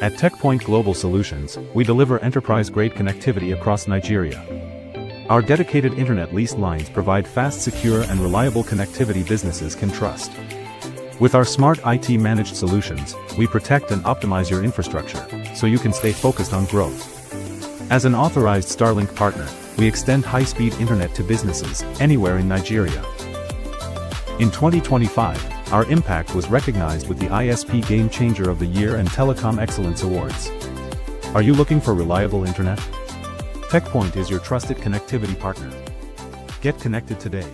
At TechPoint Global Solutions, we deliver enterprise-grade connectivity across Nigeria. Our dedicated internet lease lines provide fast, secure, and reliable connectivity businesses can trust. With our smart IT-managed solutions, we protect and optimize your infrastructure, so you can stay focused on growth. As an authorized Starlink partner, we extend high-speed internet to businesses anywhere in Nigeria. In 2025, our impact was recognized with the ISP Game Changer of the Year and Telecom Excellence Awards. Are you looking for reliable internet? TechPoint is your trusted connectivity partner. Get connected today.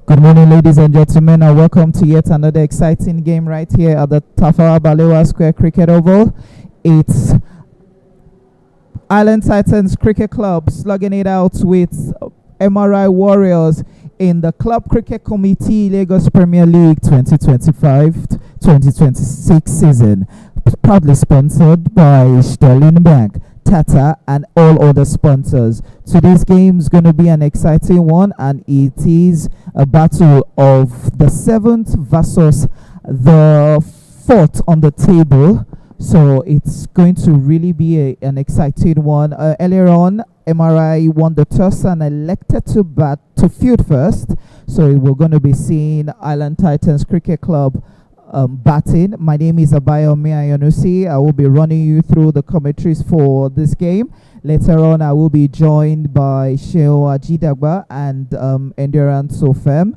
Good morning, ladies and gentlemen, and welcome to yet another exciting game right here at the Tafawa Balewa Square Cricket Oval. It's Island Titans Cricket Club slugging it out with MRI Warriors in the Club Cricket Committee Lagos Premier League 2025-2026 season, proudly sponsored by Sterling Bank, Tata, and all other sponsors. Today's game is going to be an exciting one, and it is a battle of the 7th versus the 4th on the table. So it's going to really be an exciting one. Earlier on, MRI won the toss and elected to field first. So we're going to be seeing Island Titans Cricket Club batting. My name is Abayomi Ayonusi. I will be running you through the commentaries for this game. Later on, I will be joined by Sheo Ajidagba and Endurance Sofem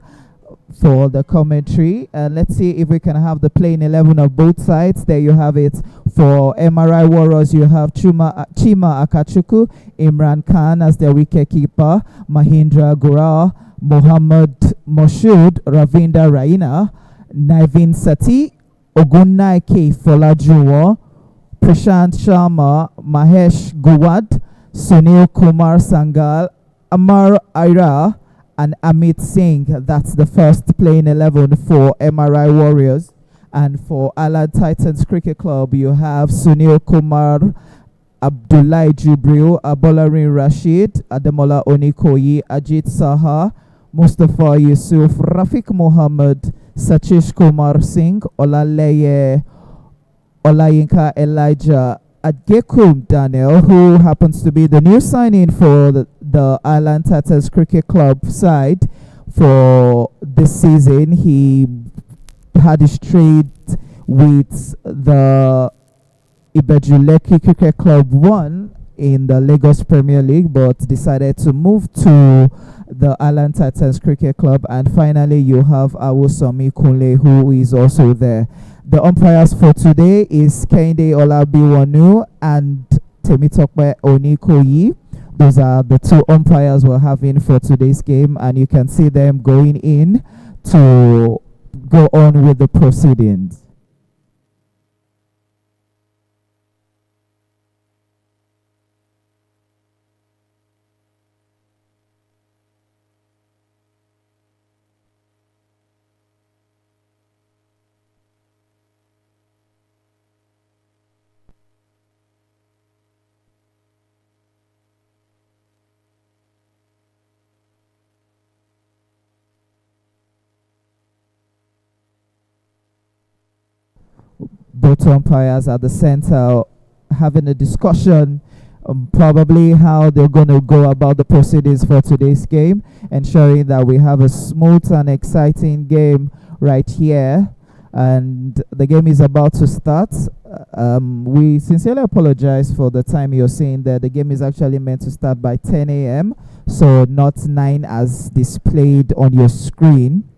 for the commentary. Let's see if we can have the playing 11 of both sides. There you have it. For MRI Warriors, you have Chima Akachuku, Imran Khan as their wicketkeeper, Mahindra Gura, Mohammad Moshood, Ravinda Raina, Navin Sati, Ogunnaike Folajuwo, Prashant Sharma, Mahesh Guwad, Sunil Kumar Sangal, Amar Aira, and Amit Singh. That's the first playing 11 for MRI Warriors. And for Allied Titans Cricket Club, you have Sunil Kumar, Abdullah Jibril, Abolarin Rashid, Ademola Onikoyi, Ajit Saha, Mustafa Yusuf, Rafiq Mohammed, Sachish Kumar Singh, Olaleye Olayinka Elijah, Adgekum Daniel, who happens to be the new signing for the Island Titans Cricket Club side for this season. He had his trade with the Ibejuleki Cricket Club 1 in the Lagos Premier League, but decided to move to the Island Titans Cricket Club. And finally, you have Awosomi Kunle, who is also there. The umpires for today is Kende Olabiwanu and Temitokwe Onikoyi. Those are the two umpires we're having for today's game, and you can see them going in to go on with the proceedings. Both umpires at the center having a discussion, probably how they're going to go about the proceedings for today's game, ensuring that we have a smooth and exciting game right here. And the game is about to start. We sincerely apologize for the time you're seeing there. The game is actually meant to start by 10 a.m., so not 9 as displayed on your screen.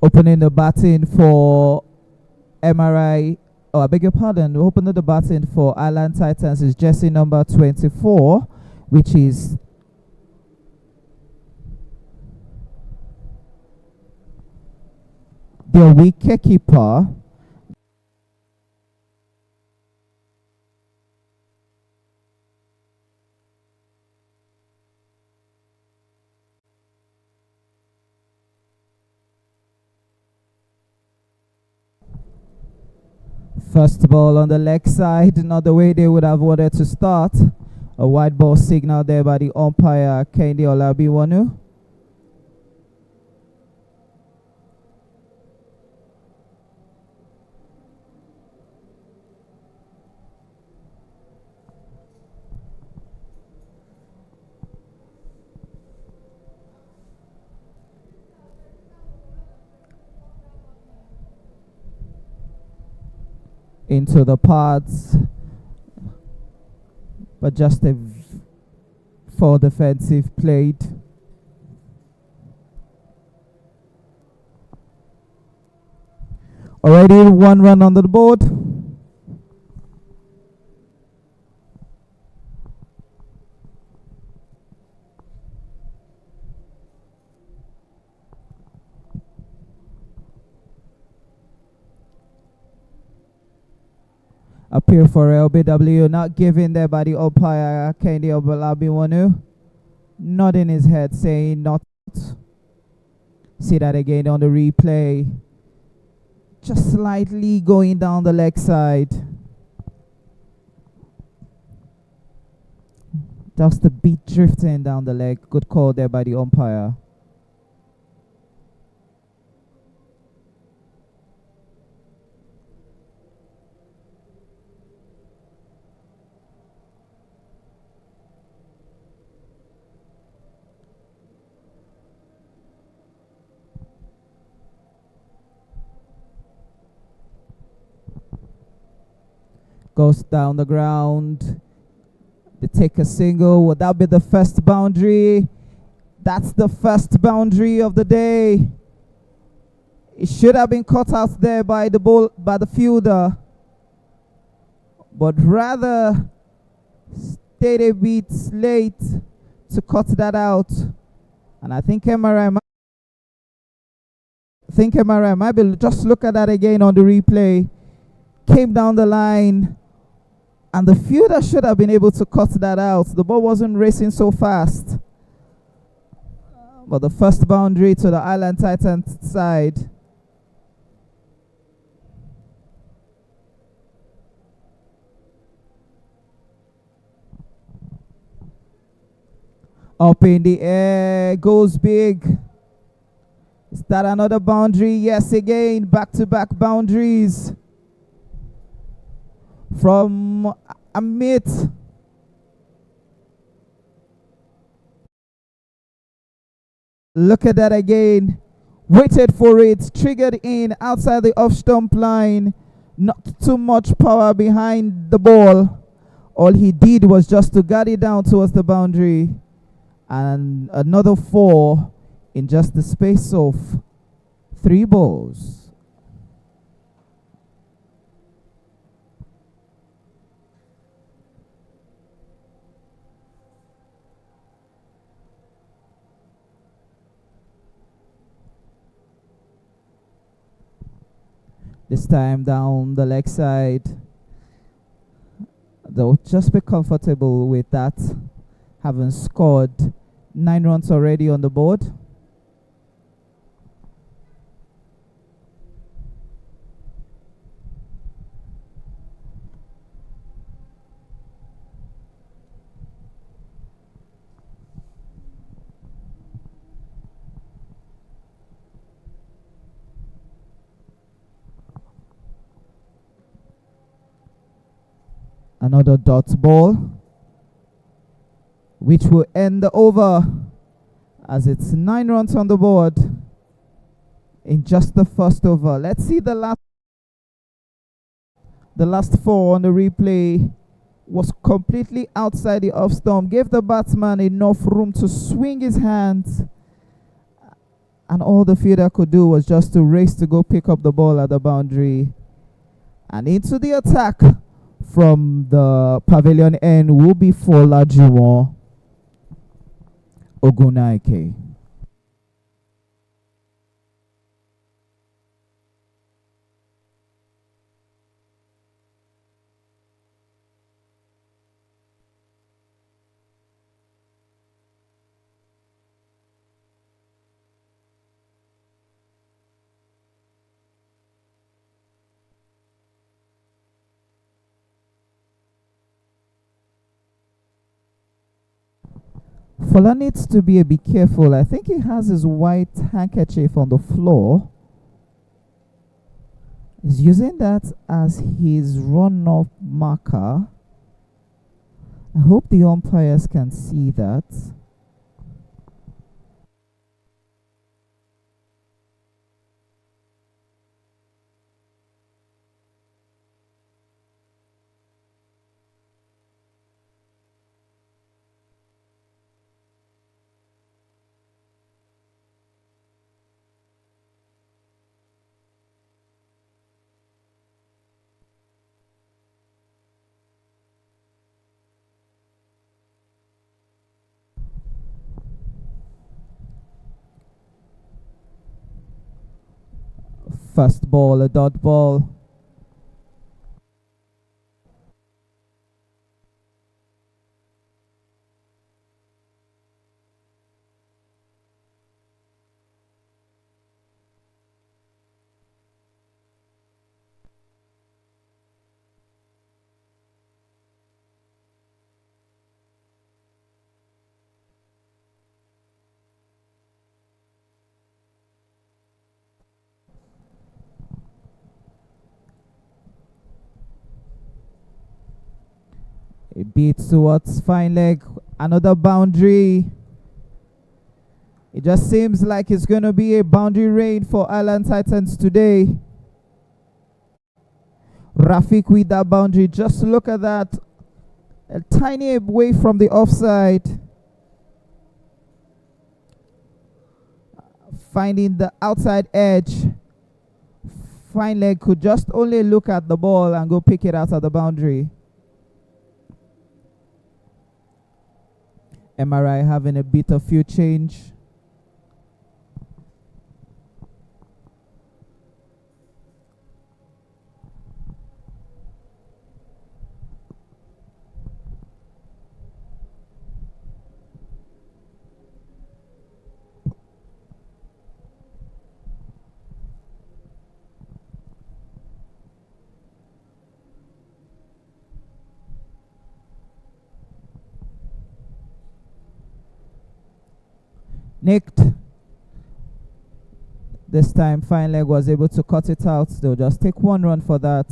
Opening the batting for MRI, I beg your pardon, opening the batting for Island Titans is jersey number 24, which is their wicketkeeper. First ball on the leg side, not the way they would have wanted to start. A white ball signal there by the umpire, Kende Olabiwanu. into the paths, but just a full defensive played. Already 1 run on the board. Appeal for LBW, not given there by the umpire, Kendi Obalabiwanu. Nodding his head, saying not. See that again on the replay. Just slightly going down the leg side. Just a bit drifting down the leg. Good call there by the umpire. Goes down the ground. They take a single. Would that be the first boundary? That's the first boundary of the day. It should have been cut out there by the fielder, but rather stayed a bit late to cut that out. And I think MRI might be, just look at that again on the replay. Came down the line, and the fielder should have been able to cut that out. The ball wasn't racing so fast. But the first boundary to the Island Titans side. Up in the air, goes big. Is that another boundary? Yes, again, back-to-back boundaries from Amit. Look at that again. Waited for it, triggered in outside the off stump line. Not too much power behind the ball. All he did was just to guide it down towards the boundary. And another 4 in just the space of 3 balls. This time down the leg side. They'll just be comfortable with that, having scored 9 runs already on the board. Another dot ball, which will end the over, as it's 9 runs on the board in just the first over. Let's see the last 4 on the replay. Was completely outside the off stump, gave the batsman enough room to swing his hands, and all the fielder could do was just to race to go pick up the ball at the boundary. And into the attack from the pavilion end will be Folajuwon Ogunaike. Fola needs to be a bit careful. I think he has his white handkerchief on the floor. He's using that as his run-off marker. I hope the umpires can see that. First ball, a dot ball. It beats towards fine leg. Another boundary. It just seems like it's going to be a boundary raid for Island Titans today. Rafik with that boundary. Just look at that. A tiny away from the offside. Finding the outside edge. Fine leg could just only look at the ball and go pick it out of the boundary. MRI having a bit of few change. Nicked. This time fine leg was able to cut it out. They'll just take one run for that.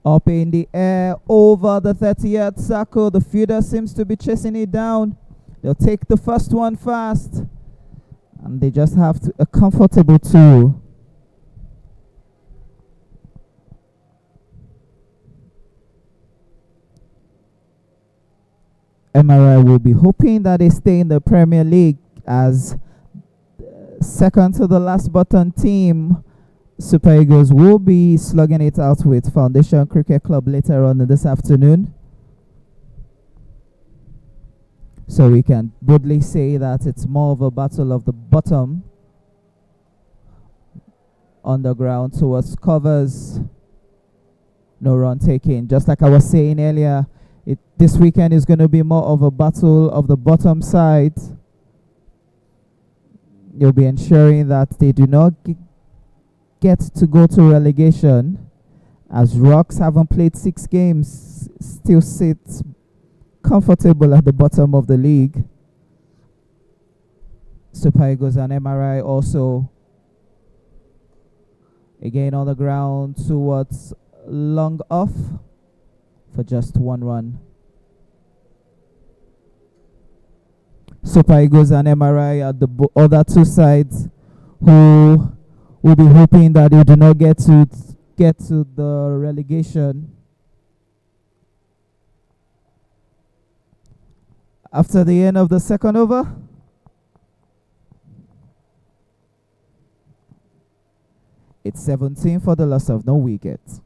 Up in the air, over the 30-yard circle. The fielder seems to be chasing it down. They'll take the first one fast. And they just have a comfortable 2. MRI will be hoping that they stay in the Premier League as second to the last bottom team. Super Eagles will be slugging it out with Foundation Cricket Club later on this afternoon. So we can boldly say that it's more of a battle of the bottom. On the ground towards covers. No run taking. Just like I was saying earlier, this weekend is going to be more of a battle of the bottom side. You'll be ensuring that they do not get to go to relegation, as Rocks haven't played 6 games, still sits comfortable at the bottom of the league. Super Eagles and MRI also again on the ground towards long off for just 1 run. Super Eagles and MRI at the other 2 sides, who will be hoping that they do not get to the relegation. After the end of the second over, it's 17 for the loss of no wickets.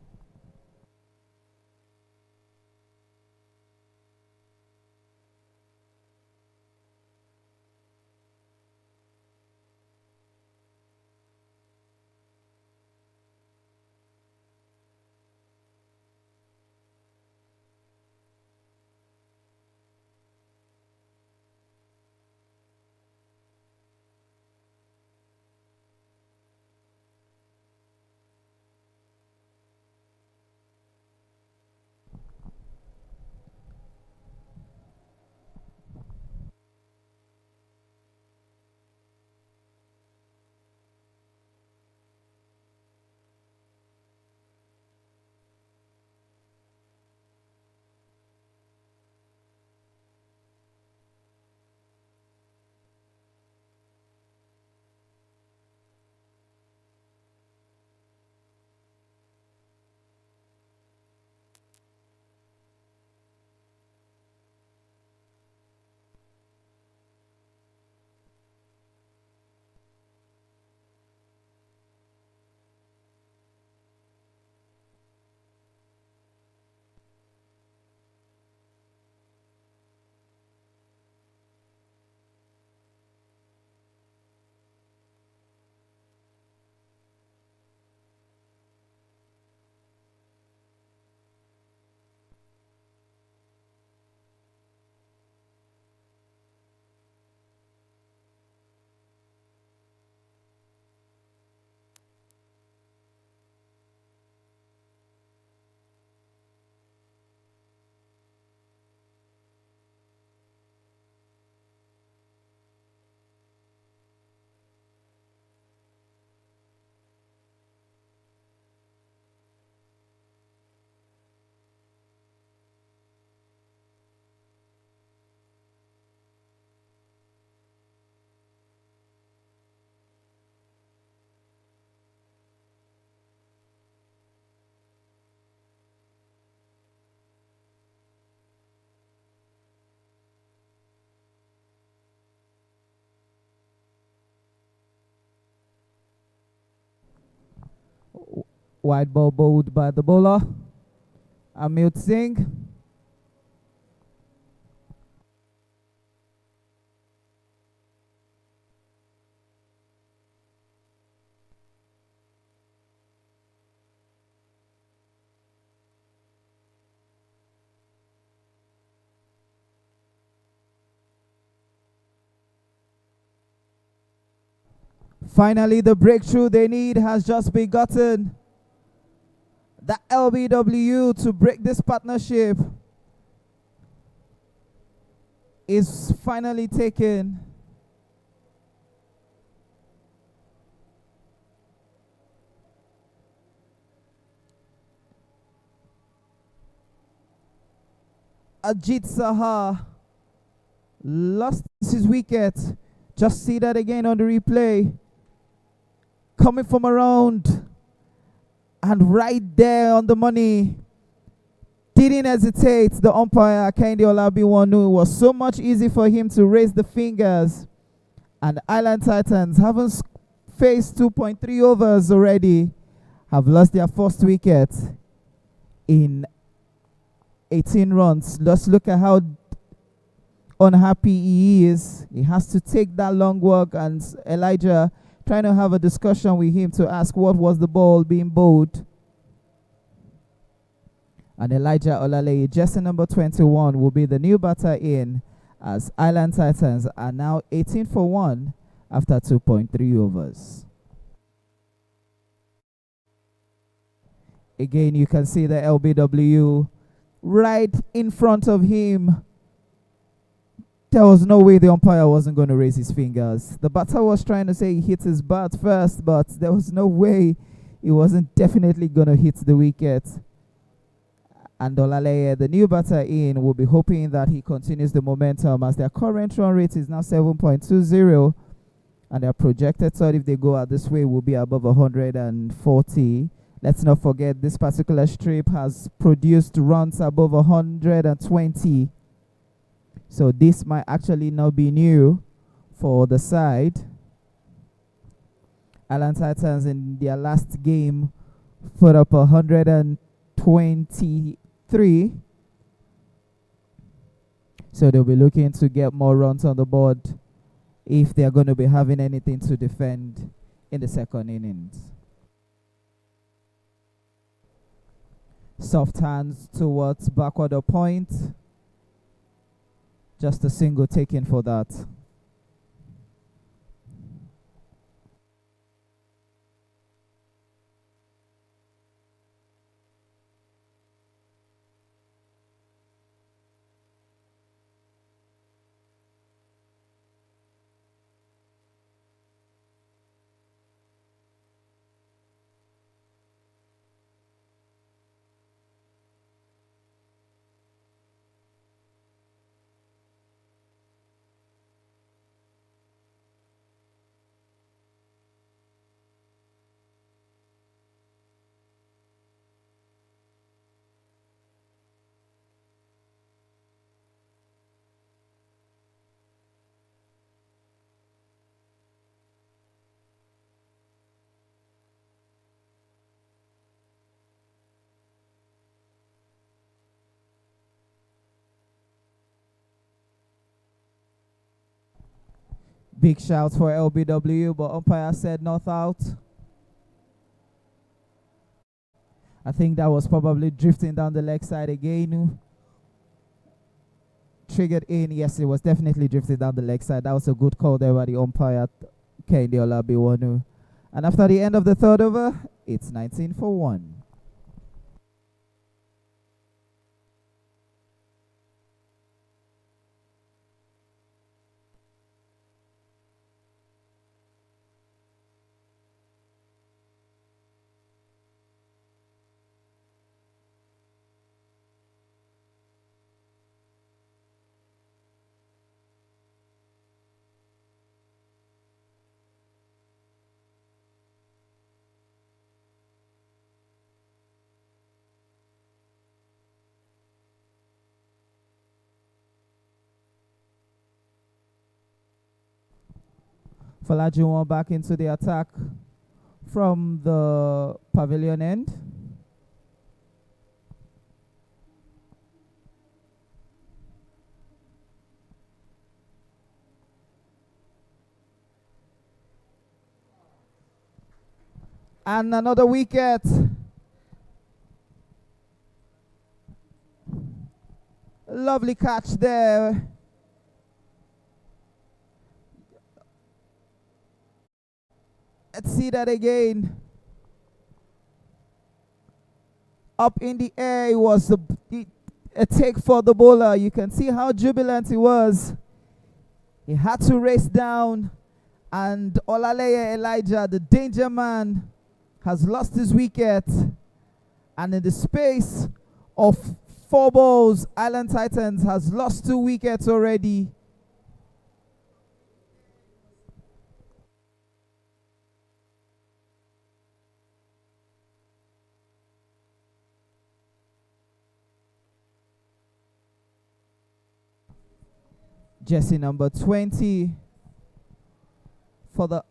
Wide ball bowled by the bowler. Amit Singh. Finally, the breakthrough they need has just been gotten. The LBW to break this partnership is finally taken. Ajit Saha lost his wicket. Just see that again on the replay. Coming from around and right there on the money. Didn't hesitate. The umpire, Kehinde Olabiwonu, it was so much easy for him to raise the fingers. And Island Titans, having faced 2.3 overs already, have lost their first wicket in 18 runs. Let's look at how unhappy he is. He has to take that long walk, and Elijah trying to have a discussion with him to ask what was the ball being bowled. And Elijah Olaleye, jersey number 21, will be the new batter in, as Island Titans are now 18 for 1 after 2.3 overs. Again, you can see the LBW right in front of him. There was no way the umpire wasn't going to raise his fingers. The batter was trying to say he hit his bat first, but there was no way he wasn't definitely going to hit the wicket. And Olaleye, the new batter in, will be hoping that he continues the momentum, as their current run rate is now 7.20, and their projected third, if they go out this way, will be above 140. Let's not forget, this particular strip has produced runs above 120. So this might actually not be new for the side. Island Titans in their last game put up 123. So they'll be looking to get more runs on the board if they're going to be having anything to defend in the second innings. Soft hands towards backward of point. Just a single taken for that. Big shout for LBW, but umpire said not out. I think that was probably drifting down the leg side again. Triggered in. Yes, it was definitely drifting down the leg side. That was a good call there by the umpire, Kehinde Olabiwonu. And after the end of the third over, it's 19 for 1. Falajuwon back into the attack from the pavilion end. And another wicket. Lovely catch there. Let's see that again. Up in the air, it was a take for the bowler. You can see how jubilant he was. He had to race down, and Olaleye Elijah, the danger man, has lost his wicket. And in the space of 4 balls, Island Titans has lost 2 wickets already. Jersey number 20 for the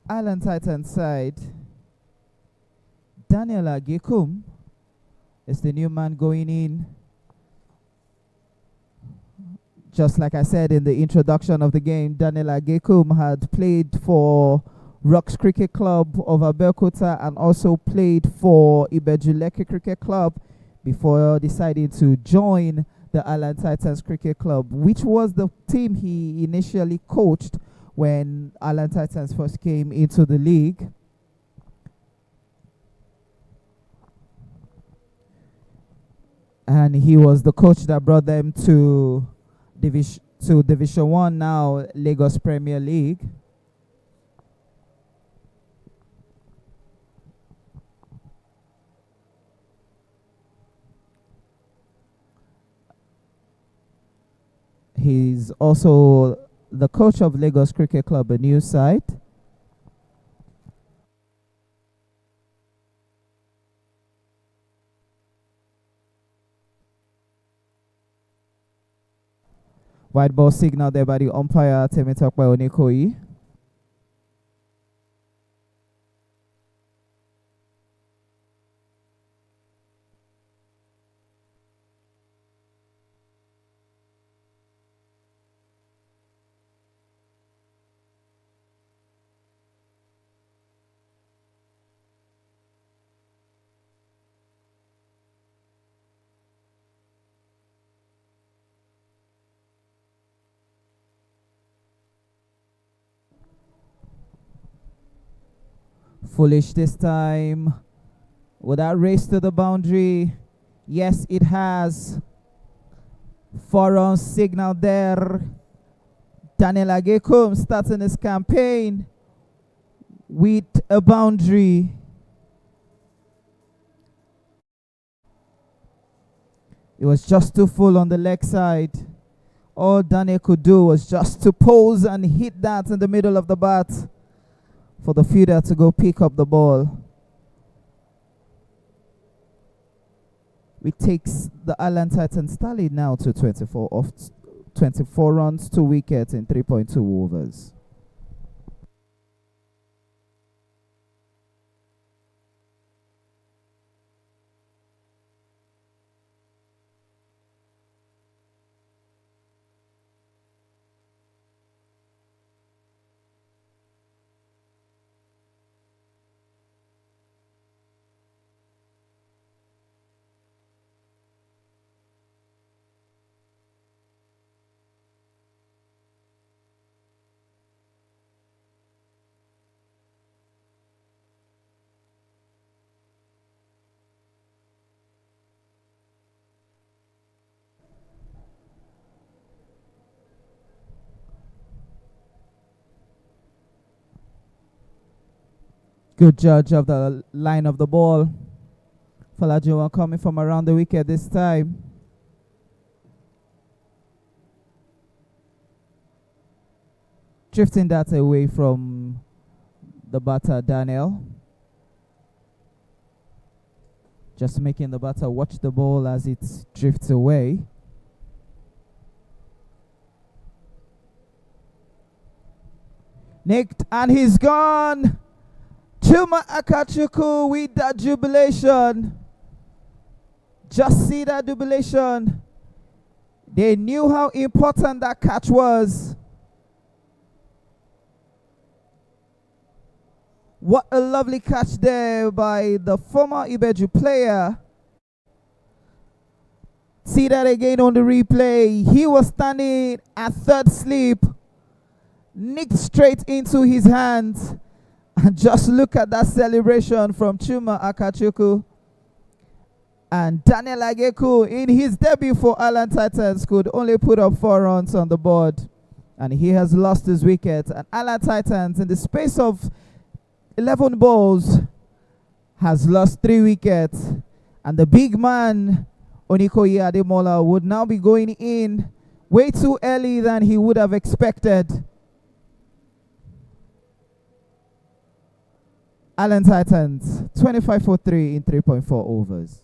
Island Titans side. Daniel Agekum is the new man going in. Just like I said in the introduction of the game, Daniel Agekum had played for Rocks Cricket Club of Abeokuta and also played for Ibejuleke Cricket Club before deciding to join the Island Titans Cricket Club, which was the team he initially coached when Island Titans first came into the league. And he was the coach that brought them to Division 1, now Lagos Premier League. He's also the coach of Lagos Cricket Club, a new side. White ball signal there by the umpire, Temitokwe Onikoyi. Foolish this time. Will that race to the boundary? Yes, it has. 4-run signal there. Daniel Agekum starting his campaign with a boundary. It was just too full on the leg side. All Daniel could do was just to pose and hit that in the middle of the bat for the fielder to go pick up the ball. It takes the Island Titans tally now to 24 runs, 2 wickets in 3.2 overs. Good judge of the line of the ball. Falajuwon coming from around the wicket this time. Drifting that away from the batter, Daniel. Just making the batter watch the ball as it drifts away. Nicked, and he's gone. Chuma Akachuku with that jubilation. Just see that jubilation. They knew how important that catch was. What a lovely catch there by the former Ibeju player. See that again on the replay. He was standing at third slip, nicked straight into his hands. And just look at that celebration from Chuma Akachuku. And Daniel Ageku, in his debut for Islan Titans, could only put up 4 runs on the board. And he has lost his wicket. And Islan Titans, in the space of 11 balls, has lost 3 wickets. And the big man, Onikoyi Ademola, would now be going in way too early than he would have expected. Islan Titans, 25 for 3 in 3.4 overs.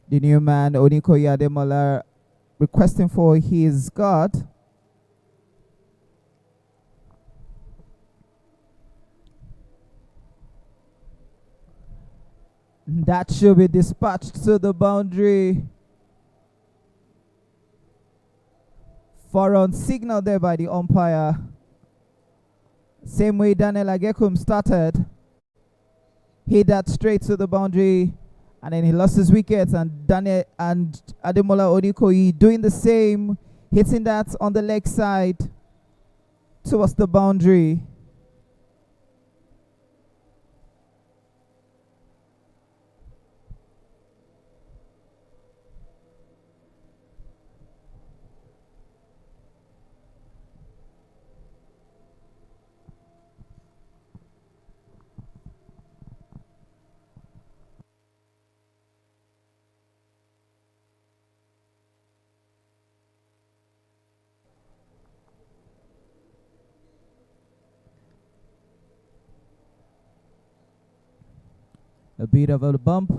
The new man, Onikoyi Ademola, requesting for his guard. That should be dispatched to the boundary. 4-run signal there by the umpire. Same way Daniel Agekum started. Hit that straight to the boundary. And then he lost his wickets, and Daniel and Ademola Onikoyi doing the same, hitting that on the leg side towards the boundary. A bit of a bump.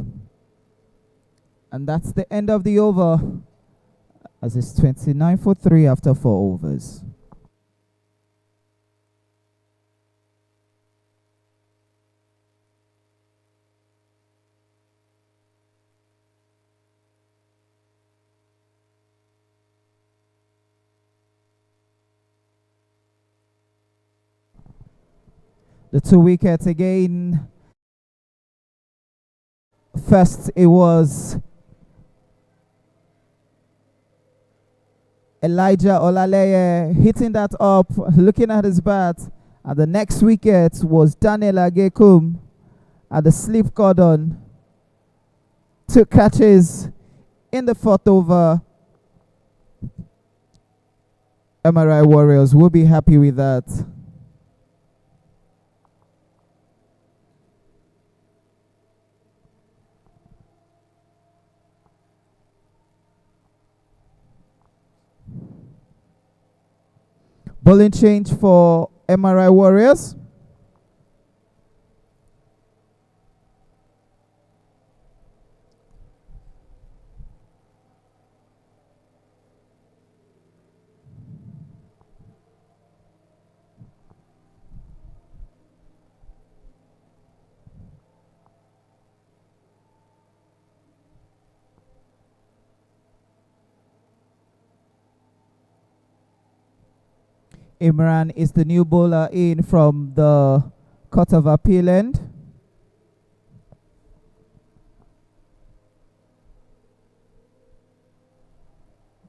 And that's the end of the over, as it's 29 for 3 after 4 overs. The 2 wickets again. First, it was Elijah Olaleye hitting that up, looking at his bat. And the next wicket was Daniel Agekum at the slip cordon. 2 catches in the 4th over. MRI Warriors will be happy with that. Bowling change for MRI Warriors. Imran is the new bowler in from the Court of Appeal end.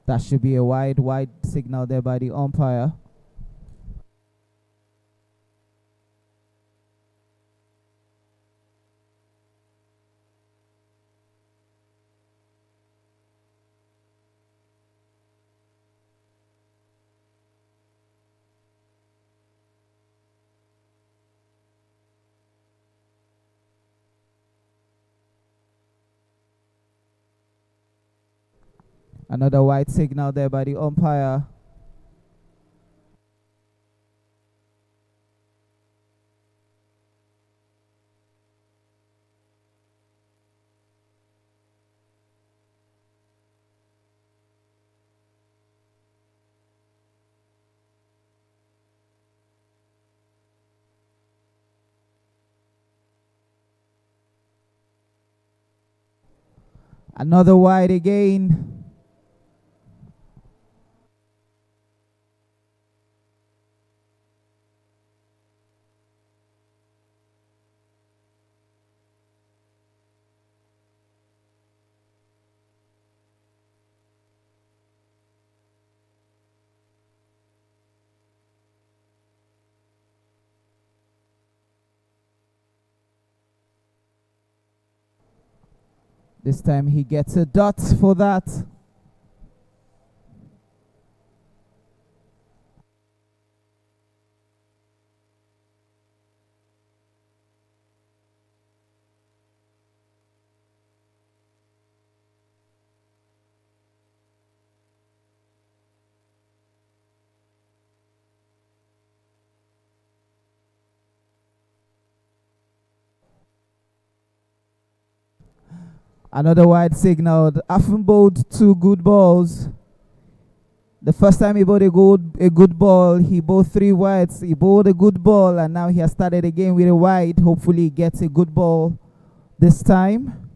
That should be a wide signal there by the umpire. Another white signal there by the umpire. Another wide again. This time he gets a dot for that. Another wide signal. Affin bowled 2 good balls. The first time he bowled a good ball, he bowled 3 wides. He bowled a good ball, and now he has started again with a wide. Hopefully he gets a good ball this time.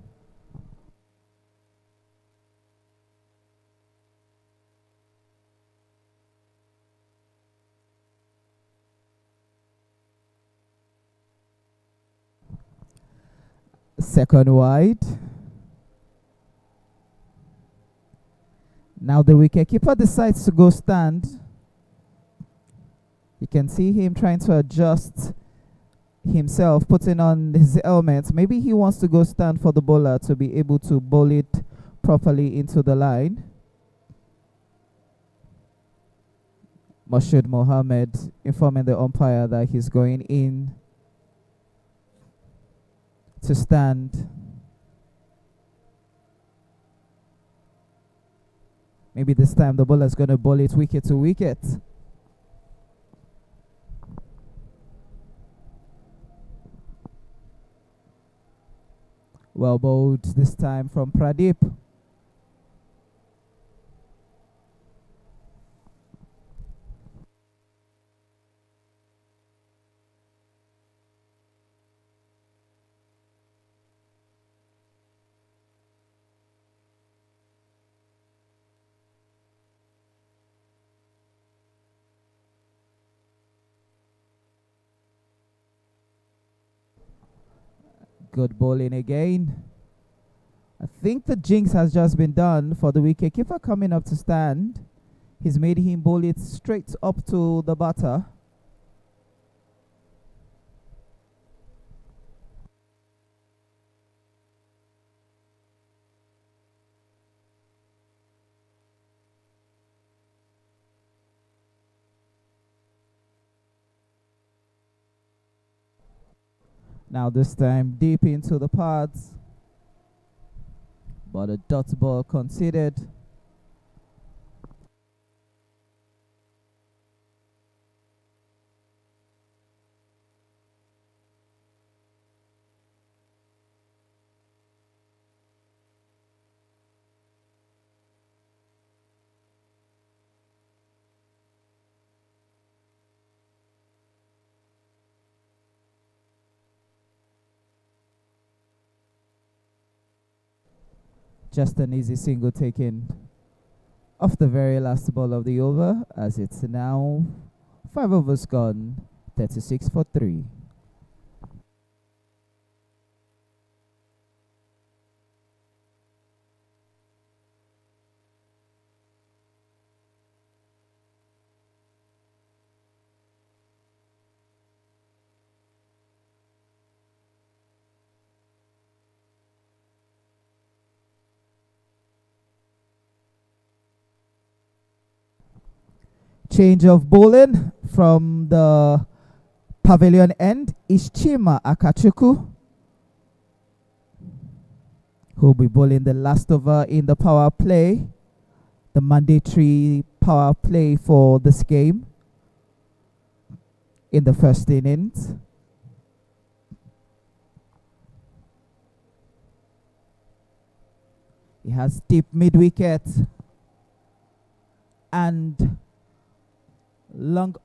Second wide. Now the wicketkeeper decides to go stand. You can see him trying to adjust himself, putting on his helmet. Maybe he wants to go stand for the bowler to be able to bowl it properly into the line. Moshood Mohammed informing the umpire that he's going in to stand. Maybe this time the bowler is going to bowl it wicket to wicket. Well bowled this time from Pradeep. Good bowling again. I think the jinx has just been done for the wicketkeeper coming up to stand. He's made him bowl it straight up to the batter. Now this time deep into the pads, but a dot ball conceded. Just an easy single taken off the very last ball of the over, as it's now 5 overs gone, 36 for 3. Change of bowling from the pavilion end is Chima Akachuku, who will be bowling the last over in the power play. the mandatory power play for this game in the first innings. He has deep mid-wicket and long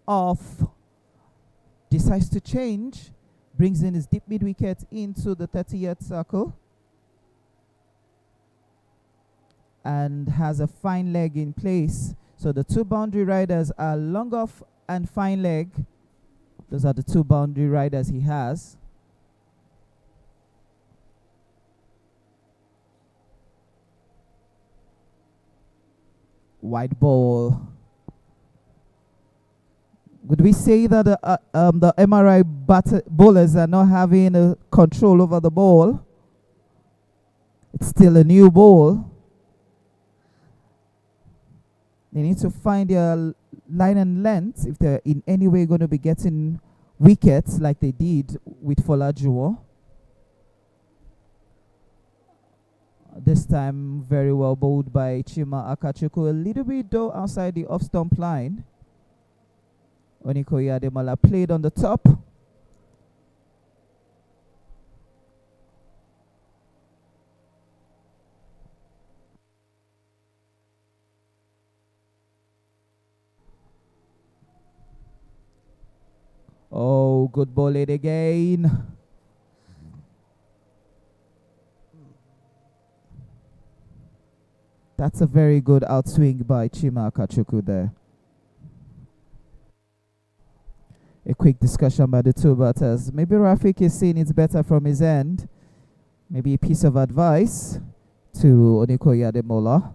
off. Decides to change, brings in his deep mid-wicket into the 30-yard circle and has a fine leg in place. So the two boundary riders are long off and fine leg. Those are the two boundary riders he has. Wide ball. Would we say that the MRI bowlers are not having control over the ball? It's still a new ball. They need to find their line and length if they're in any way going to be getting wickets like they did with Folajuwon. This time very well bowled by Chima Akachukwu. A little bit though outside the off stump line. Onikoye Ademola played on the top. Oh, good ball it again. That's a very good outswing by Chima Akachukwu there. A quick discussion by the two batters. Maybe Rafik is seeing it better from his end. Maybe a piece of advice to Onikoye Ademola.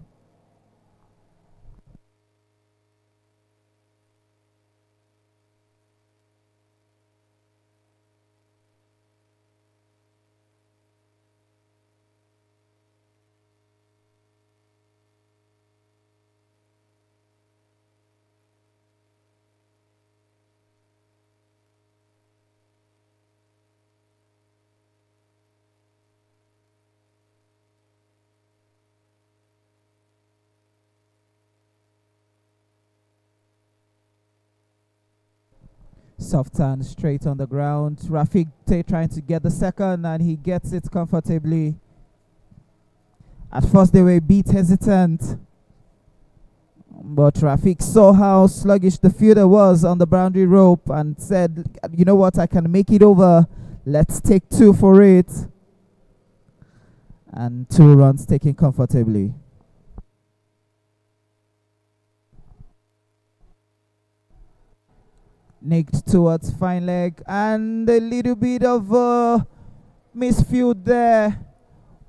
Soft turn straight on the ground. Rafik trying to get the second and he gets it comfortably. At first they were a bit hesitant, but Rafik saw how sluggish the fielder was on the boundary rope and said, you know what, I can make it over. Let's take two for it. And 2 runs taken comfortably. Nicked towards fine leg and a little bit of misfield there,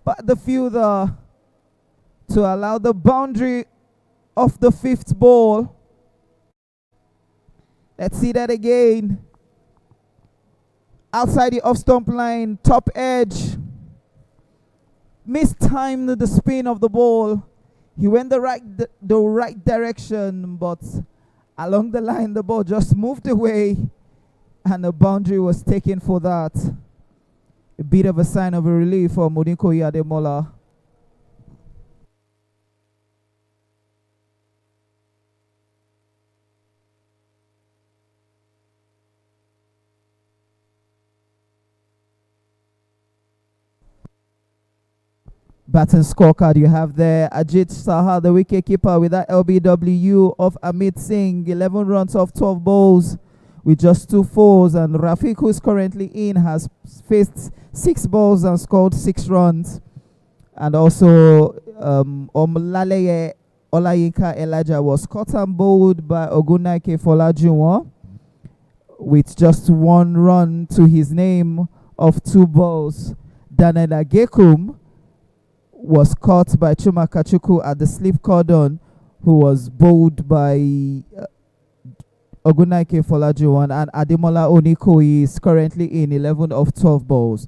but the fielder to allow the boundary of the 5th ball. Let's see that again. Outside the off stump line, top edge. Mistimed the spin of the ball. He went the right direction, but along the line, the ball just moved away and the boundary was taken for that. A bit of a sign of a relief for Onikoye Ademola. Batting scorecard you have there. Ajit Saha, the wicketkeeper, with that LBW of Amit Singh. 11 runs off 12 balls with just 2 fours. And Rafik, who is currently in, has faced 6 balls and scored 6 runs. And also Omlaleye Olayinka Elijah was caught and bowled by Ogunaike Folajuwon with just 1 run to his name of 2 balls. Daniel Agekum was caught by Chuma Akachukwu at the slip cordon, who was bowled by Ogunaike Folajuwon, and Ademola Onikoye is currently in 11 of 12 balls.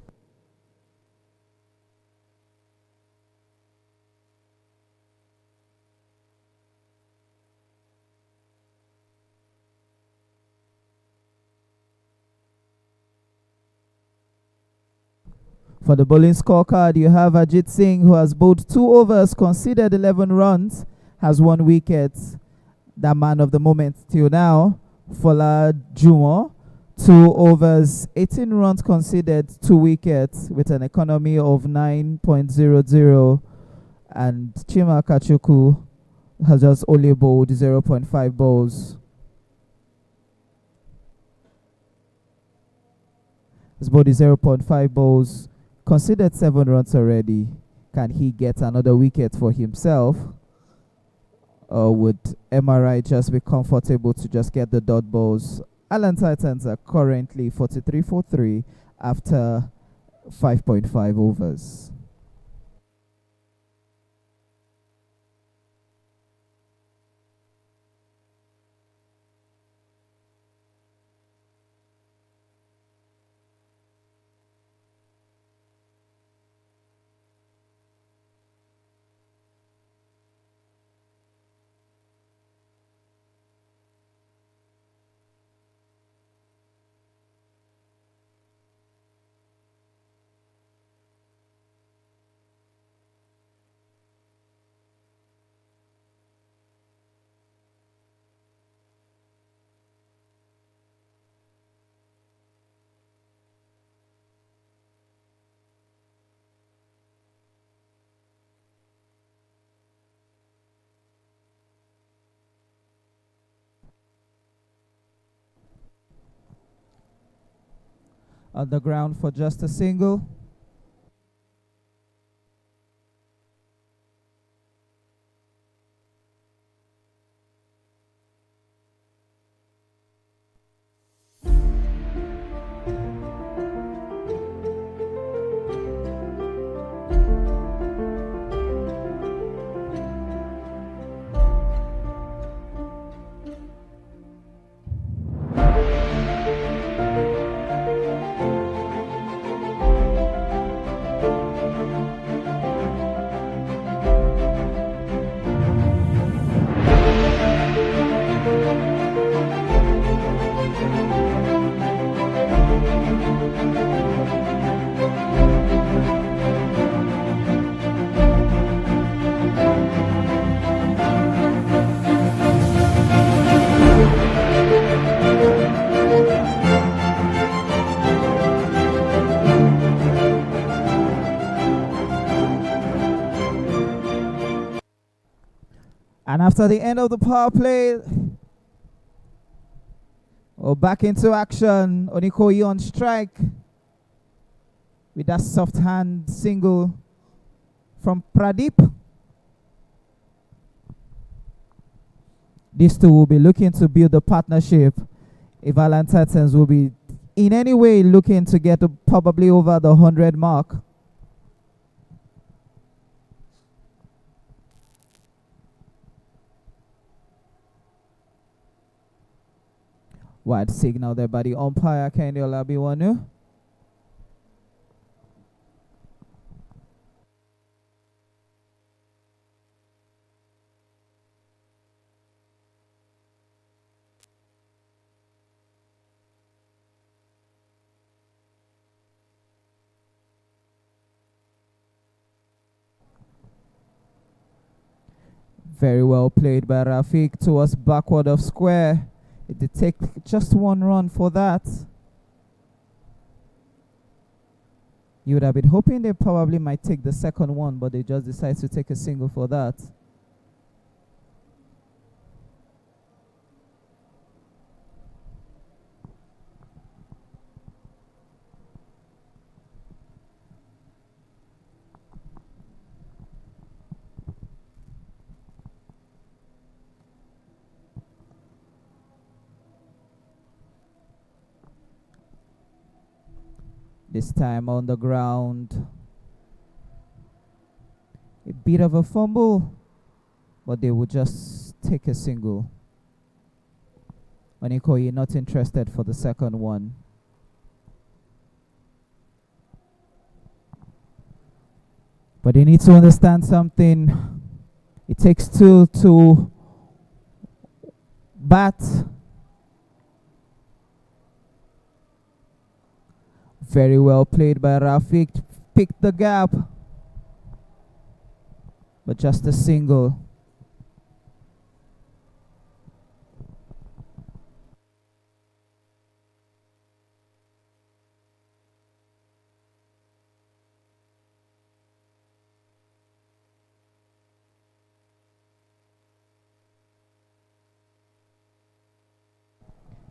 For the bowling scorecard, you have Ajit Singh, who has bowled 2 overs, conceded 11 runs, has 1 wicket. The man of the moment till now, Fola Jumo. 2 overs, 18 runs conceded, 2 wickets with an economy of 9.00. And Chima Kachuku has just only bowled 0.5 balls. His body 0.5 balls, considered 7 runs already. Can he get another wicket for himself? Or would MRI just be comfortable to just get the dot balls? Islan Titans are currently 43 for 3 after 5.5 overs. On the ground for just a single. And after the end of the power play, we're back into action. Onikoyi on strike with that soft hand single from Pradeep. These two will be looking to build a partnership. If Islan Titans will be in any way looking to get probably over the 100 mark. Wide signal there by the umpire, Kendi Olabiwanu. Very well played by Rafiq towards backward of square. It did take just 1 run for that. You would have been hoping they probably might take the second one, but they just decided to take a single for that. This time on the ground. A bit of a fumble, but they would just take a single. Onikoyi not interested for the second one. But they need to understand something. It takes 2 to bat. Very well played by Rafiq. Picked the gap. But just a single.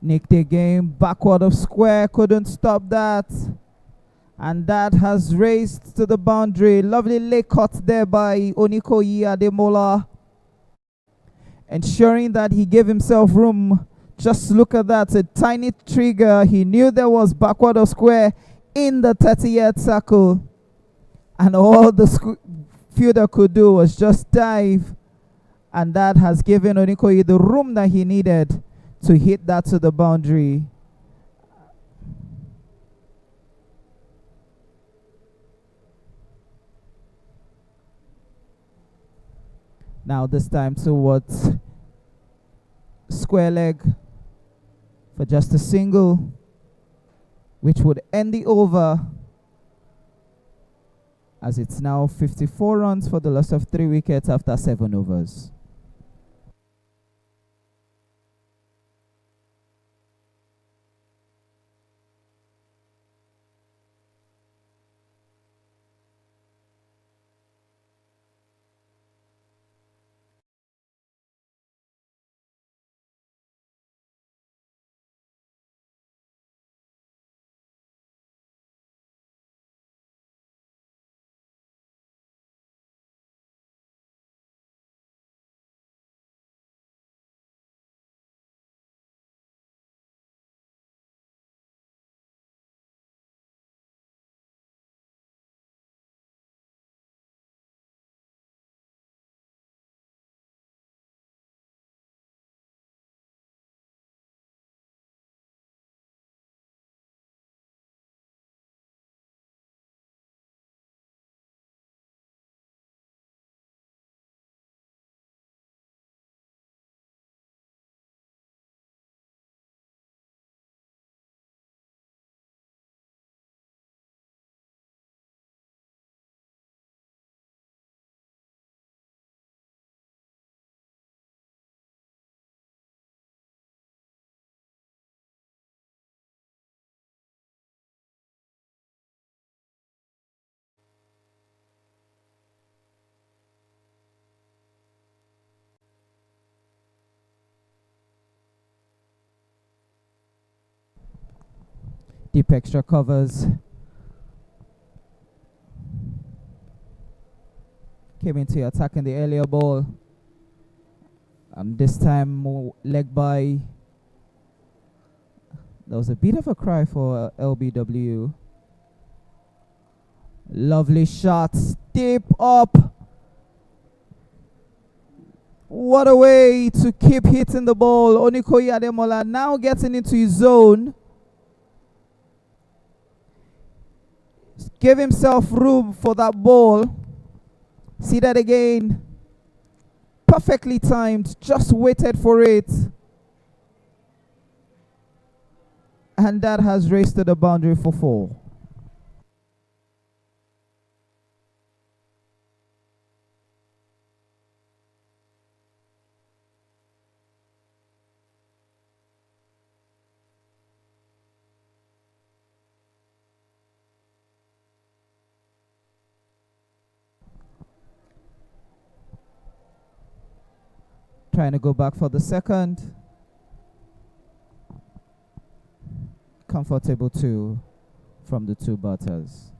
Nick the game backward of square, couldn't stop that. And that has raced to the boundary. Lovely leg cut there by Onikoyi Ademola, ensuring that he gave himself room. Just look at that, a tiny trigger. He knew there was backward of square in the 30-yard circle. And all the fielder could do was just dive. And that has given Onikoyi the room that he needed to hit that to the boundary. Now this time towards square leg for just a single, which would end the over, as it's now 54 runs for the loss of 3 wickets after 7 overs. Deep extra covers. Came into attack in the earlier ball. And this time leg by. There was a bit of a cry for LBW. Lovely shots. Deep up. What a way to keep hitting the ball. Onikoyi Ademola now getting into his zone. Give himself room for that ball. See that again. Perfectly timed. Just waited for it. And that has raced to the boundary for 4. Trying to go back for the second. Comfortable 2 from the 2 batters.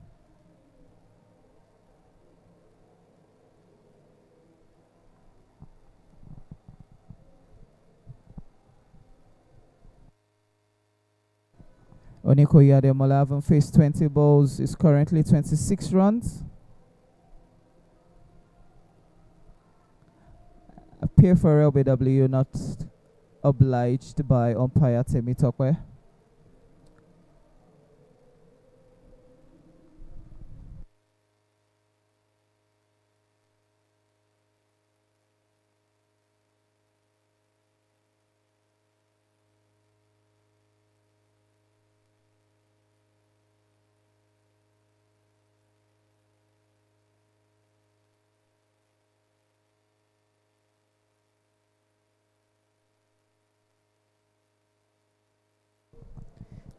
Onikoyi Ademola, having faced 20 balls, is currently 26 runs. Appear for LBW, not obliged by umpire Temi Tokwe.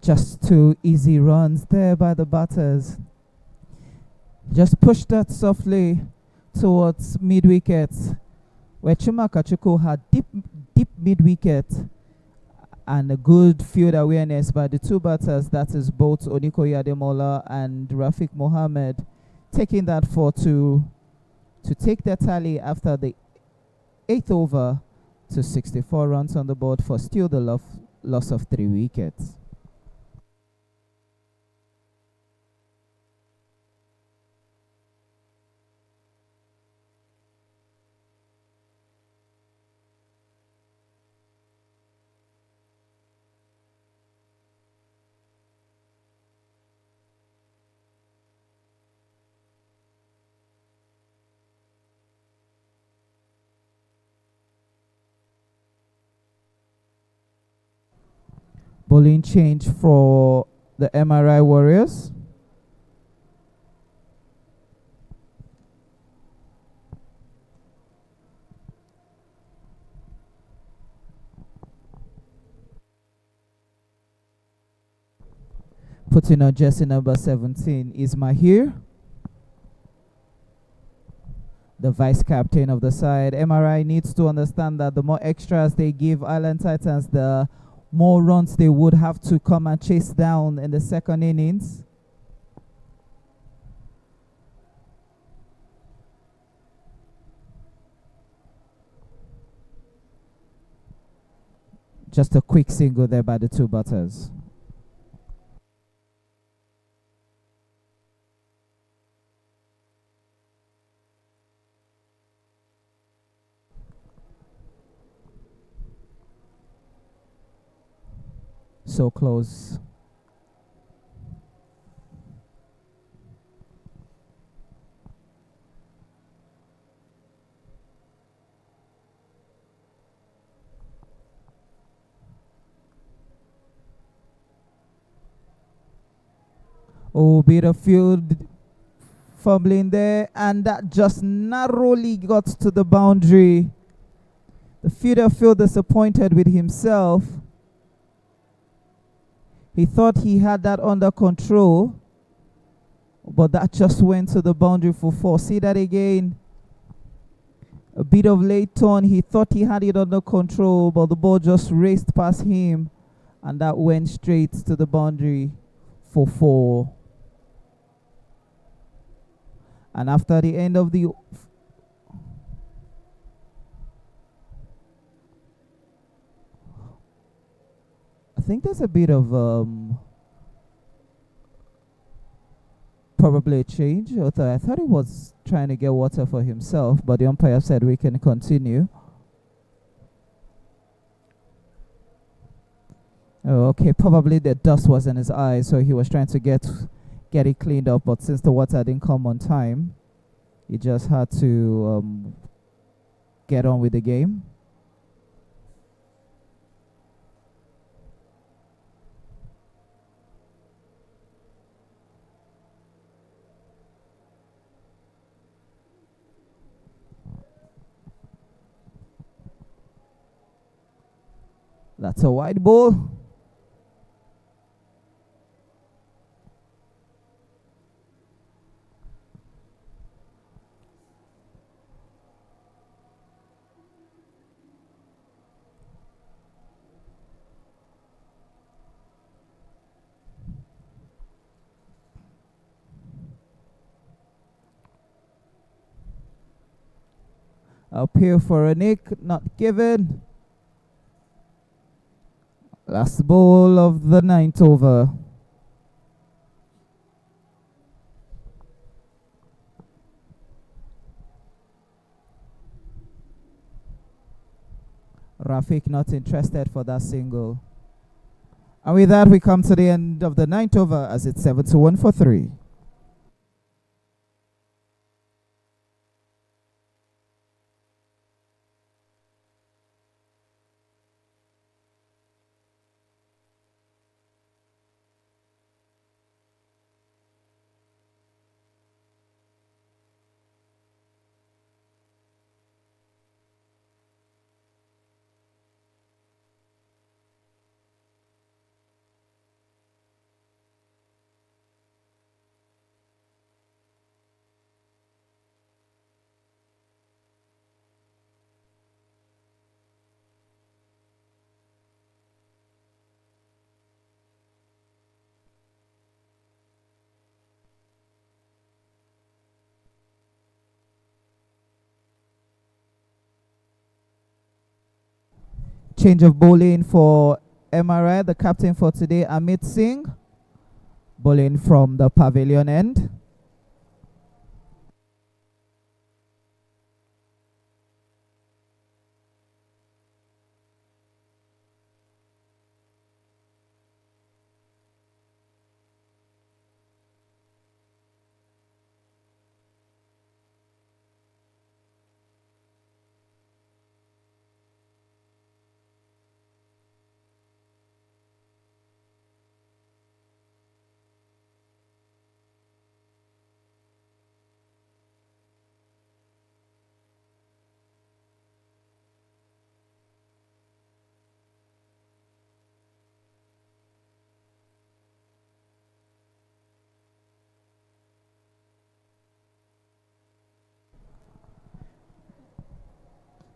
Just 2 easy runs there by the batters. Just pushed that softly towards mid-wicket, where Chuma Kachuku had deep mid-wicket, and a good field awareness by the two batters, that is both Onikoye Ademola and Rafiq Mohammed, taking that for two to take their tally after the 8th over to 64 runs on the board for still the loss of 3 wickets. Bowling change for the MRI Warriors. Putting on jersey number 17 is Mahir, the vice captain of the side. MRI needs to understand that the more extras they give Island Titans, the more runs they would have to come and chase down in the second innings. Just a quick single there by the two batters. So close. Oh, bit of field fumbling there, and that just narrowly got to the boundary. The fielder felt disappointed with himself. He thought he had that under control, but that just went to the boundary for 4. See that again. A bit of late turn. He thought he had it under control, but the ball just raced past him, and that went straight to the boundary for 4. And after the end of the I think there's a bit of probably a change. Although I thought he was trying to get water for himself, but the umpire said we can continue. Oh, okay, probably the dust was in his eyes, so he was trying to get it cleaned up, but since the water didn't come on time, he just had to get on with the game. That's a wide ball. Appeal for a nick, not given. Last ball of the 9th over. Rafiq not interested for that single. And with that, we come to the end of the 9th over as it's 7-1 for 3. Change of bowling for MRI, the captain for today, Amit Singh. Bowling from the pavilion end.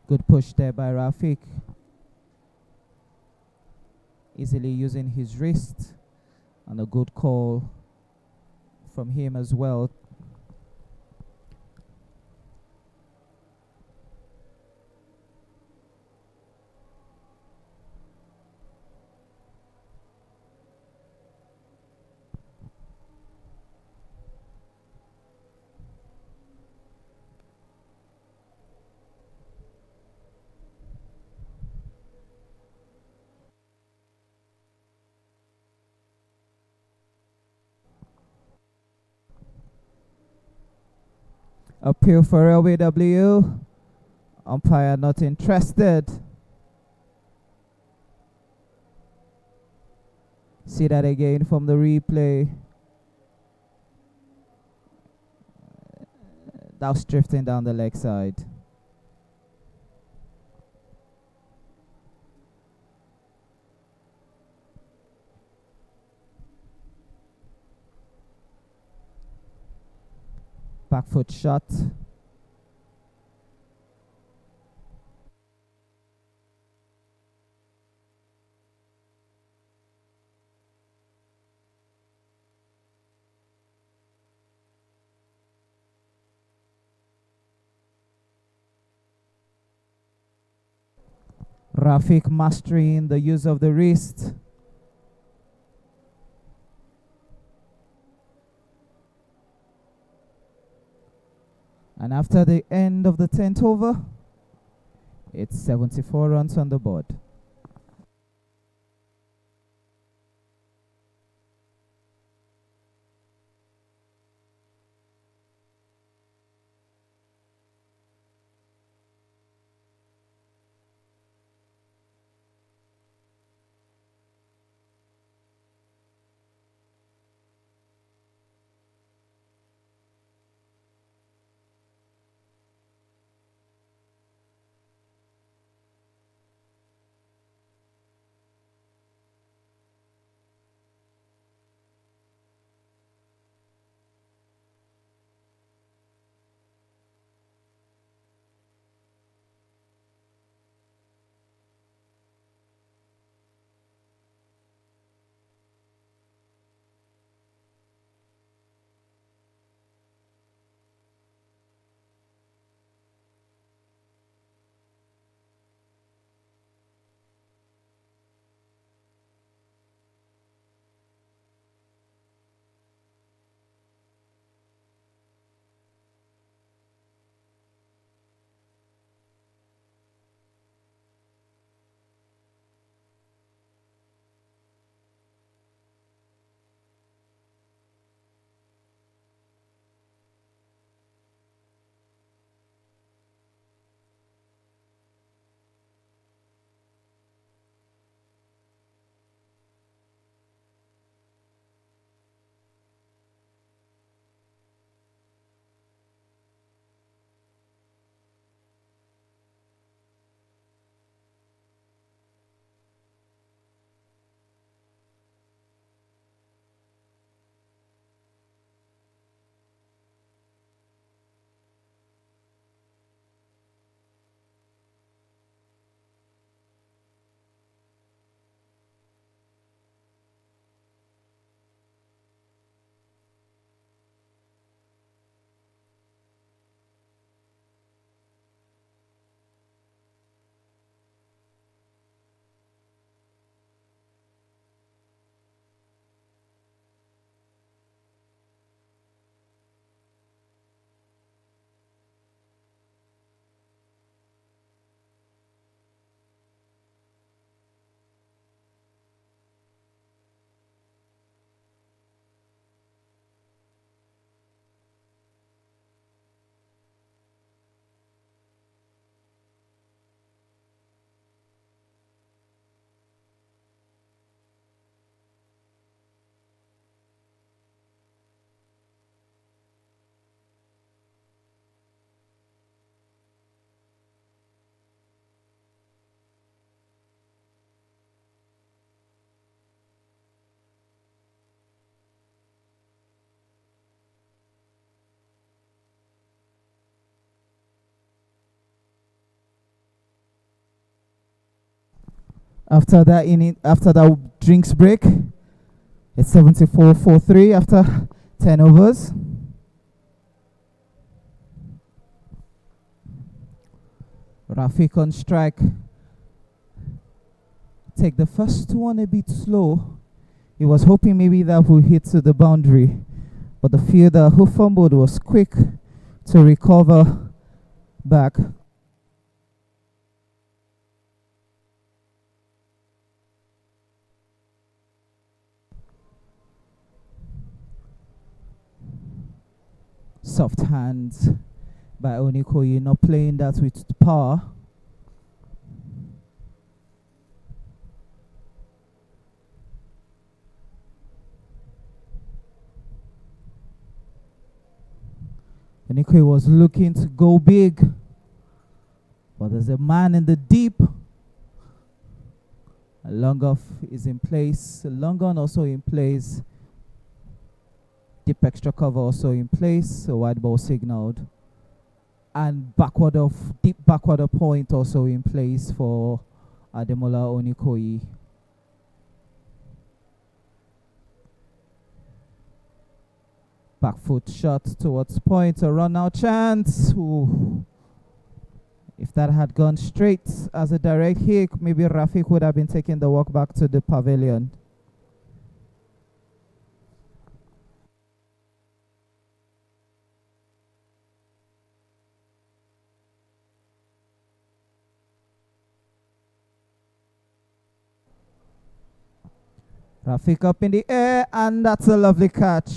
Good push there by Rafiq. Easily using his wrist. And a good call from him as well. Appeal for LBW. Umpire not interested. See that again from the replay. That was drifting down the leg side. Back foot shot. Rafiq mastering the use of the wrist. And after the end of the 10th over, it's 74 runs on the board. After that after that drinks break, it's 74-43 after 10 overs. Rafiq on strike. Take the first one a bit slow. He was hoping maybe that would hit to the boundary, but the fielder who fumbled was quick to recover back. Soft hands by Onikoyi, not playing that with power. Onikoyi was looking to go big, but there's a man in the deep. A long off is in place. A long on also in place. Deep extra cover also in place. A wide ball signaled. And deep backward point also in place for Ademola Onikoyi. Back foot shot towards point. A run out chance. Ooh. If that had gone straight as a direct hit, maybe Rafiq would have been taking the walk back to the pavilion. Rafiq up in the air, and that's a lovely catch.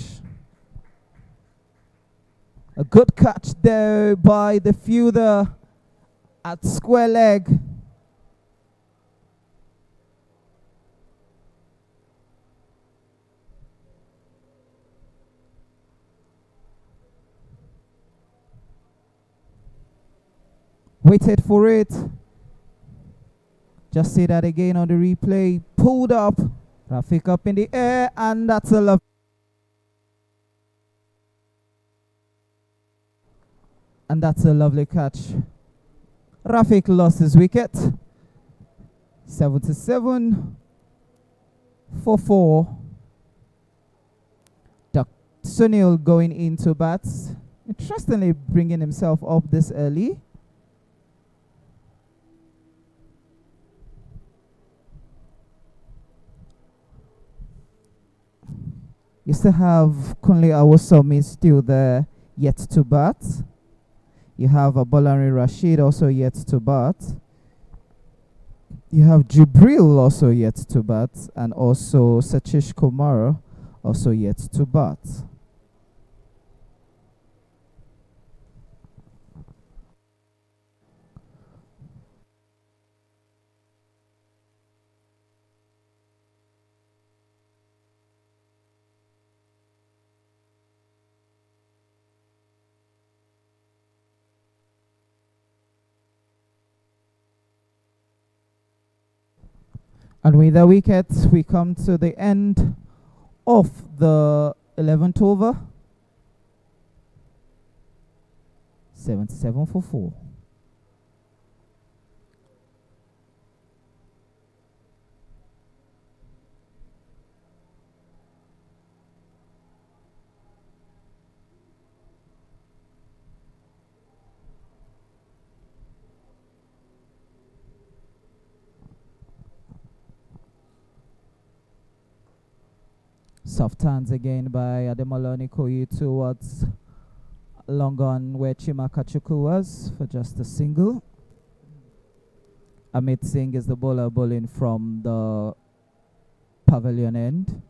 A good catch there by the fielder at square leg. Waited for it. Just see that again on the replay. Pulled up. Rafiq up in the air, and that's a love. And that's a lovely catch. Rafiq lost his wicket. 77-4. Sunil going into bats. Interestingly, bringing himself up this early. You still have Kunle Awosomi still there, yet to bat. You have Abolari Rashid also yet to bat. You have Jibril also yet to bat, and also Satish Kumar also yet to bat. And with the wicket, we come to the end of the 11th over. 77-4. Soft hands again by Ademola Onikoyi towards long on where Chima Kachuku was for just a single. Amit Singh is the bowler bowling from the pavilion end.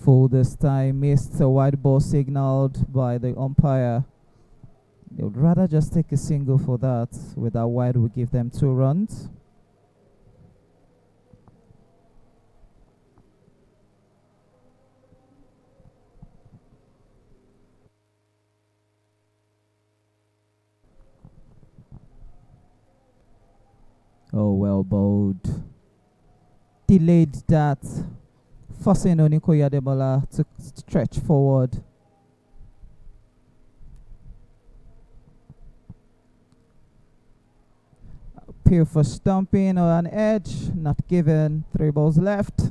Full this time, missed a wide ball signaled by the umpire. They would rather just take a single for that. With that wide, we give them 2 runs. Oh, well bowled. Delayed that, forcing Onikoyi Ademola to stretch forward. Appeal for stumping or an edge. Not given. 3 balls left.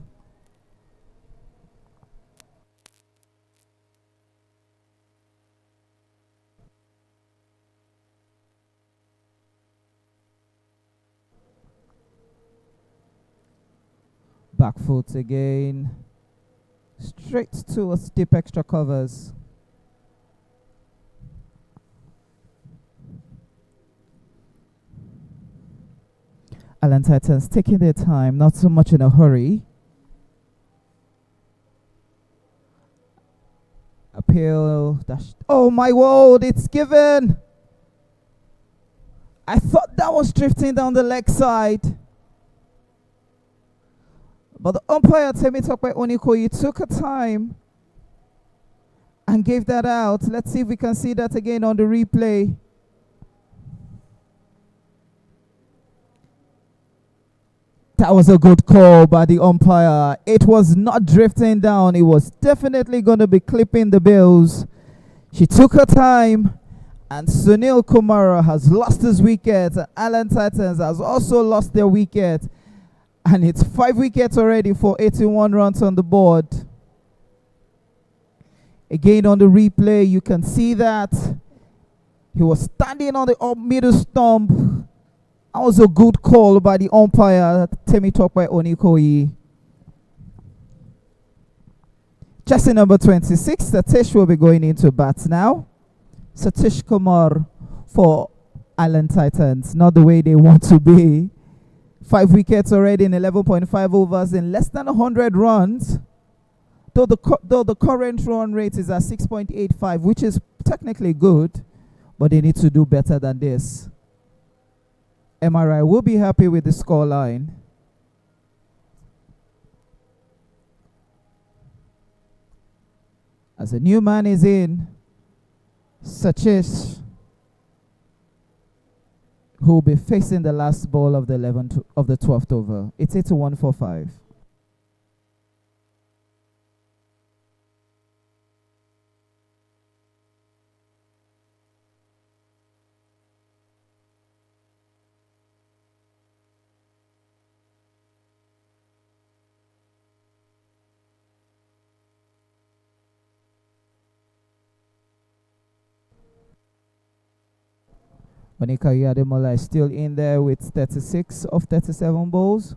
Back foot again. Straight to a steep extra covers. Islan Titans taking their time, not so much in a hurry. Appeal. Dash. Oh my word, it's given. I thought that was drifting down the leg side. But the umpire, Temitope Onikoyi, took a time and gave that out. Let's see if we can see that again on the replay. That was a good call by the umpire. It was not drifting down. It was definitely going to be clipping the bills. She took her time, and Sunil Kumara has lost his wicket. Islan Titans has also lost their wicket. And it's 5 wickets already for 81 runs on the board. Again on the replay, you can see that he was standing on the up middle stump. That was a good call by the umpire, Temitope Onikoyi. Jersey number 26, Satish will be going into bat now. Satish Kumar for Islan Titans, not the way they want to be. 5 wickets already in 11.5 overs in less than 100 runs. Though the current run rate is at 6.85, which is technically good, but they need to do better than this. MRI will be happy with the scoreline. As a new man is in, Satish, who will be facing the last ball of the 12th over. It's 81 for 5. Monica Yademola is still in there with 36 of 37 balls.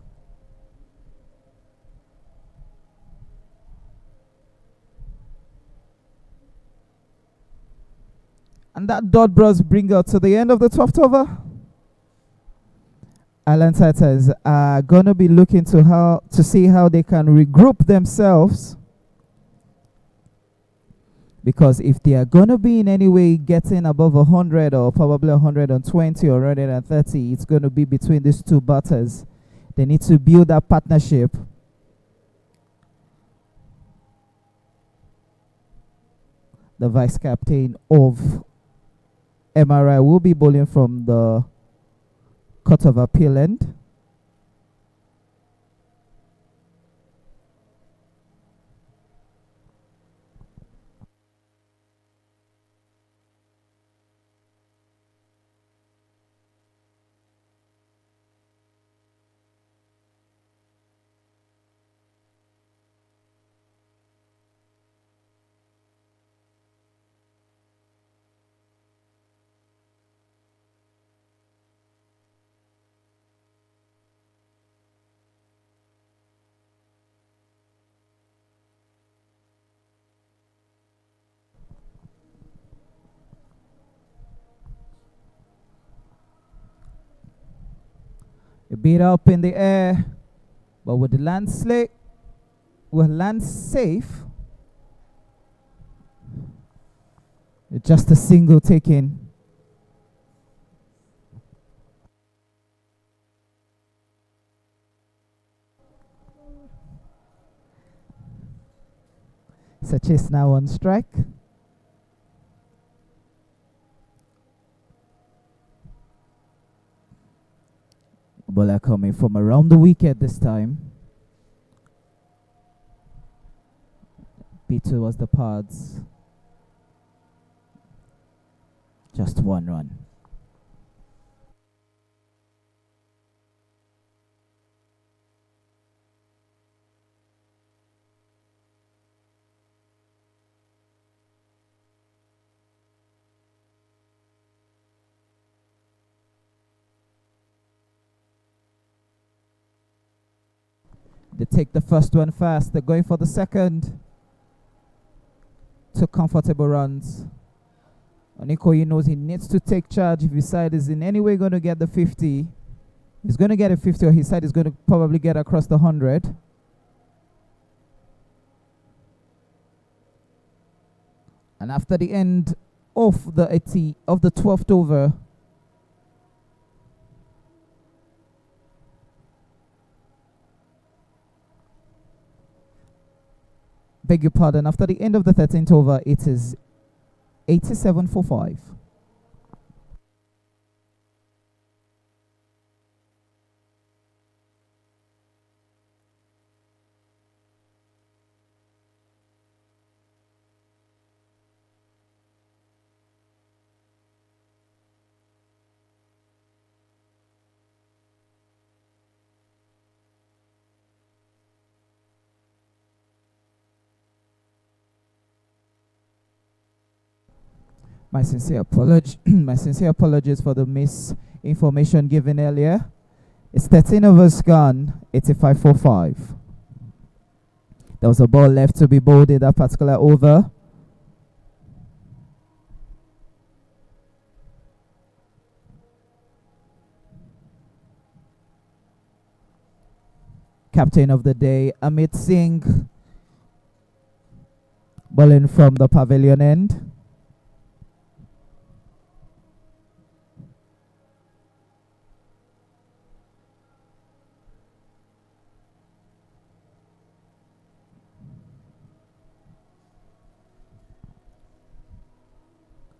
And that dot bros bring us to the end of the 12th over. Islan Titans are going to be looking to see how they can regroup themselves. Because if they are going to be in any way getting above 100 or probably 120 or 130, it's going to be between these two batters. They need to build that partnership. The vice captain of MRI will be bowling from the cut of appeal end. A bit up in the air, but with the land safe. Just a single taken. Sachis now on strike. Bowler coming from around the wicket this time. B2 was the pads. Just 1 run. They take the first one fast. They're going for the second. Two comfortable runs. Onikoyi knows he needs to take charge if his side is in any way going to get the 50. He's going to get a 50, or his side is going to probably get across the 100. And after the end of the 12th over, beg your pardon, after the end of the 13th over, it is 87 for 5. My sincere apologies for the misinformation given earlier. It's 13 overs gone, 85 for 5. There was a ball left to be bowled in that particular over. Captain of the day, Amit Singh, bowling from the pavilion end.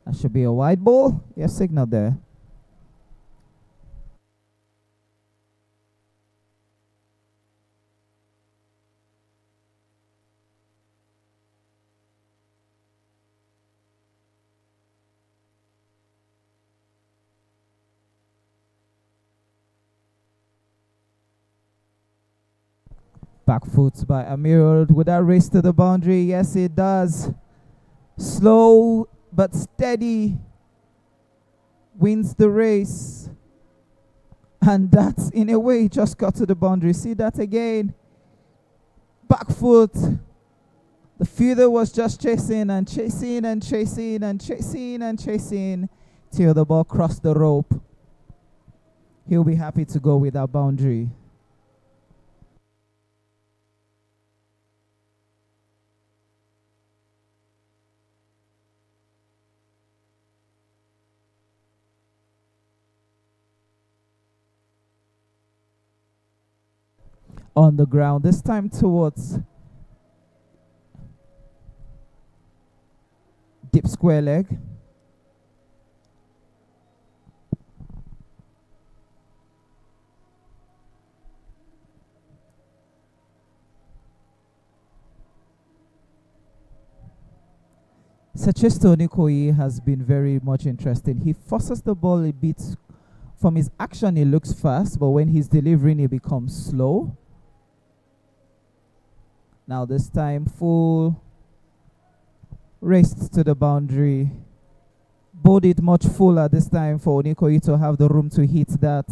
That should be a wide ball. Yes, signal there. Back foot by Amirul. Would that race to the boundary? Yes, it does. Slow but steady wins the race. And that's, in a way, just got to the boundary. See that again. Back foot. The fielder was just chasing and chasing and chasing and chasing and chasing till the ball crossed the rope. He'll be happy to go with that boundary. On the ground, this time towards deep square leg. Sachesto Onikoyi has been very much interesting. He forces the ball a bit. From his action, he looks fast, but when he's delivering, he becomes slow. Now this time, full raced to the boundary. Bowled it much fuller this time for Onikoyi to have the room to hit that.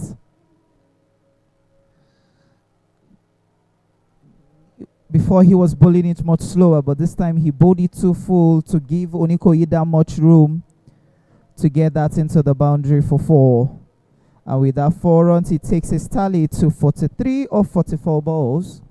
Before he was bowling it much slower, but this time he bowled it too full to give Onikoyi that much room to get that into the boundary for 4. And with that 4 runs, he takes his tally to 43 of 44 balls.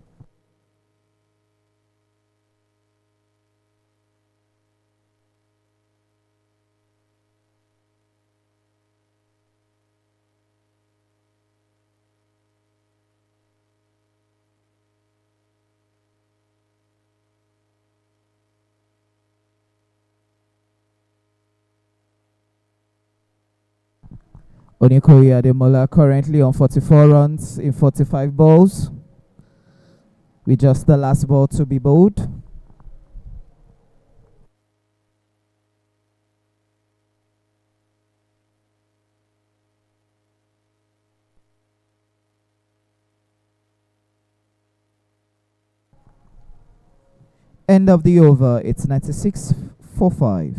Onikoyi Ademola currently on 44 runs in 45 balls, with just the last ball to be bowled. End of the over, it's 96 for 5.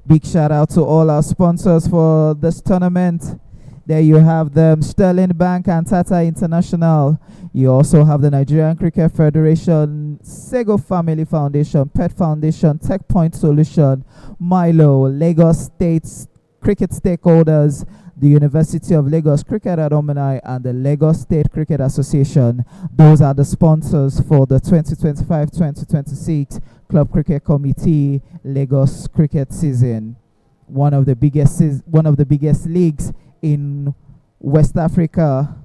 Big shout out to all our sponsors for this tournament. There you have them, Sterling Bank and Tata International. You also have the Nigerian Cricket Federation, Sego Family Foundation, Pet Foundation, Tech Point Solution, Milo, Lagos State Cricket Stakeholders, the University of Lagos Cricket Alumni, and the Lagos State Cricket Association. Those are the sponsors for the 2025-2026 Club Cricket Committee Lagos cricket season. One of the biggest leagues in West Africa,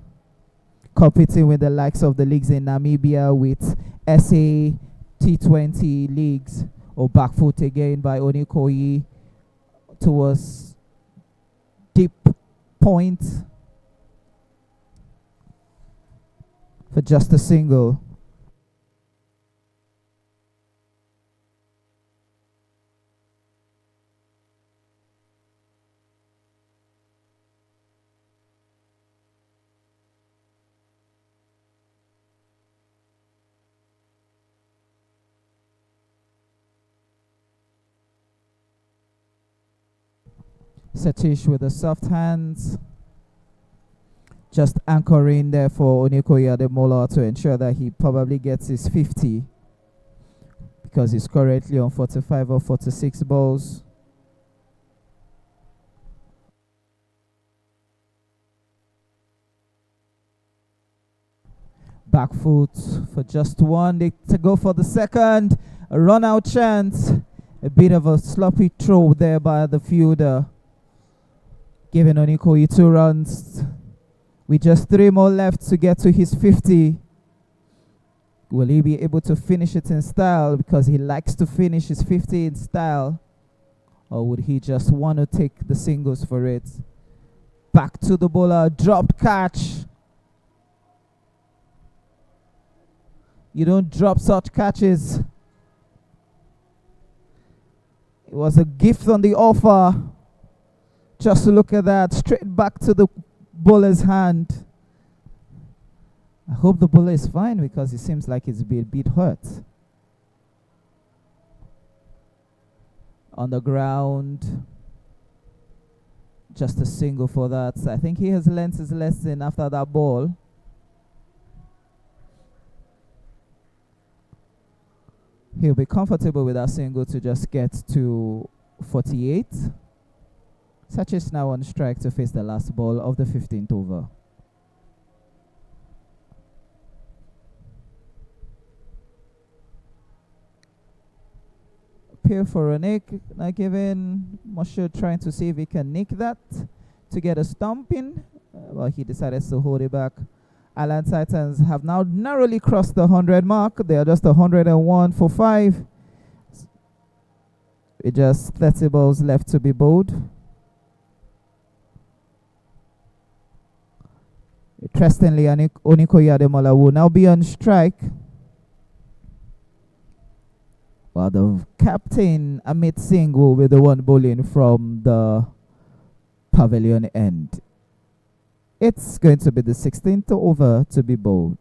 competing with the likes of the leagues in Namibia with SA T20 leagues, or back foot again by Onikoyi towards deep point for just a single. Satish with the soft hands, just anchoring there for Onikoyi Ademola to ensure that he probably gets his 50, because he's currently on 45 or 46 balls. Back foot for just one. They to go for the second. A run out chance. A bit of a sloppy throw there by the fielder, giving Onikoyi 2 runs with just 3 more left to get to his 50. Will he be able to finish it in style, because he likes to finish his 50 in style? Or would he just want to take the singles for it? Back to the bowler, dropped catch. You don't drop such catches. It was a gift on the offer. Just look at that, straight back to the bowler's hand. I hope the bowler is fine, because it seems like it's been a bit hurt. On the ground, just a single for that. I think he has learnt his lesson after that ball. He'll be comfortable with that single to just get to 48. Sachin now on strike to face the last ball of the 15th over. Appeal for a nick, not given. Moshe trying to see if he can nick that to get a stomping, but he decided to hold it back. Island Titans have now narrowly crossed the 100 mark. They are just 101 for 5. With just 30 balls left to be bowled. Interestingly, Onikoyi Ademola will now be on strike, while the captain Amit Singh will be the one bowling from the pavilion end. It's going to be the 16th over to be bowled.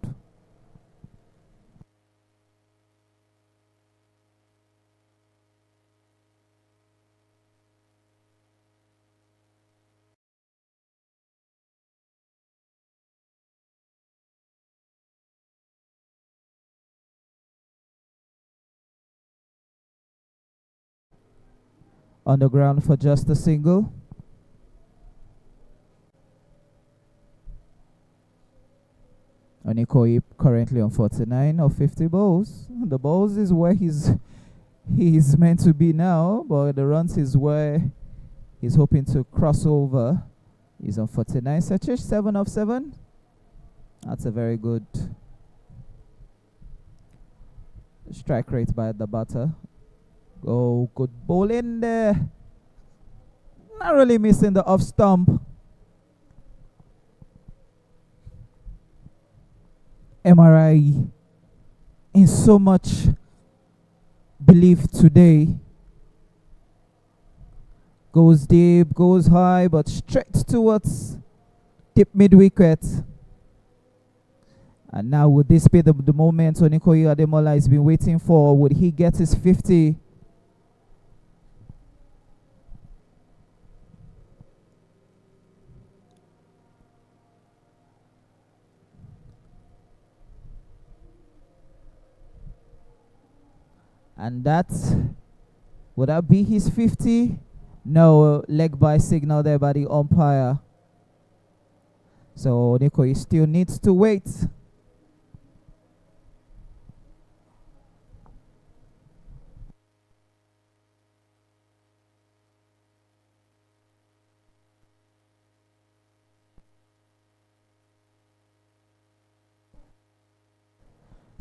On the ground for just a single. Onikoyi currently on 49 or 50 balls. The balls is where he's meant to be now, but the runs is where he's hoping to cross over. He's on 49. Satish, 7 of 7. That's a very good strike rate by the batter. Oh, good bowling there. Narrowly missing the off stump. MRI in so much belief today. Goes deep, goes high, but straight towards deep mid-wicket. And now would this be the moment Onikoyi Ademola has been waiting for? Would he get his 50? And would that be his 50? No, leg by signal there by the umpire. So Nico, he still needs to wait.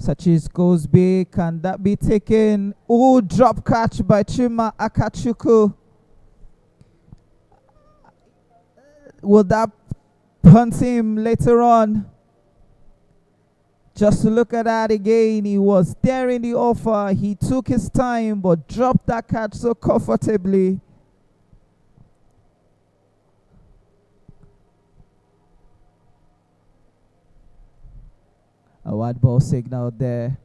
Sachis goes big. Can that be taken? Oh, drop catch by Chima Akachuku. Will that punt him later on? Just to look at that again, he was there in the offer. He took his time but dropped that catch so comfortably. A wide ball signal there.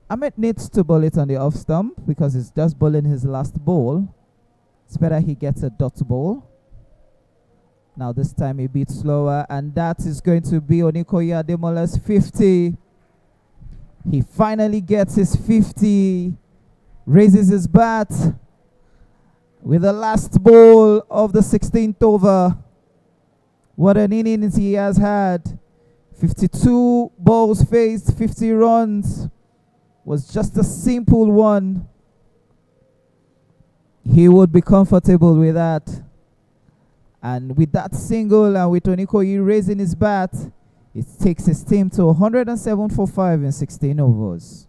Ahmed needs to bowl it on the off stump because he's just bowling his last ball. It's better he gets a dot ball. Now this time he beats slower, and that is going to be Onikoya Ademola's 50. He finally gets his 50, raises his bat with the last ball of the 16th over. What an innings he has had. 52 balls faced, 50 runs. Was just a simple one. He would be comfortable with that. And with that single and with Onikoyi raising his bat, it takes his team to 107 for 5 in 16 overs.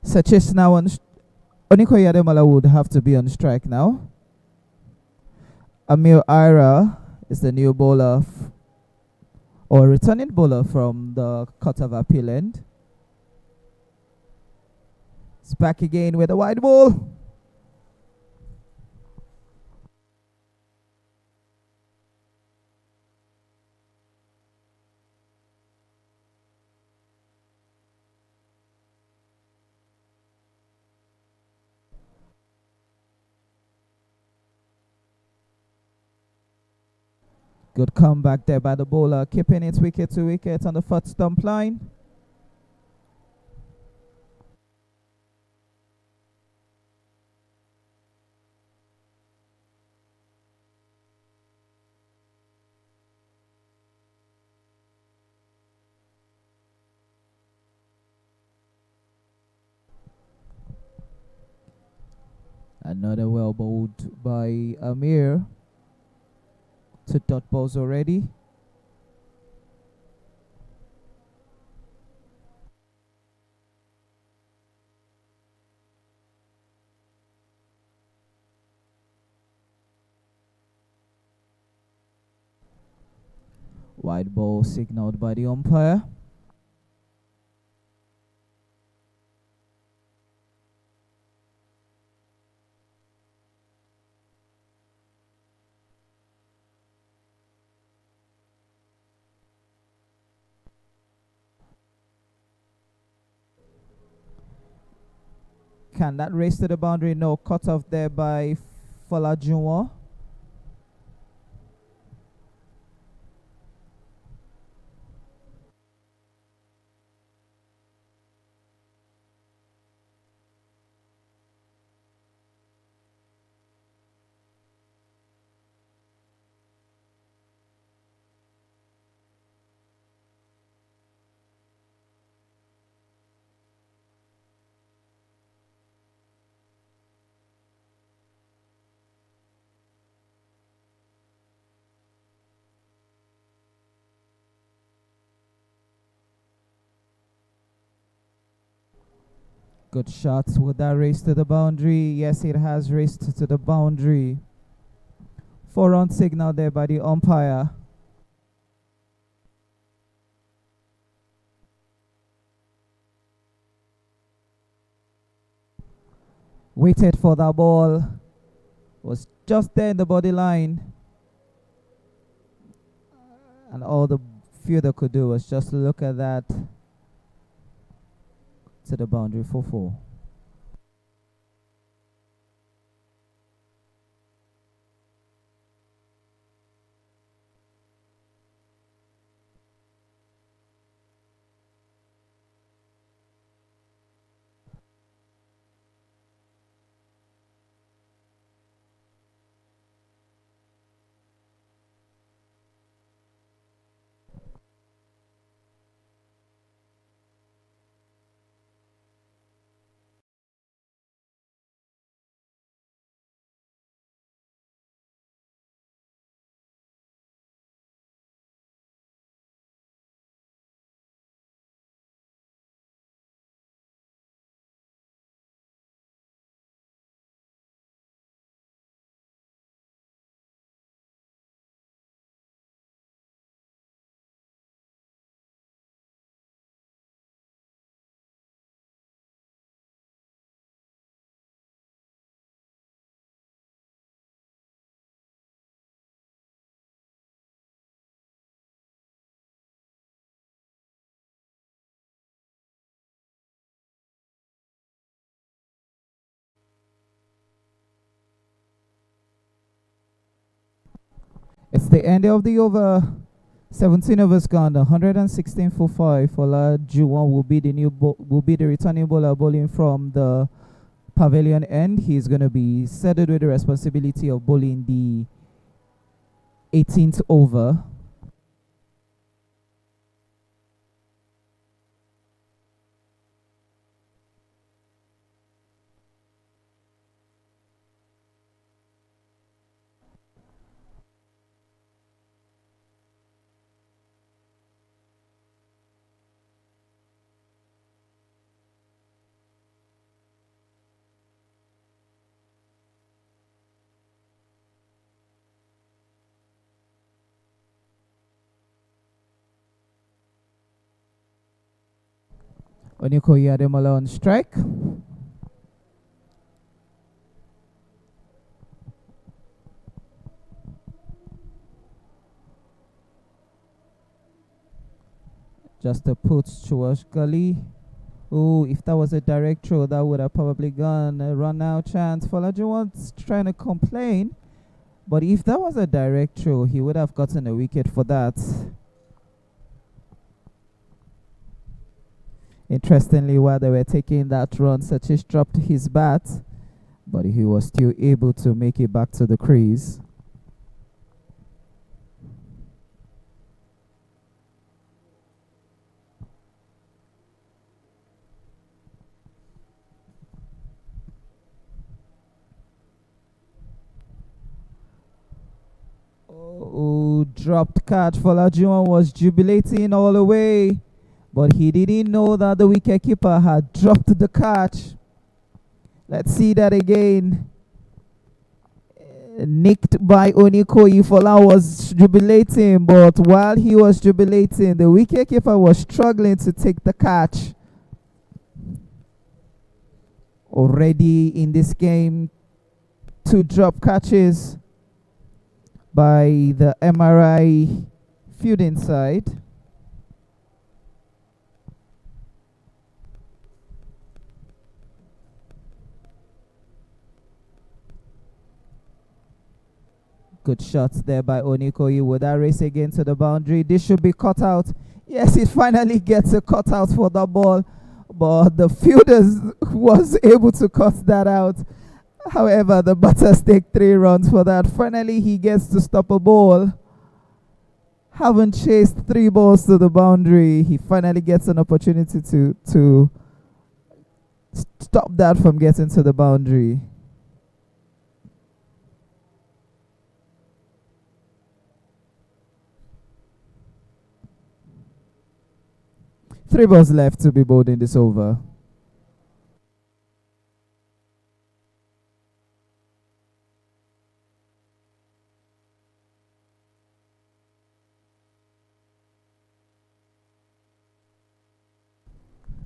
Sachis now on. Onikoyi Ademola would have to be on strike now. Amir Ira is the new bowler or returning bowler from the cut of appeal end. It's back again with a wide ball. Good comeback there by the bowler, keeping it wicket to wicket on the first stump line. Another well bowled by Amir. 2 dot balls already. Wide ball signaled by the umpire. Can that race to the boundary? No, cut off there by Folajunwa. Good shots. Would that race to the boundary? Yes, it has raced to the boundary. 4-run signal there by the umpire. Waited for that ball. Was just there in the body line. And all the fielder could do was just look at that to the boundary for 4. It's the end of the over. 17 overs gone. 116 for 5. Fola Juwon will be the returning bowler bowling from the pavilion end. He's going to be saddled with the responsibility of bowling the 18th over. Onikoyi Ademola on strike. Just a put towards Gully. Oh, if that was a direct throw, that would have probably gone a run out chance. Folajuwon's trying to complain, but if that was a direct throw, he would have gotten a wicket for that. Interestingly, while they were taking that run, Satish dropped his bat, but he was still able to make it back to the crease. Oh, dropped catch. Folajuwon was jubilating all the way, but he didn't know that the wicketkeeper had dropped the catch. Let's see that again. Nicked by Onikoyi. Fola was jubilating, but while he was jubilating, the wicketkeeper was struggling to take the catch. Already in this game, 2 drop catches by the MRI fielding side. Good shots there by Onikoyi. Would that race again to the boundary? This should be cut out. Yes, it finally gets a cut out for the ball, but the fielders was able to cut that out. However, the batters take 3 runs for that. Finally, he gets to stop a ball. Haven't chased 3 balls to the boundary. He finally gets an opportunity to stop that from getting to the boundary. Three balls left to be bowled in this over.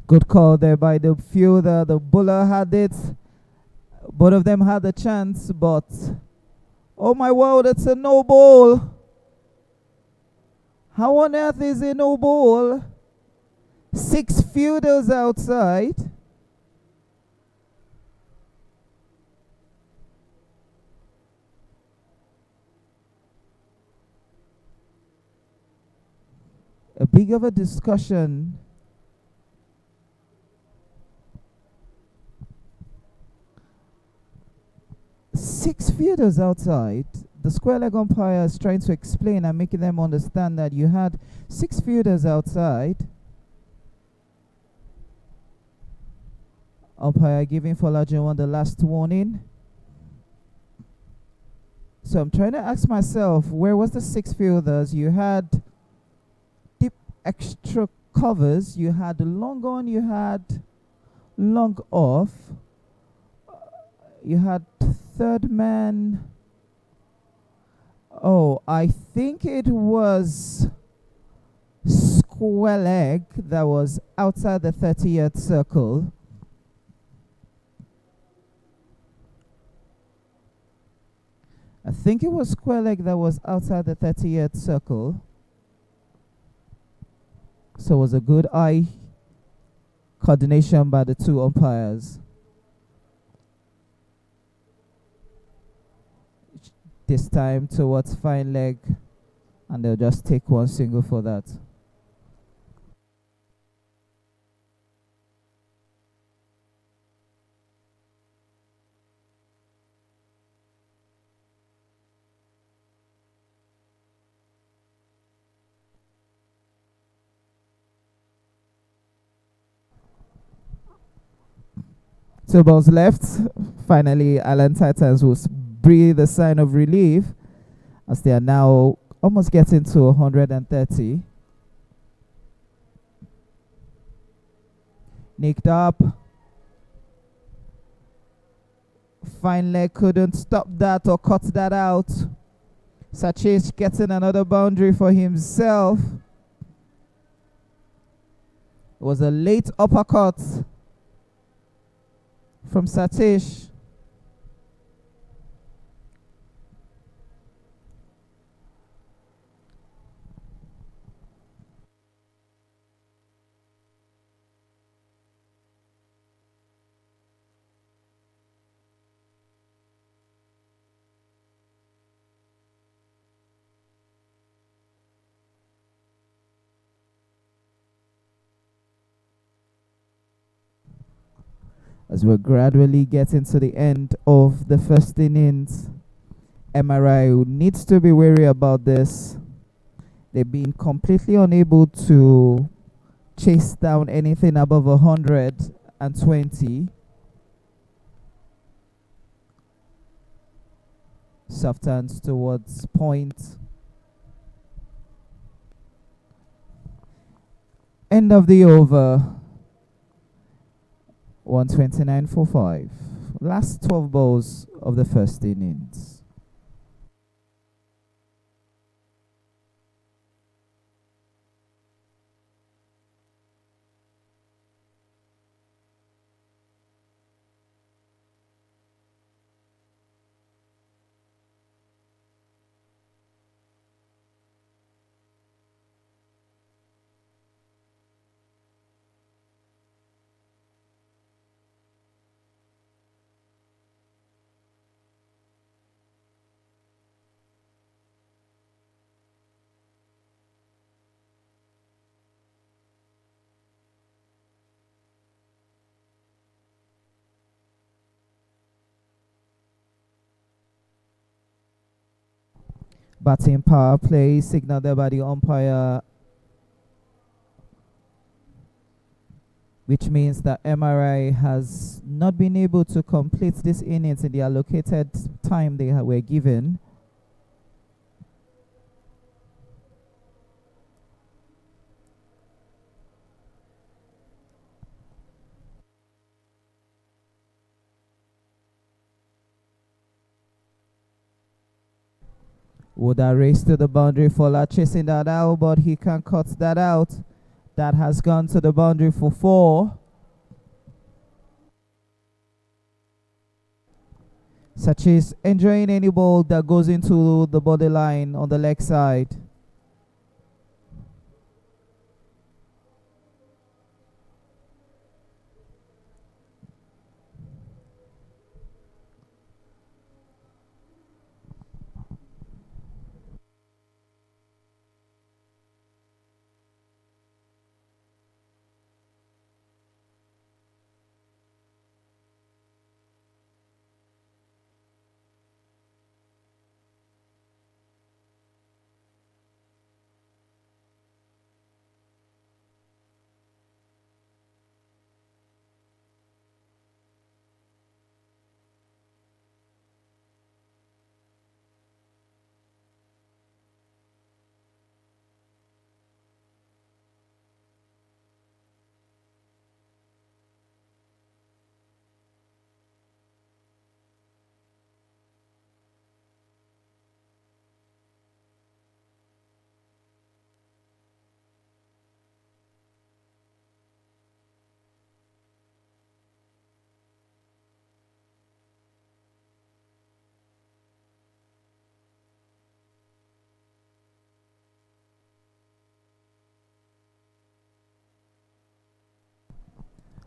Good call there by the fielder. The bowler had it. Both of them had a chance, but oh my word, it's a no ball. How on earth is a no ball? 6 fielders outside. A big of a discussion. Six fielders outside. The square leg umpire is trying to explain and making them understand that you had 6 fielders outside. Umpire giving Folajuwon the last warning. So I'm trying to ask myself, where was the 6 fielders? You had deep extra covers. You had long on. You had long off. You had third man. Oh, I think it was square leg that was outside the 30th circle. I think it was square leg that was outside the 30th circle. So it was a good eye coordination by the 2 umpires. This time towards fine leg, and they'll just take 1 single for that. Two balls left. Finally, Island Titans will breathe a sign of relief as they are now almost getting to 130. Nicked up. Fine leg couldn't stop that or cut that out. Sachez getting another boundary for himself. It was a late uppercut from Satish. As we're gradually getting to the end of the first innings, MRI needs to be wary about this. They've been completely unable to chase down anything above 120. Soft hands towards point. End of the over. 129 for 5. Last 12 balls of the first innings. Batting power play signaled there by the umpire, which means that MRI has not been able to complete this innings in the allocated time they were given. Would that race to the boundary for chasing that out, but he can't cut that out. That has gone to the boundary for 4. Such as enjoying any ball that goes into the borderline on the leg side.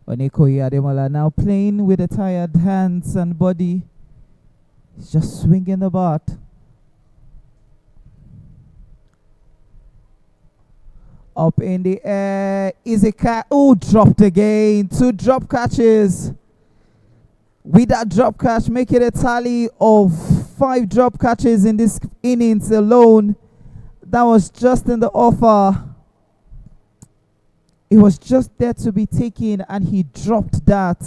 Onikoyi Ademola now playing with the tired hands and body. He's just swinging the bat. Up in the air. Easy catch. Oh, dropped again. 2 drop catches. With that drop catch, make it a tally of 5 drop catches in this innings alone. That was just in the offer. It was just there to be taken, and he dropped that,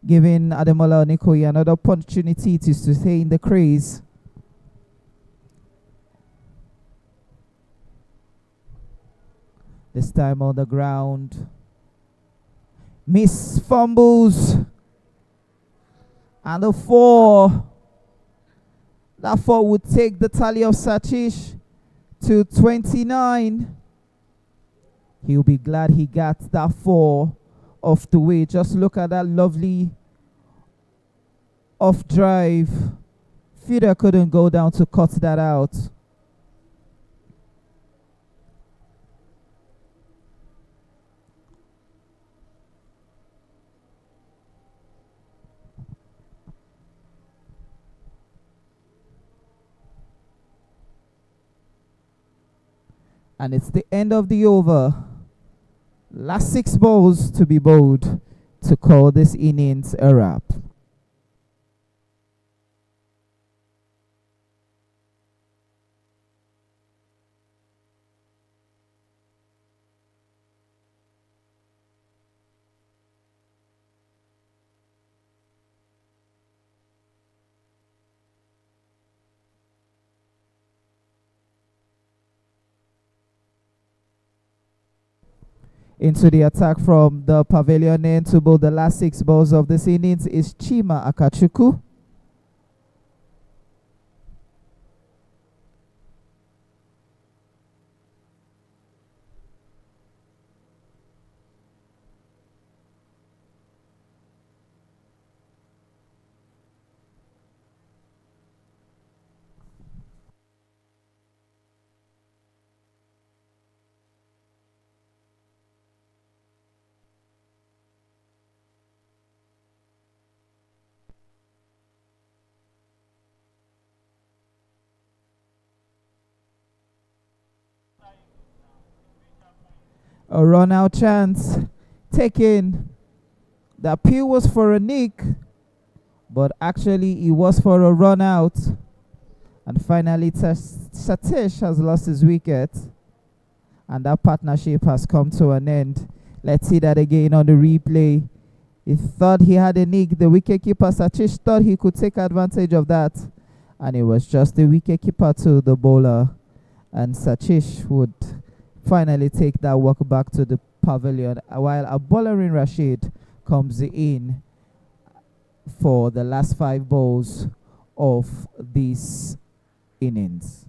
giving Ademola Onikoyi another opportunity to stay in the crease. This time on the ground. Miss fumbles. And the 4. That 4 would take the tally of Satish to 29. He'll be glad he got that 4 off the way. Just look at that lovely off drive. Fielder couldn't go down to cut that out. And it's the end of the over. Last 6 balls to be bowled to call this innings a wrap. Into the attack from the pavilion end to bowl the last 6 balls of this innings is Chima Akachuku. A run out chance taken. The appeal was for a nick, but actually it was for a run out. And finally Satish has lost his wicket, and that partnership has come to an end. Let's see that again on the replay. He thought he had a nick. The wicketkeeper Satish thought he could take advantage of that, and it was just the wicketkeeper to the bowler, and Satish would finally take that walk back to the pavilion, while a bowler in Rashid comes in for the last 5 balls of this innings.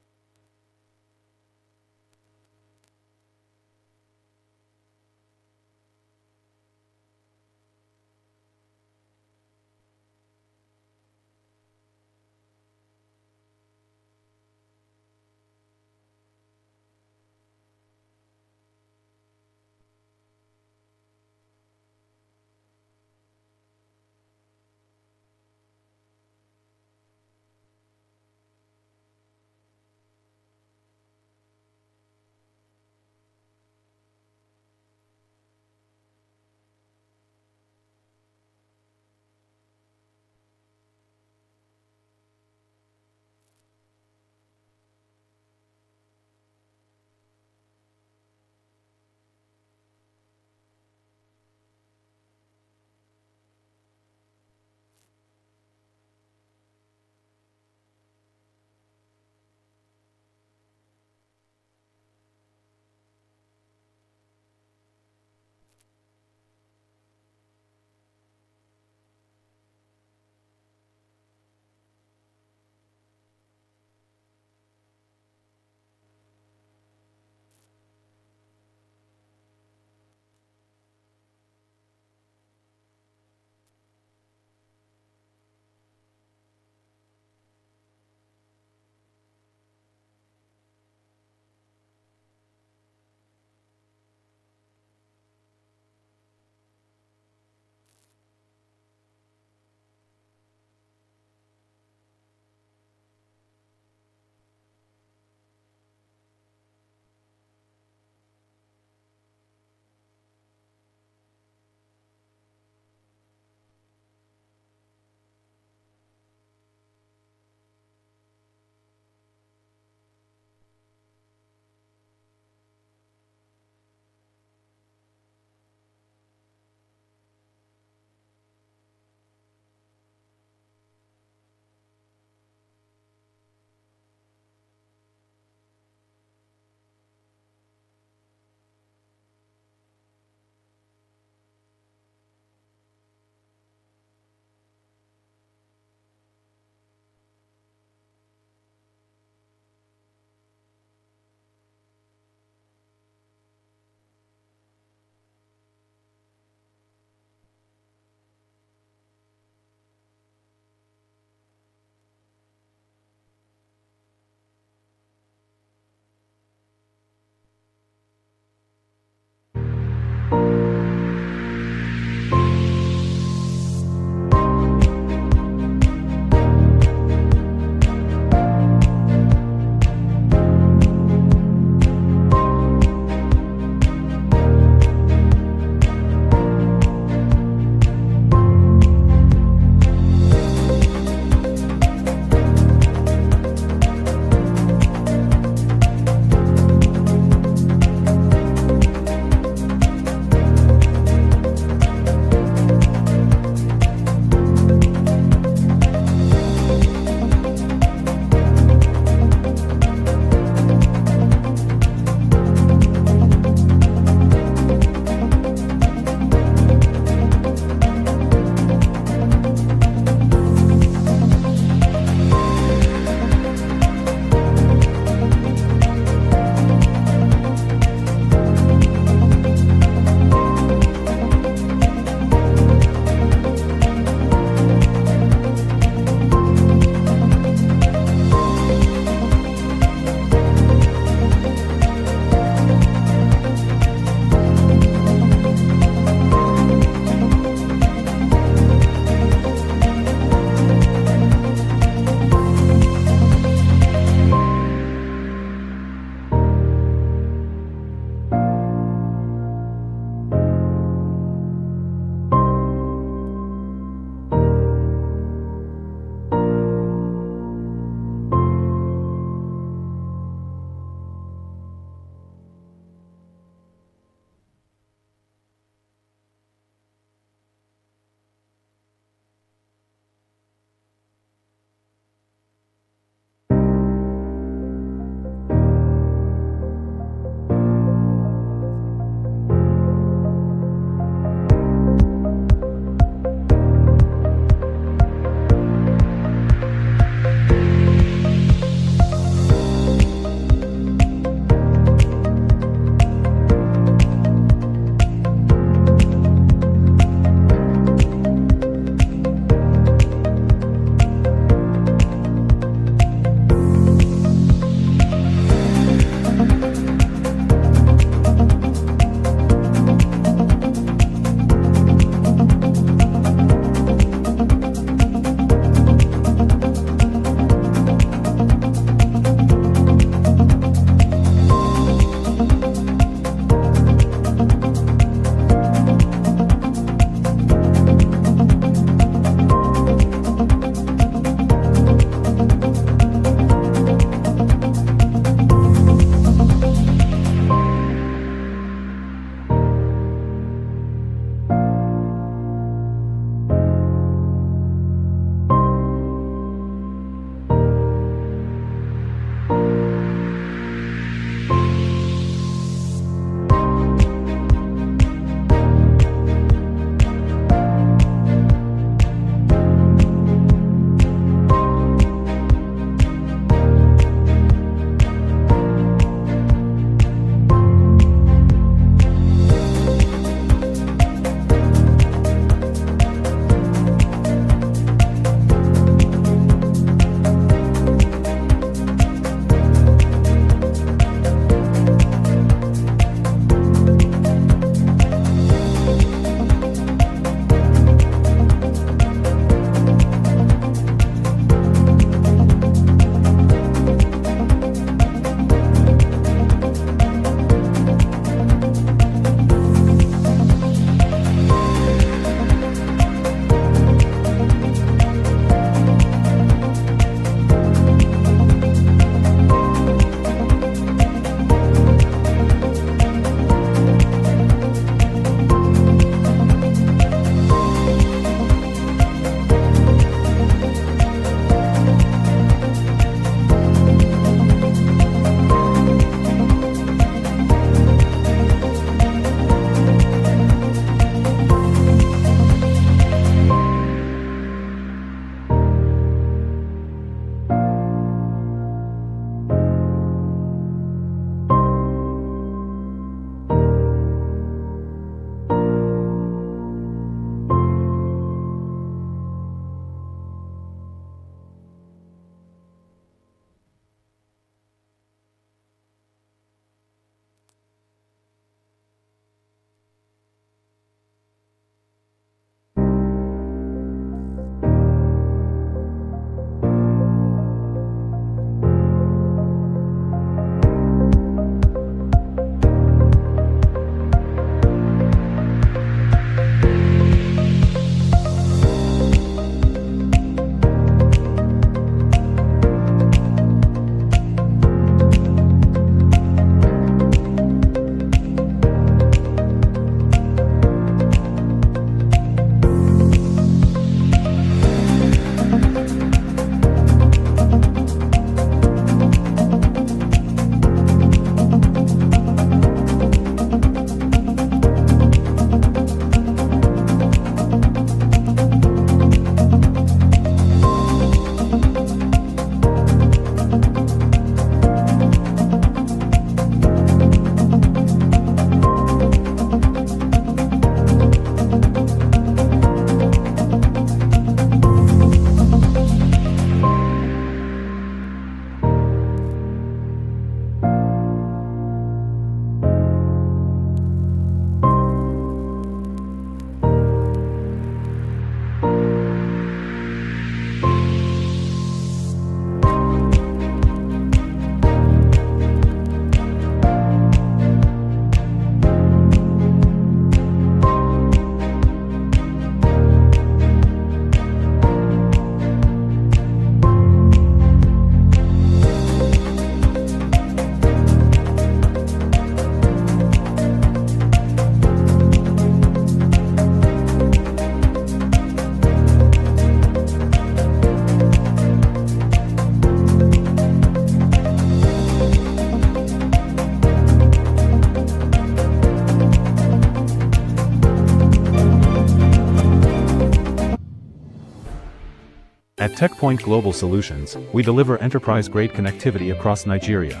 At TechPoint Global Solutions, we deliver enterprise-grade connectivity across Nigeria.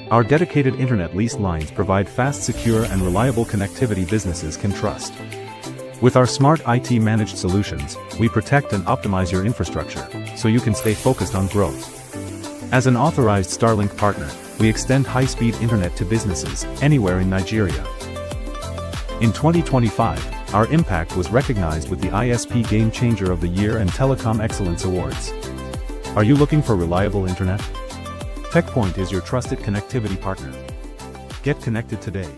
Our dedicated internet lease lines provide fast, secure, and reliable connectivity businesses can trust. With our smart IT managed solutions, we protect and optimize your infrastructure, so you can stay focused on growth. As an authorized Starlink partner, we extend high-speed internet to businesses anywhere in Nigeria. In 2025, our impact was recognized with the ISP Game Changer of the Year and Telecom Excellence Awards. Are you looking for reliable internet? TechPoint is your trusted connectivity partner. Get connected today.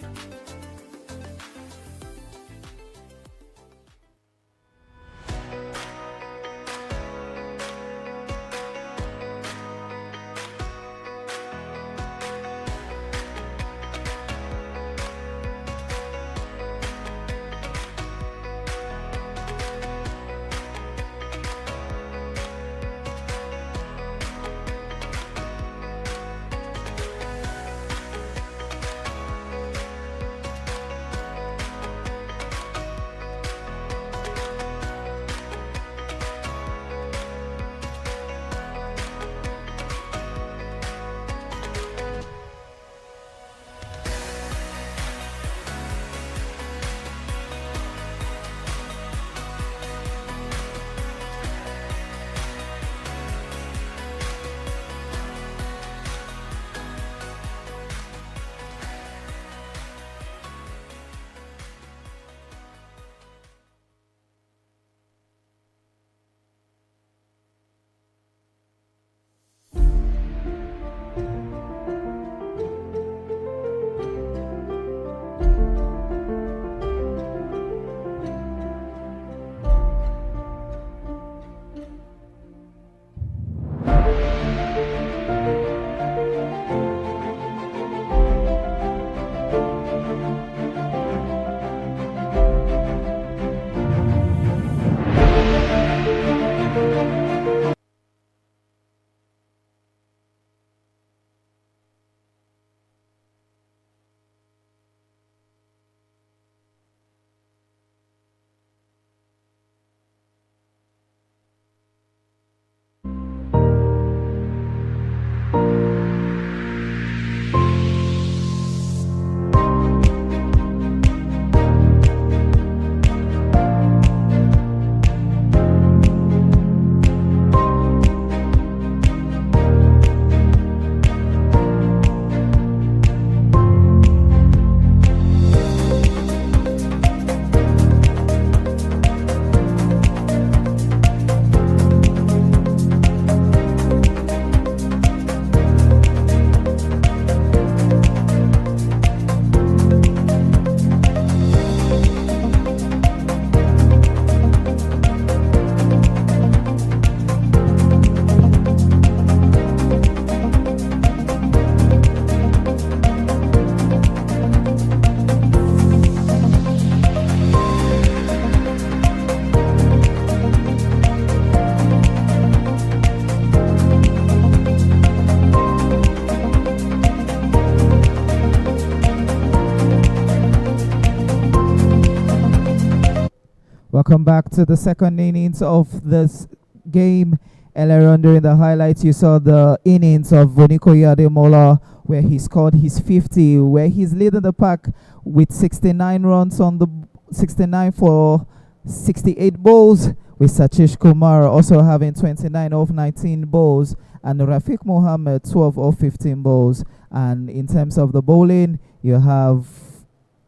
Welcome back to the second innings of this game. Earlier on during the highlights, you saw the innings of Vonikoyi Ademola, where he scored his 50, where he's leading the pack with 69 runs on the 69 for 68 balls, with Satish Kumar also having 29 of 19 balls, and Rafiq Mohammed 12 of 15 balls. And in terms of the bowling, you have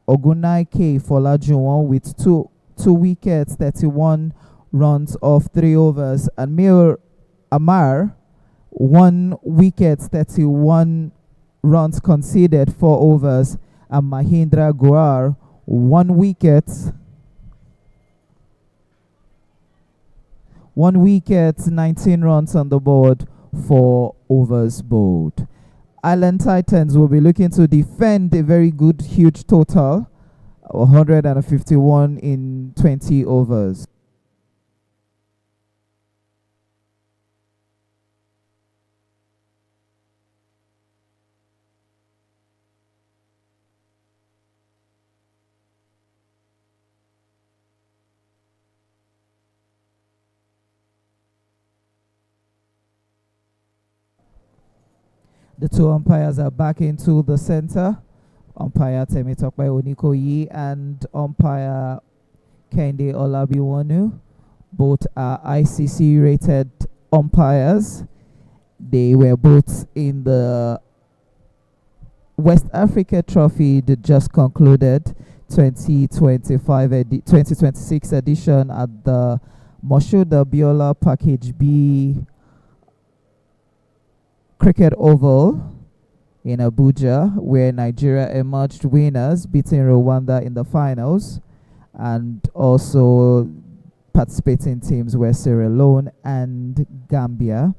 Ogunaike Folajuwon with two wickets, 31 runs of 3 overs, and Mir Amar 1 wicket, 31 runs conceded, 4 overs, and Mahindra Guar 1 wicket, 19 runs on the board, 4 overs bowled. Island Titans will be looking to defend a very good, huge total, 151 in 20 overs. The two umpires are back into the center. Umpire Temitokpe Onikoyi and umpire Kende Olabiwanu. Both are ICC rated umpires. They were both in the West Africa Trophy that just concluded 2026 edition at the Moshood Biola Package B Cricket Oval in Abuja, where Nigeria emerged winners, beating Rwanda in the finals, and also participating teams were Sierra Leone and Gambia.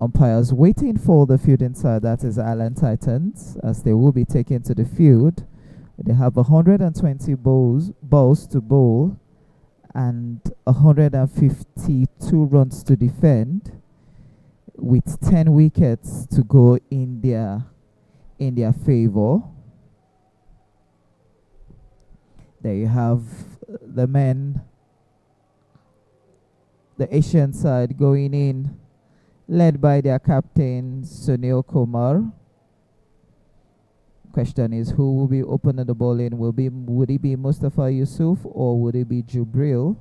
Umpires waiting for the field inside, that is Island Titans, as they will be taken to the field. They have 120 balls to bowl and 152 runs to defend, with 10 wickets to go in their favor. There you have the men, the Asian side going in, led by their captain Sunil Kumar. Question is, who will be opening the ball in? Would it be Mustafa Yusuf or would it be Jubril?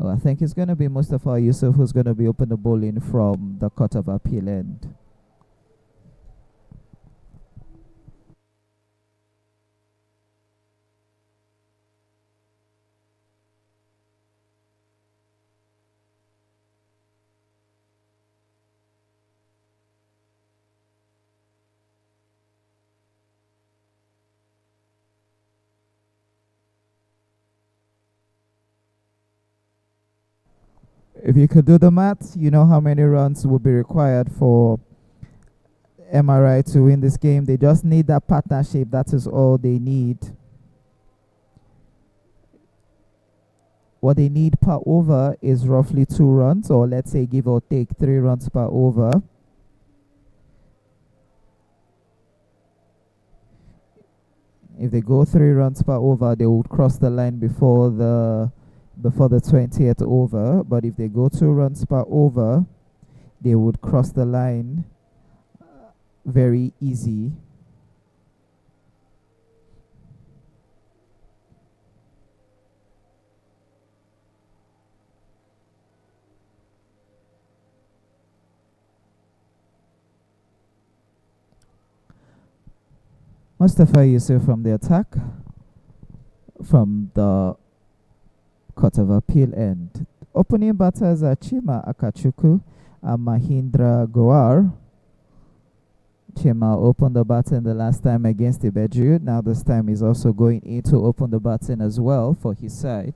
Oh, I think it's going to be Mustafa Yusuf who's going to be opening the ball in from the Court of Appeal end. If you could do the maths, you know how many runs will be required for MRI to win this game. They just need that partnership. That is all they need. What they need per over is roughly 2 runs, or let's say give or take 3 runs per over. If they go 3 runs per over, they would cross the line before the 20th over. But if they go 2 runs per over, they would cross the line very easy. Mustafa Yusuf from the attack, from the Court of Appeal end. Opening batters are Chima Akachuku and Mahindra Goar. Chima opened the baton the last time against Ibeju. Now this time he's also going in to open the baton as well for his side.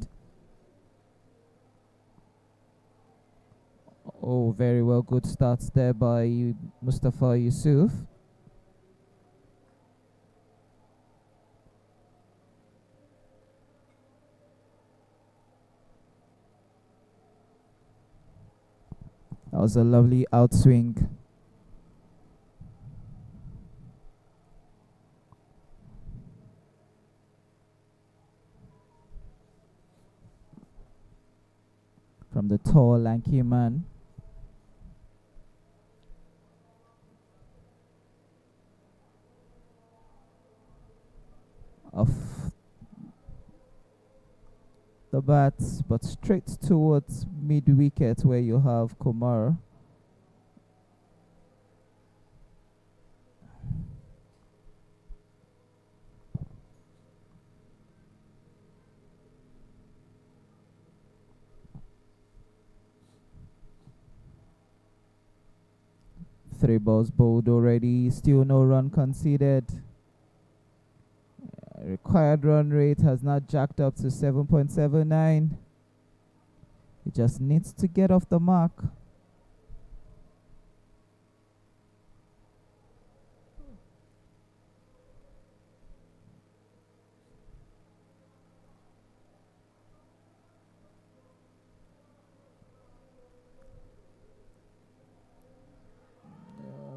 Oh, very well. Good starts there by Mustafa Yusuf. That was a lovely outswing. From the tall, lanky man. Off the bats, but straight towards mid-wicket where you have Kumar. Three balls bowled already, still no run conceded. Required run rate has not jacked up to 7.79. He just needs to get off the mark.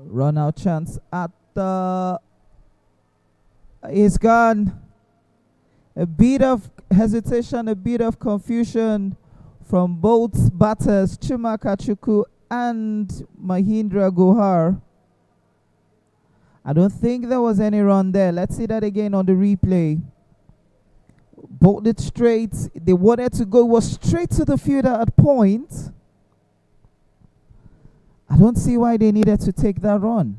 Run out chance at the... He's gone. A bit of hesitation, a bit of confusion from both batters, Chuma Kachuku and Mahindra Gohar. I don't think there was any run there. Let's see that again on the replay. Bowled it straight. They wanted to go, was straight to the fielder at point. I don't see why they needed to take that run.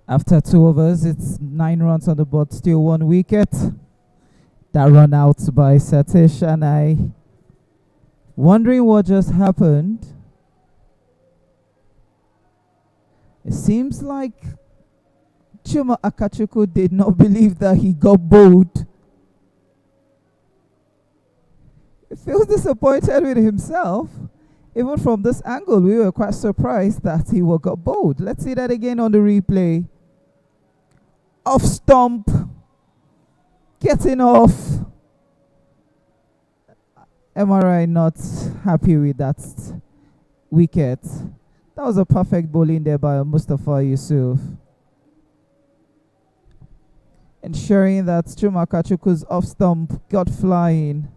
After 2 overs, it's 9 runs on the board, still 1 wicket. That run out by Satish, and I wondering what just happened. It seems like Chuma Akachuku did not believe that he got bowled. He feels disappointed with himself. Even from this angle, we were quite surprised that he got bowled. Let's see that again on the replay. Off stump. Getting off. MRI not happy with that wicket. That was a perfect bowling there by Mustafa Yusuf. Ensuring that Chuma Akachuku's off stump got flying.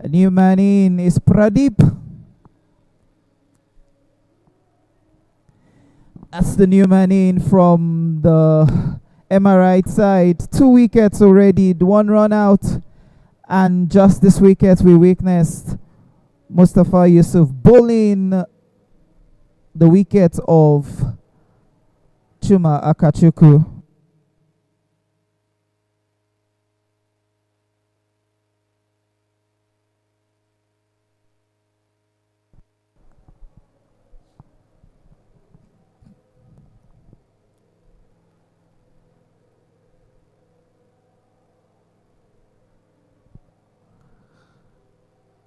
A new man in is Pradeep. That's the new man in from the MRI side. 2 wickets already, 1 run out. And just this wicket we witnessed Mustafa Yusuf bowling the wicket of Chuma Akachuku.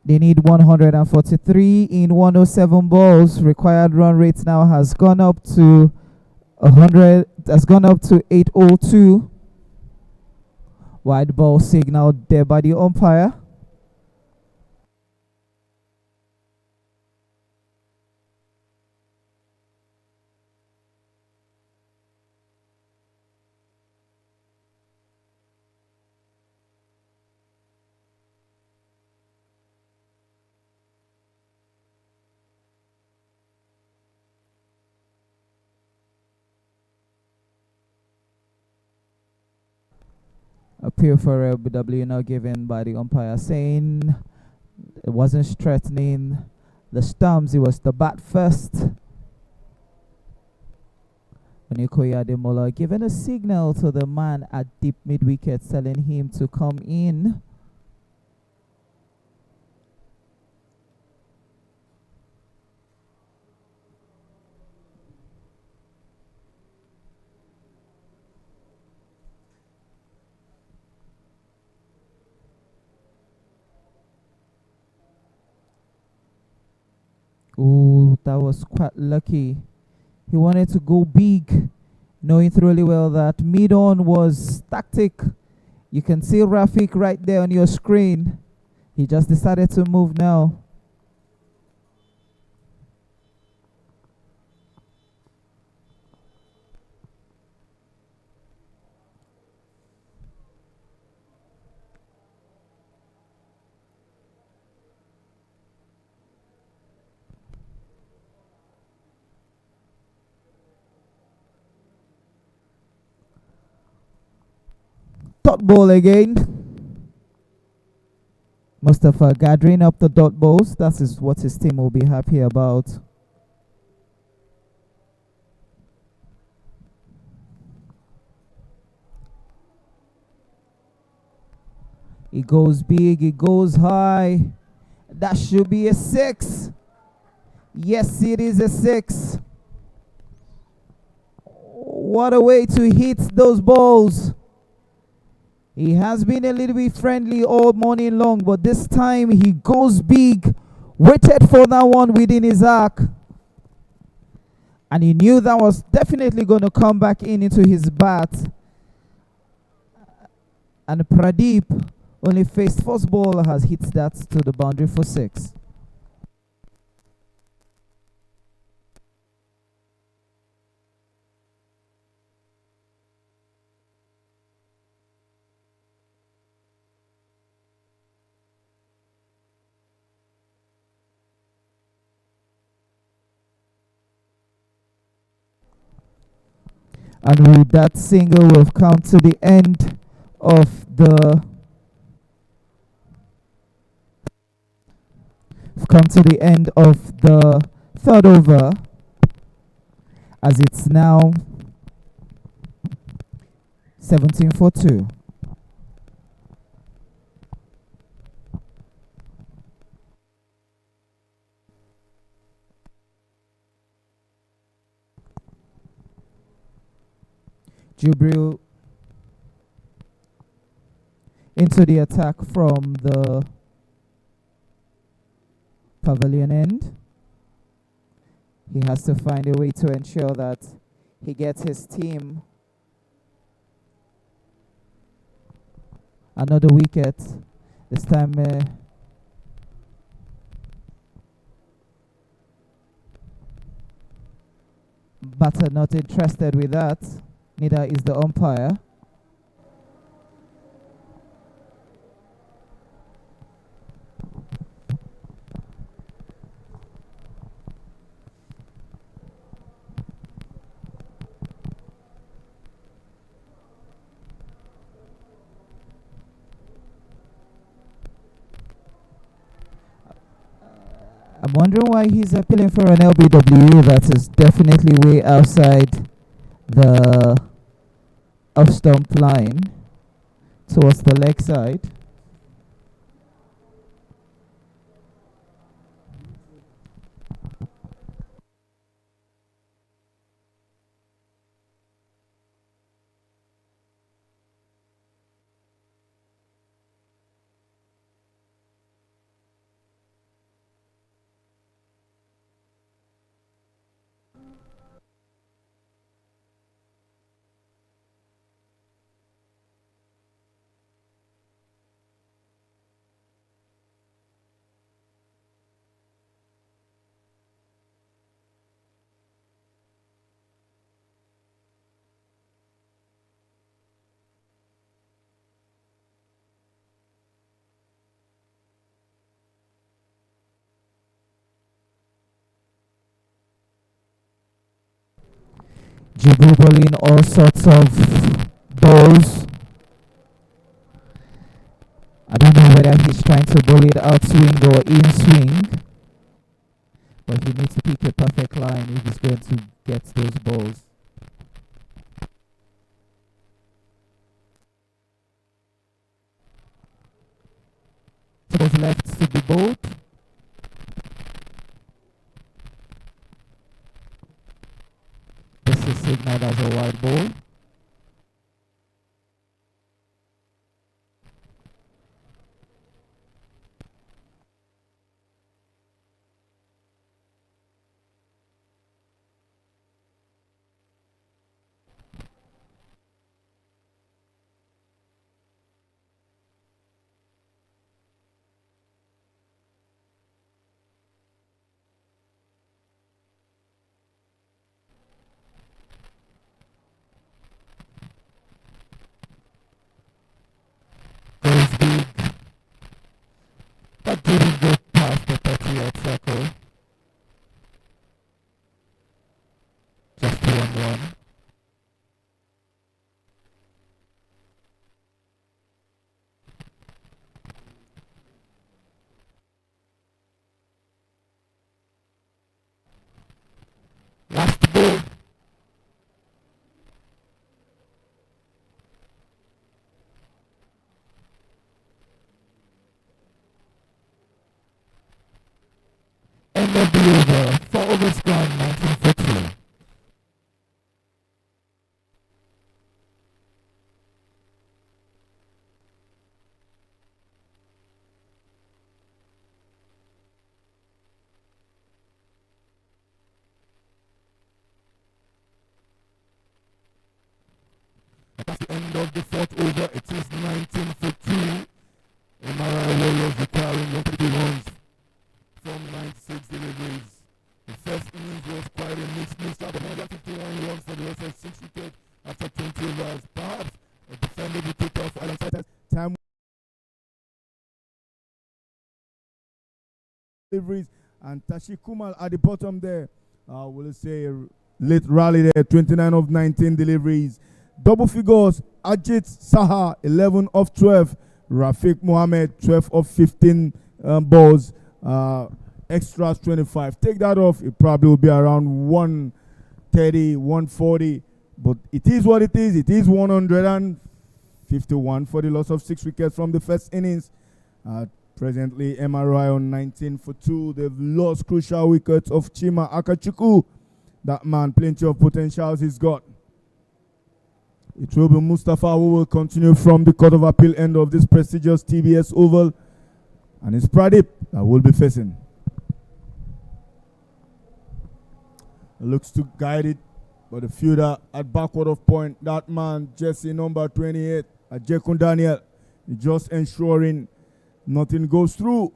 They need 143 in 107 balls. Required run rate now has gone up to 100. Has gone up to 802. Wide ball signal there by the umpire. Appeal for LBW now given by the umpire, saying it wasn't threatening the stumps, it was the bat first. Onikoya Ademola giving a signal to the man at deep mid wicket, telling him to come in. Ooh, that was quite lucky. He wanted to go big, knowing thoroughly well that mid-on was tactic. You can see Rafik right there on your screen. He just decided to move now. Dot ball again. Mustafa gathering up the dot balls. That is what his team will be happy about. It goes big, it goes high. That should be a 6. Yes, it is a 6. What a way to hit those balls. He has been a little bit friendly all morning long, but this time he goes big. Waited for that one within his arc. And he knew that was definitely going to come back into his bat. And Pradeep only faced first ball, has hit that to the boundary for 6. And with that single, we've come to the end of the third over, as it's now 17-2. Jubril into the attack from the pavilion end. He has to find a way to ensure that he gets his team another wicket. This time batter not interested with that. Neither is the umpire. I'm wondering why he's appealing for an LBW. That is definitely way outside the off stump line towards the leg side. Jibu bowling all sorts of balls. I don't know whether he's trying to bowl it out swing or in swing, but he needs to pick a perfect line if he's going to get those balls. Toes left to be bowled. This is signaled as a wide ball. Goes big, but didn't go past the 30-yard circle. Just 1-1. Last ball. End of the over. 4 overs gone, 19-2. That's the end of the 4th over. It is 19-2. MRI Warriors requiring 130 runs from 96 deliveries. The first innings was quite a mixed start of 151 runs for the rest of 6 wickets after 20 overs. Perhaps a defendable takeoff for Island Fighters. Time deliveries and Tashi Kumal at the bottom there. Will say late rally there, 29 of 19 deliveries. Double figures, Ajit Saha, 11 of 12. Rafiq Mohammed, 12 of 15 balls. Extras 25. Take that off, it probably will be around 130, 140. But it is what it is. It is 151 for the loss of 6 wickets from the first innings. Presently, MRI on 19 for 2. They've lost crucial wickets of Chima Akachuku. That man, plenty of potentials he's got. It will be Mustafa who will continue from the Court of Appeal end of this prestigious TBS Oval. And it's Pradeep that will be facing. Looks to guide it, but the fielder at backward of point, that man, Jesse number 28, Ajekun Daniel, just ensuring nothing goes through.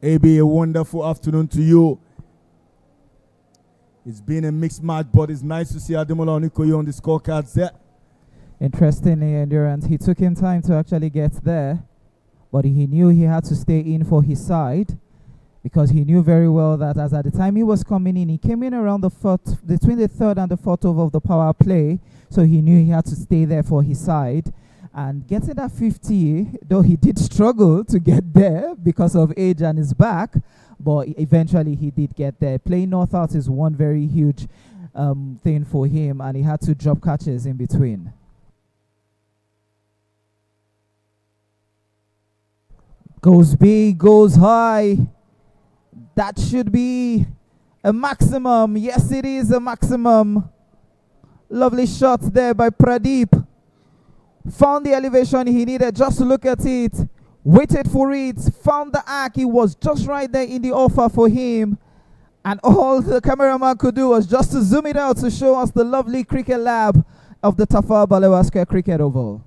AB, a wonderful afternoon to you. It's been a mixed match, but it's nice to see Ademola Onikoye on the scorecards there. Interestingly, Endurance, he took him time to actually get there, but he knew he had to stay in for his side because he knew very well that as at the time he was coming in, he came in around the fourth, between the third and the fourth over of the power play, so he knew he had to stay there for his side. And getting that 50, though he did struggle to get there because of age and his back, but eventually he did get there. Playing North out is one very huge thing for him, and he had to drop catches in between. Goes big, goes high. That should be a maximum. Yes, it is a maximum. Lovely shot there by Pradeep. Found the elevation he needed. Just look at it. Waited for it. Found the arc. It was just right there in the offer for him. And all the cameraman could do was just to zoom it out to show us the lovely cricket lab of the Tafawa Balewa Square Cricket Oval.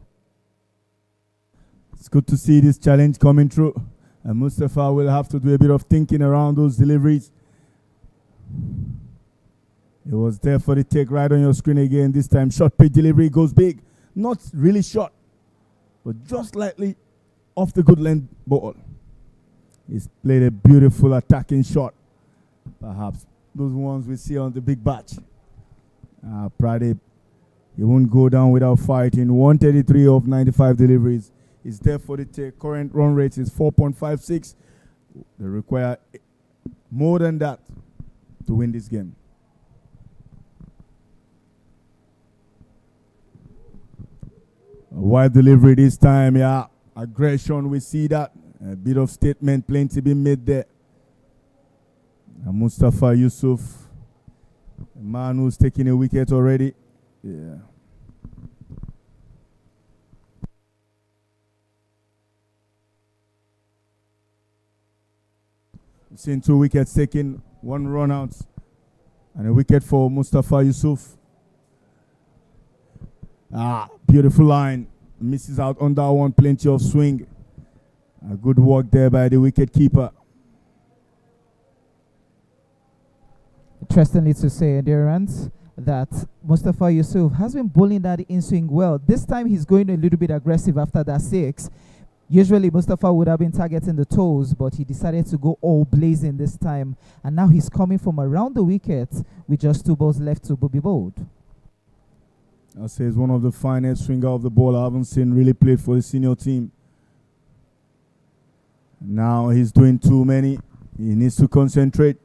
It's good to see this challenge coming through. And Mustafa will have to do a bit of thinking around those deliveries. It was there for the take right on your screen again. This time, short pitch delivery goes big. Not really short, but just slightly off the good length ball. He's played a beautiful attacking shot. Perhaps those ones we see on the big batch. Pradeep, he won't go down without fighting. 133 of 95 deliveries. Is there for the take. Current run rate is 4.56. They require more than that to win this game. A wide delivery this time, yeah. Aggression, we see that. A bit of statement plenty being made there. And Mustafa Yusuf, a man who's taking a wicket already. Yeah. We've seen 2 wickets taken, 1 run out, and a wicket for Mustafa Yusuf. Beautiful line. Misses out on that one. Plenty of swing. Good work there by the wicket keeper. Interestingly to say, Endurance, that Mustafa Yusuf has been bowling that in swing well. This time he's going a little bit aggressive after that 6. Usually Mustafa would have been targeting the toes, but he decided to go all blazing this time. And now he's coming from around the wicket with just 2 balls left to be bowled. I'll say he's one of the finest swinger of the ball I haven't seen really played for the senior team. Now he's doing too many. He needs to concentrate.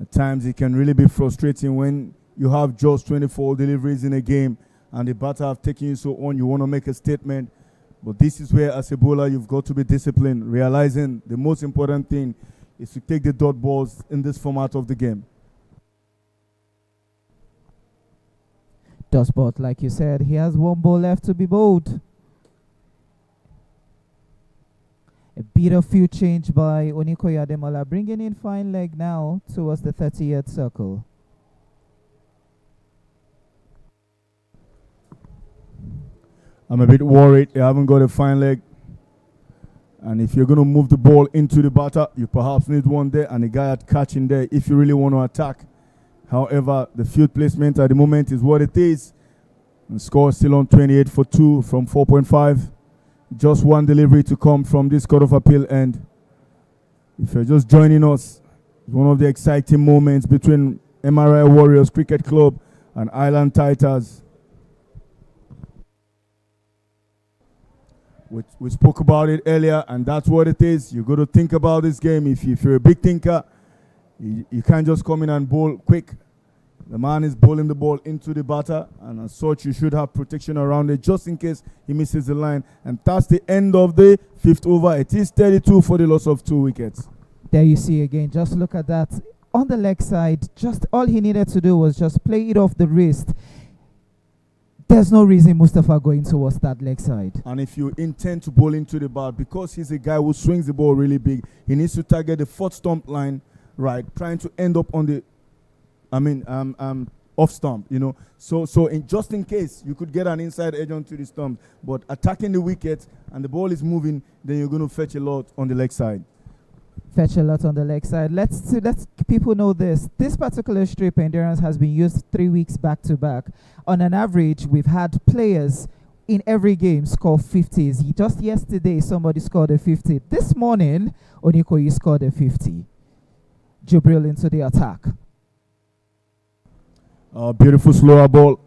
At times it can really be frustrating when you have just 24 deliveries in a game and the batter have taken you so on. You want to make a statement. But this is where, as a bowler, you've got to be disciplined, realizing the most important thing is to take the dot balls in this format of the game. Dustbot, like you said, he has 1 ball left to be bowled. A bit of field change by Onikoye Ademola, bringing in fine leg now towards the 30th circle. I'm a bit worried you haven't got a fine leg. And if you're going to move the ball into the batter, you perhaps need one there and a guy at catching there if you really want to attack. However, the field placement at the moment is what it is. And score still on 28 for 2 from 4.5. Just 1 delivery to come from this Court of Appeal end. If you're just joining us, it's one of the exciting moments between MRI Warriors Cricket Club and Island Titans. We spoke about it earlier, and that's what it is. You got to think about this game. If you're a big thinker, you can't just come in and bowl quick. The man is bowling the ball into the batter, and as such, you should have protection around it just in case he misses the line. And that's the end of the 5th over. It is 32 for the loss of 2 wickets. There you see again, just look at that. On the leg side, just all he needed to do was just play it off the wrist. There's no reason Mustafa going towards that leg side. And if you intend to bowl into the bat, because he's a guy who swings the ball really big, he needs to target the 4th stump line, right, trying to end up on the off stump, you know. So just in case you could get an inside edge onto the stump, but attacking the wicket and the ball is moving, then you're going to fetch a lot on the leg side. Fetch a lot on the leg side. Let's people know this. This particular strip endurance has been used 3 weeks back to back. On an average, we've had players in every game score 50s. Just yesterday, somebody scored a 50. This morning, Onikoyi scored a 50. Jubril into the attack. Beautiful slower ball.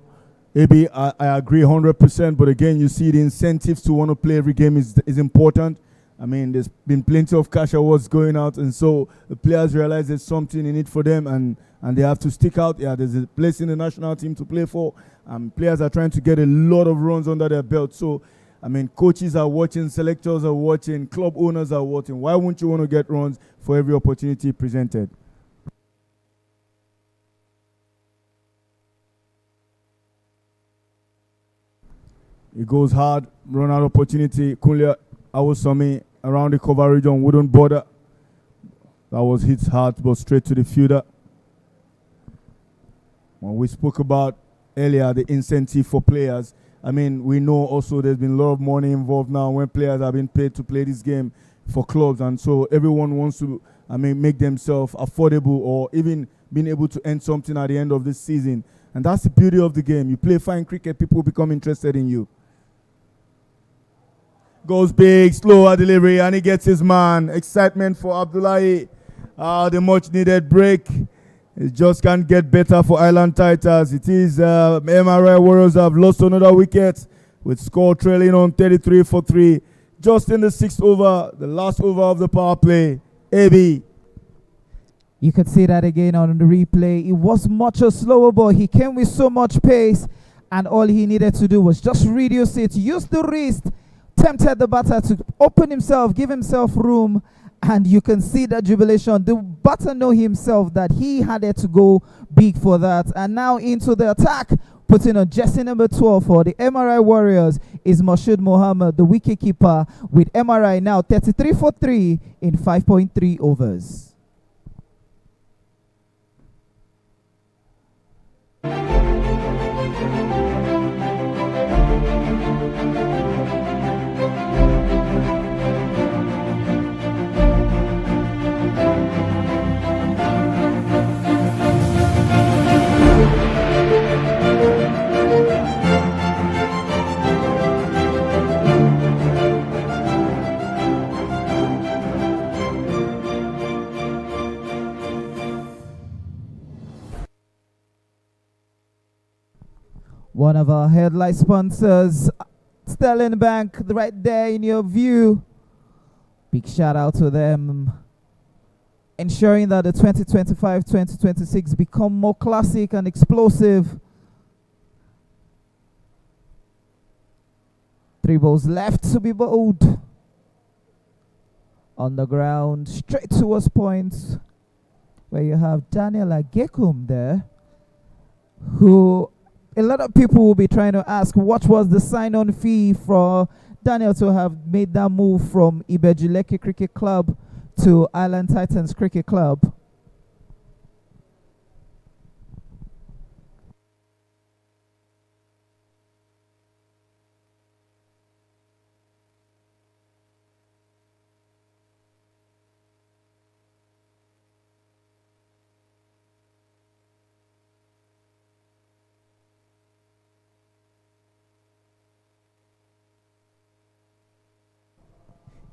AB, I agree 100%, but again, you see the incentives to want to play every game is important. I mean, there's been plenty of cash awards going out, and so the players realize there's something in it for them, and they have to stick out. Yeah, there's a place in the national team to play for. Players are trying to get a lot of runs under their belt. So, I mean, coaches are watching, selectors are watching, club owners are watching. Why wouldn't you want to get runs for every opportunity presented? It goes hard, run out opportunity. Kunle Awosami around the cover region wouldn't bother. That was hit hard, but straight to the fielder. When we spoke about earlier the incentive for players, I mean, we know also there's been a lot of money involved now when players have been paid to play this game for clubs, and so everyone wants to, I mean, make themselves affordable or even being able to earn something at the end of this season. And that's the beauty of the game. You play fine cricket, people become interested in you. Goes big, slower delivery, and he gets his man. Excitement for Abdullahi. The much needed break. It just can't get better for Island Titans. It is MRI Warriors have lost another wicket with score trailing on 33 for 3. Just in the 6th over, the last over of the power play. AB. You could see that again on the replay. It was much a slower ball. He came with so much pace, and all he needed to do was just reduce it, use the wrist, tempted the batter to open himself, give himself room, and you can see that jubilation. The batter know himself that he had to go big for that. And now into the attack, putting on jersey number 12 for the MRI Warriors is Mashood Mohammed, the wicketkeeper, with MRI now 33 for 3 in 5.3 overs. One of our headline sponsors, Sterling Bank, right there in your view. Big shout out to them. Ensuring that the 2025-2026 become more classic and explosive. 3 balls left to be bowled. On the ground, straight towards points, where you have Daniel Agekum there, who a lot of people will be trying to ask what was the sign-on fee for Daniel to have made that move from Ibejuleke Cricket Club to Island Titans Cricket Club.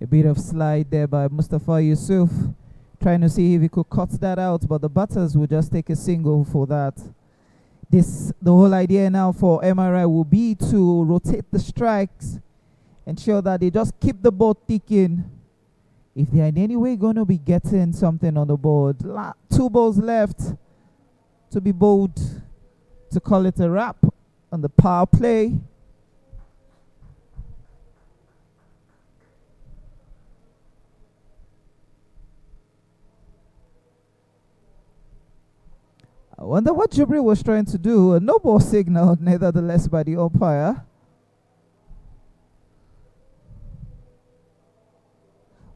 A bit of slide there by Mustafa Yusuf. trying to see if he could cut that out, but the batters will just take a single for that. The whole idea now for MRI will be to rotate the strikes, ensure that they just keep the ball ticking. If they are in any way going to be getting something on the board, 2 balls left to be bowled to call it a wrap on the power play. I wonder what Jubril was trying to do. A no ball signal, nevertheless, by the umpire.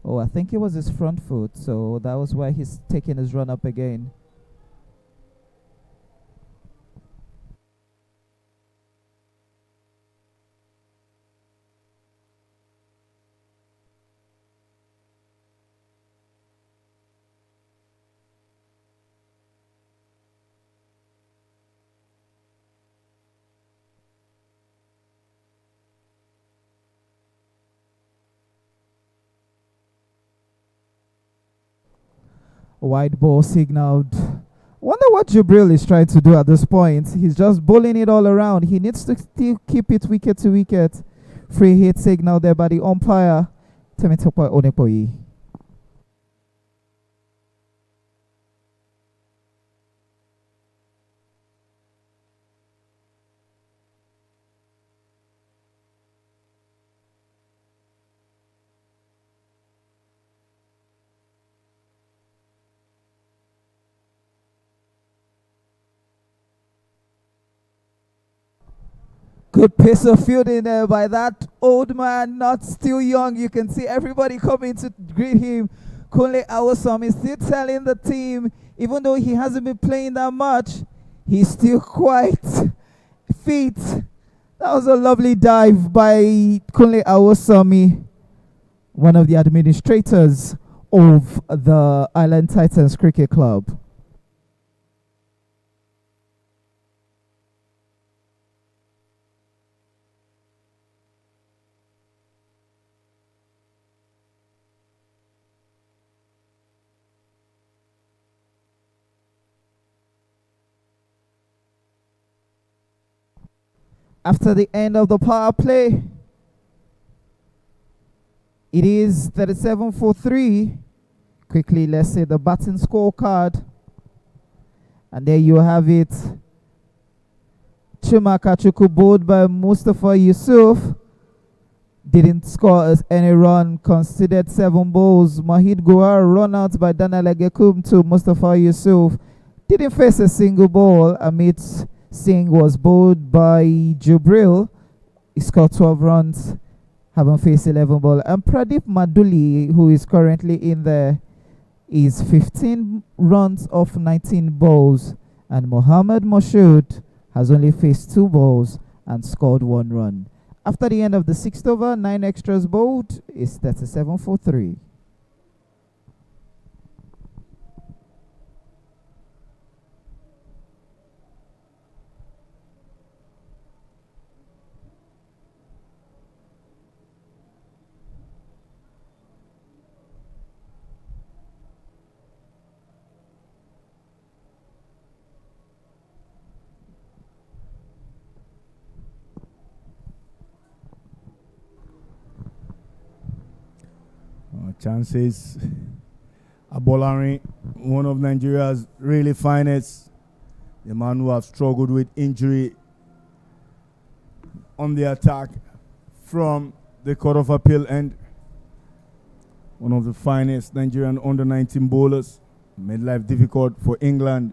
Oh, I think it was his front foot, so that was why he's taking his run up again. Wide ball signaled. Wonder what Jubril is trying to do at this point. He's just bowling it all around. He needs to still keep it wicket to wicket. Free hit signal there by the umpire. Temitope Onepoyi. Good piece of fielding there by that old man, not still young. You can see everybody coming to greet him. Kunle Awosom is still telling the team, even though he hasn't been playing that much, he's still quite fit. That was a lovely dive by Kunle Awosomi, one of the administrators of the Island Titans Cricket Club. After the end of the power play, it is 37-3. Quickly, let's say the batting scorecard. And there you have it. Chuma Kachuku bowled by Mustafa Yusuf. Didn't score any run, considered 7 balls. Mahid Guar run out by Daniel Agekum to Mustafa Yusuf. Didn't face a single ball. Amit Singh was bowled by Jubril. He scored 12 runs, haven't faced 11 ball. And Pradeep Maduli, who is currently in there, is 15 runs off 19 balls. And Mohammad Moshood has only faced 2 balls and scored 1 run. After the end of the 6th over, 9 extras bowled is 37-3. Chances. Abolari, one of Nigeria's really finest. The man who have struggled with injury on the attack from the Court of Appeal end. One of the finest Nigerian under-19 bowlers. Made life difficult for England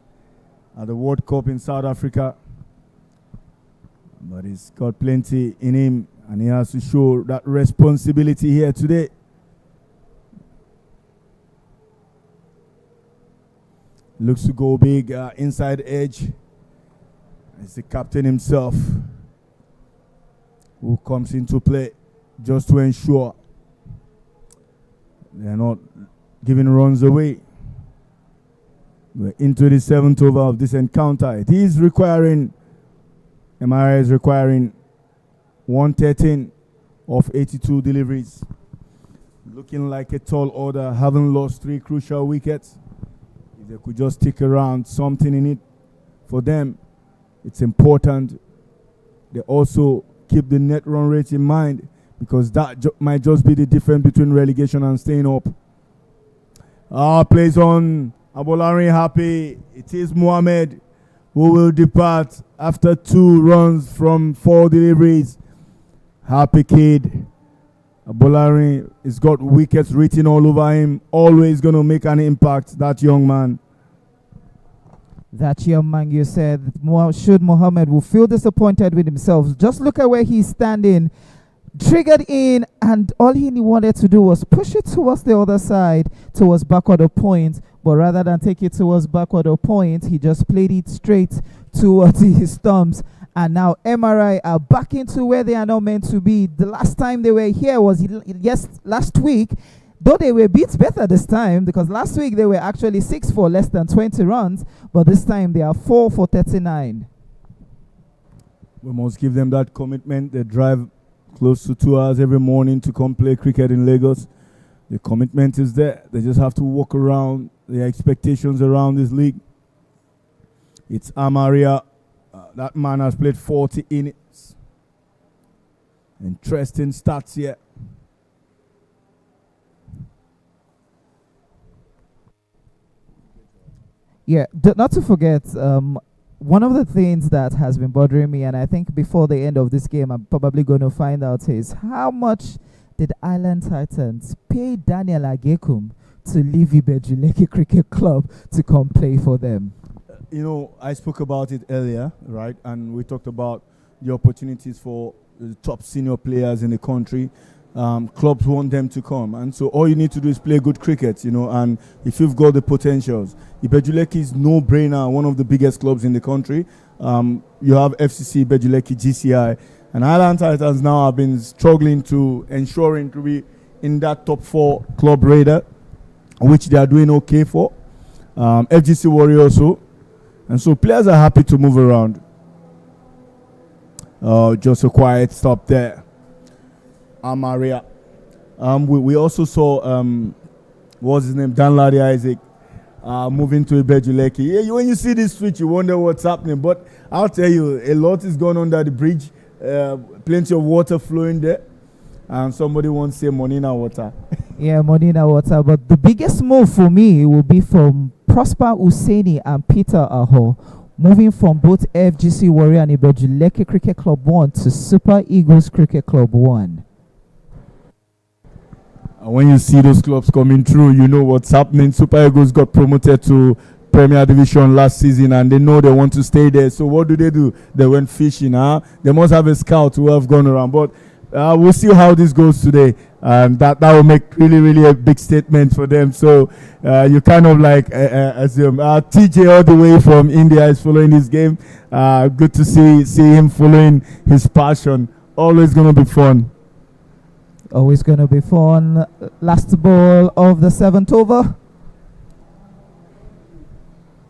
at the World Cup in South Africa. But he's got plenty in him and he has to show that responsibility here today. Looks to go big inside edge. It's the captain himself who comes into play just to ensure they're not giving runs away. We're into the 7th over of this encounter. It is requiring, MRI is requiring 113 of 82 deliveries Looking like a tall order, haven't lost 3 crucial wickets. If they could just stick around, something in it for them. It's important. They also keep the net run rate in mind, because that might just be the difference between relegation and staying up. Plays on. Abolari happy. It is Mohamed who will depart after 2 runs from 4 deliveries. Happy kid. Abolari has got wickets written all over him. Always going to make an impact, that young man. That young man, you said, should Mohammed will feel disappointed with himself. Just look at where he's standing. Triggered in, and all he wanted to do was push it towards the other side, towards backward of point. But rather than take it towards backward of point, he just played it straight towards his stumps. And now MRI are back into where they are not meant to be. The last time they were here was last week. Though they were beat better this time, because last week they were actually 6 for less than 20 runs, but this time they are 4 for 39. We must give them that commitment. They drive close to 2 hours every morning to come play cricket in Lagos. The commitment is there. They just have to walk around the expectations around this league. It's Amaria. That man has played 40 innings. Interesting stats here. Yeah, not to forget, one of the things that has been bothering me, and I think before the end of this game I'm probably going to find out, is how much did Island Titans pay Daniel Agekum to leave Ibejuleke Cricket Club to come play for them? You know, I spoke about it earlier, right? And we talked about the opportunities for the top senior players in the country. Clubs want them to come, and so all you need to do is play good cricket, you know. And if you've got the potentials, Ibejuleke is no-brainer, one of the biggest clubs in the country. You have FCC, Ibejuleke, GCI, and Island Titans now have been struggling to ensuring to be in that top 4 club radar, which they are doing okay for. FGC Warriors also, and so players are happy to move around. Just a quiet stop there. Amaria. We also saw what's his name, Danladi Isaac, moving to Ibejuleke. Yeah, when you see this switch, you wonder what's happening. But I'll tell you, a lot is going on under the bridge. Plenty of water flowing there, and somebody won't say Monina water. Yeah, Monina water. But the biggest move for me will be from Prosper Hussaini and Peter Aho, moving from both FGC Warrior and Ibejuleke Cricket Club 1 to Super Eagles Cricket Club 1. And when you see those clubs coming through, you know what's happening. Super Eagles got promoted to Premier Division last season, and they know they want to stay there. So what do? They went fishing. They must have a scout who have gone around. But we'll see how this goes today. That will make really a big statement for them. So you kind of like assume TJ all the way from India is following this game. Good to see him following his passion. Always going to be fun. Always going to be fun. Last ball of the 7th over.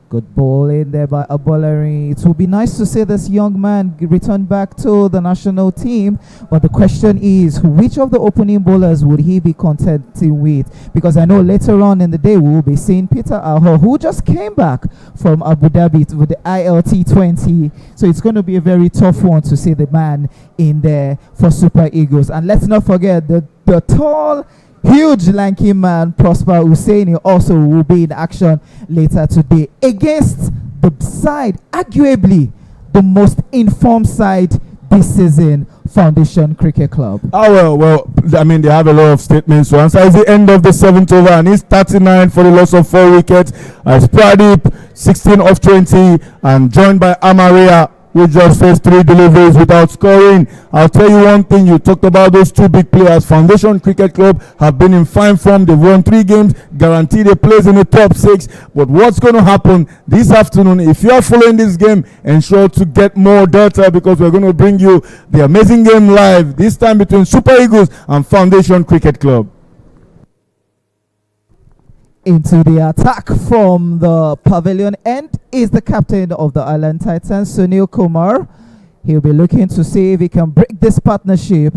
Good ball in there by Abolari. It will be nice to see this young man return back to the national team. But the question is, which of the opening bowlers would he be contending with? Because I know later on in the day we will be seeing Peter Aho, who just came back from Abu Dhabi with the ILT 20. So it's going to be a very tough one to see the man in there for Super Eagles. And let's not forget the tall, huge lanky man Prosper Hussaini also will be in action later today against the side, arguably the most informed side this season, Foundation Cricket Club. Well, I mean, they have a lot of statements. Once it's the end of the 7th over, and it's 39 for the loss of 4 wickets. As Pradeep, 16 of 20, and joined by Amaria, who just faced 3 deliveries without scoring. I'll tell you one thing, you talked about those 2 big players. Foundation Cricket Club have been in fine form. They've won 3 games, guaranteed a place in the top 6. But what's going to happen this afternoon, if you are following this game, ensure to get more data, because we're going to bring you the amazing game live, this time between Super Eagles and Foundation Cricket Club. Into the attack from the pavilion end is the captain of the Island Titans, Sunil Kumar. He'll be looking to see if he can break this partnership.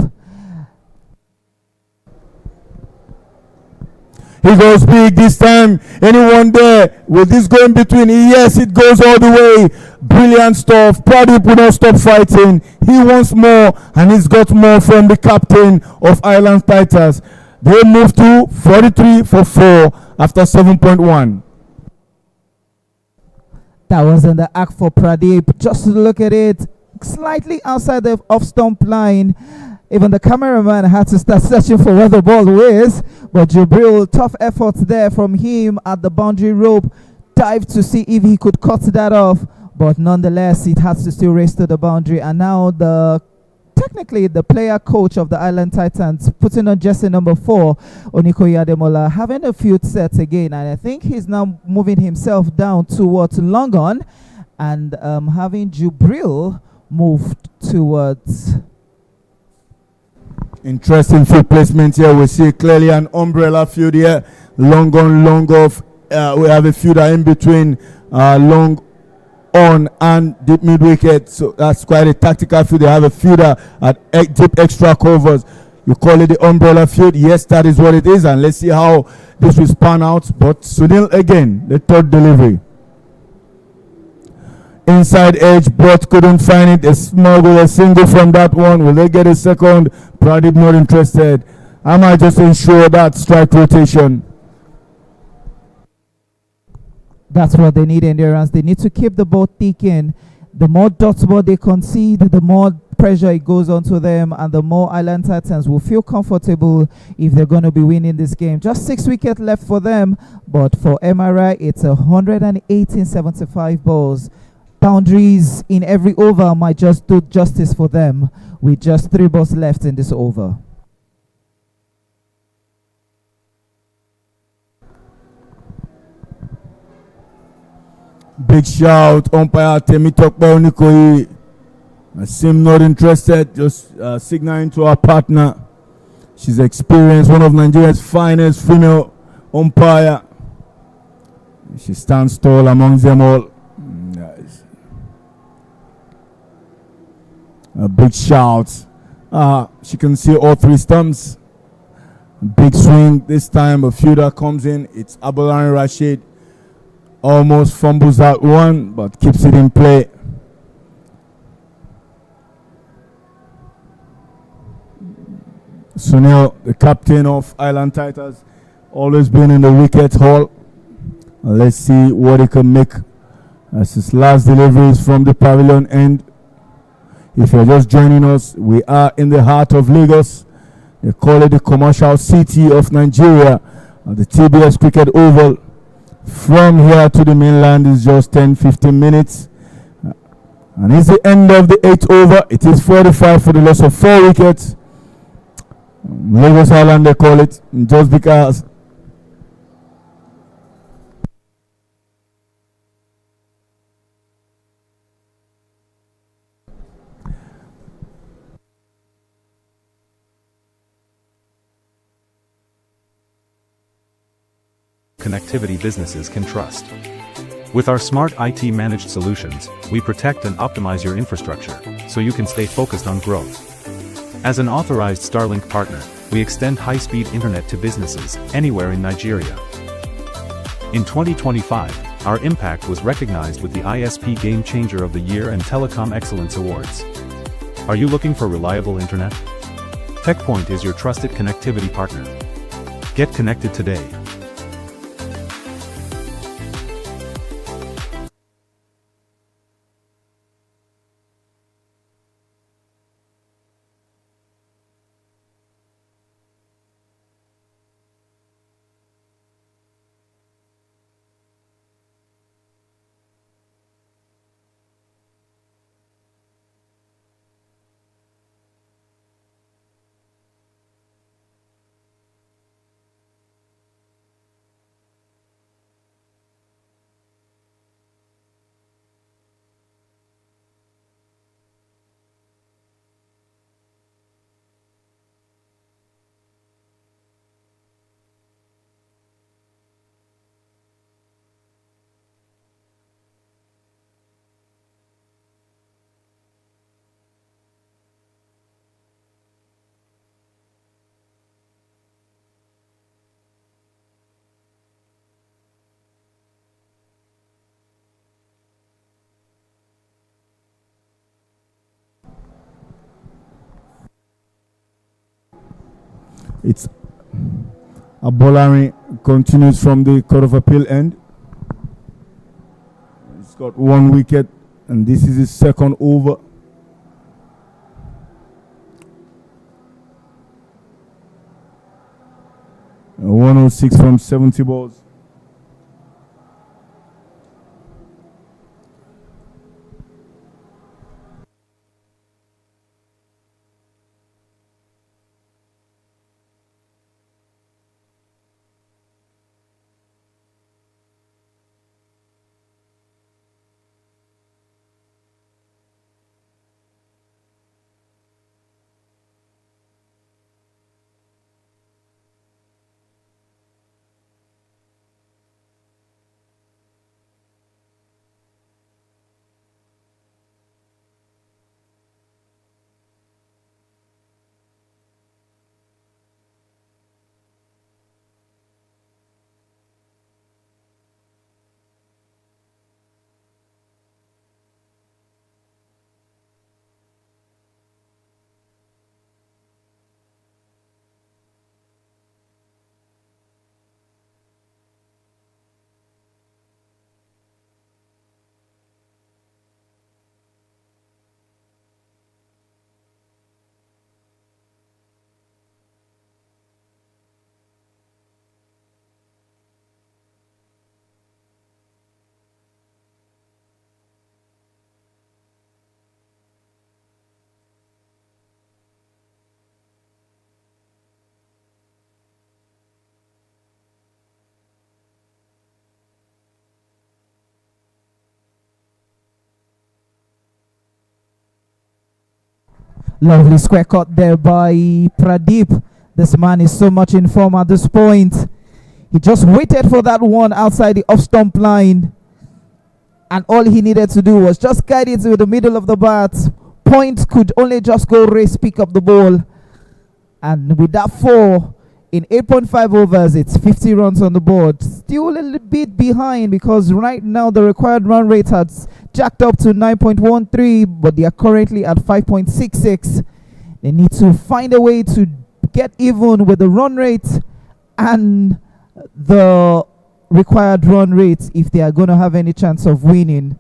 He goes big this time. Anyone there? Will this go in between? Yes, it goes all the way. Brilliant stuff. Pradeep will not stop fighting. He wants more, and he's got more from the captain of Islan Titans. They move to 43 for 4 after 7.1. That was in the act for Pradeep. Just look at it. Slightly outside the off-stump line. Even the cameraman had to start searching for where the ball was. But Jubril, tough efforts there from him at the boundary rope. Dived to see if he could cut that off. But nonetheless, it has to still race to the boundary. And now technically the player coach of the Island Titans putting on jersey number 4, Onikoye Ademola, having a field set again. And I think he's now moving himself down towards long on. And having Jubril moved towards... Interesting field placement here. We see clearly an umbrella field here. Long on, long off. We have a fielder in between long on and deep mid wicket. So that's quite a tactical field. They have a fielder at deep extra covers. You call it the umbrella field. Yes, that is what it is. And let's see how this will span out. But Sunil again, the third delivery. Inside edge, but couldn't find it. A smuggle, a single from that one. Will they get a second? Pradeep not interested. I might just ensure that strike rotation. That's what they need, endurance. They need to keep the ball ticking. The more dots ball they concede, the more pressure it goes onto them, and the more Island Titans will feel comfortable if they're going to be winning this game. Just 6 wickets left for them, but for MRI, it's 118.75 balls. Boundaries in every over might just do justice for them with just 3 balls left in this over. Big shout, umpire Temitokbo Onikoye. I seem not interested, just signaling to our partner. She's experienced, one of Nigeria's finest female umpire. She stands tall among them all. Nice. A big shout. She can see all 3 stumps. Big swing this time. A fielder comes in. It's Abolani Rashid. Almost fumbles out one, but keeps it in play. Sunil, the captain of Island Titans, always been in the wicket hall. Let's see what he can make as his last deliveries from the pavilion end. If you're just joining us, we are in the heart of Lagos. They call it the commercial city of Nigeria, the TBS Cricket Oval. From here to the mainland is just 10-15 minutes. And it's the end of the 8th over. It is 45 for the loss of 4 wickets. Lagos Island, they call it, just because. Connectivity businesses can trust. With our smart IT managed solutions, we protect and optimize your infrastructure, so you can stay focused on growth. As an authorized Starlink partner, we extend high-speed internet to businesses anywhere in Nigeria. In 2025, our impact was recognized with the ISP Game Changer of the Year and Telecom Excellence Awards. Are you looking for reliable internet? TechPoint is your trusted connectivity partner. Get connected today. It's Abolari continues from the Court of Appeal end. He's got 1 wicket, and this is his second over. And 106 from 70 balls. Lovely square cut there by Pradeep. This man is so much in form at this point. He just waited for that one outside the off stump line, and all he needed to do was just guide it to the middle of the bat. Point could only just go race, pick up the ball, and with that 4 in 8.5 overs, it's 50 runs on the board. Still a little bit behind because right now the required run rate has jacked up to 9.13, but they are currently at 5.66. They need to find a way to get even with the run rate and the required run rate if they are going to have any chance of winning.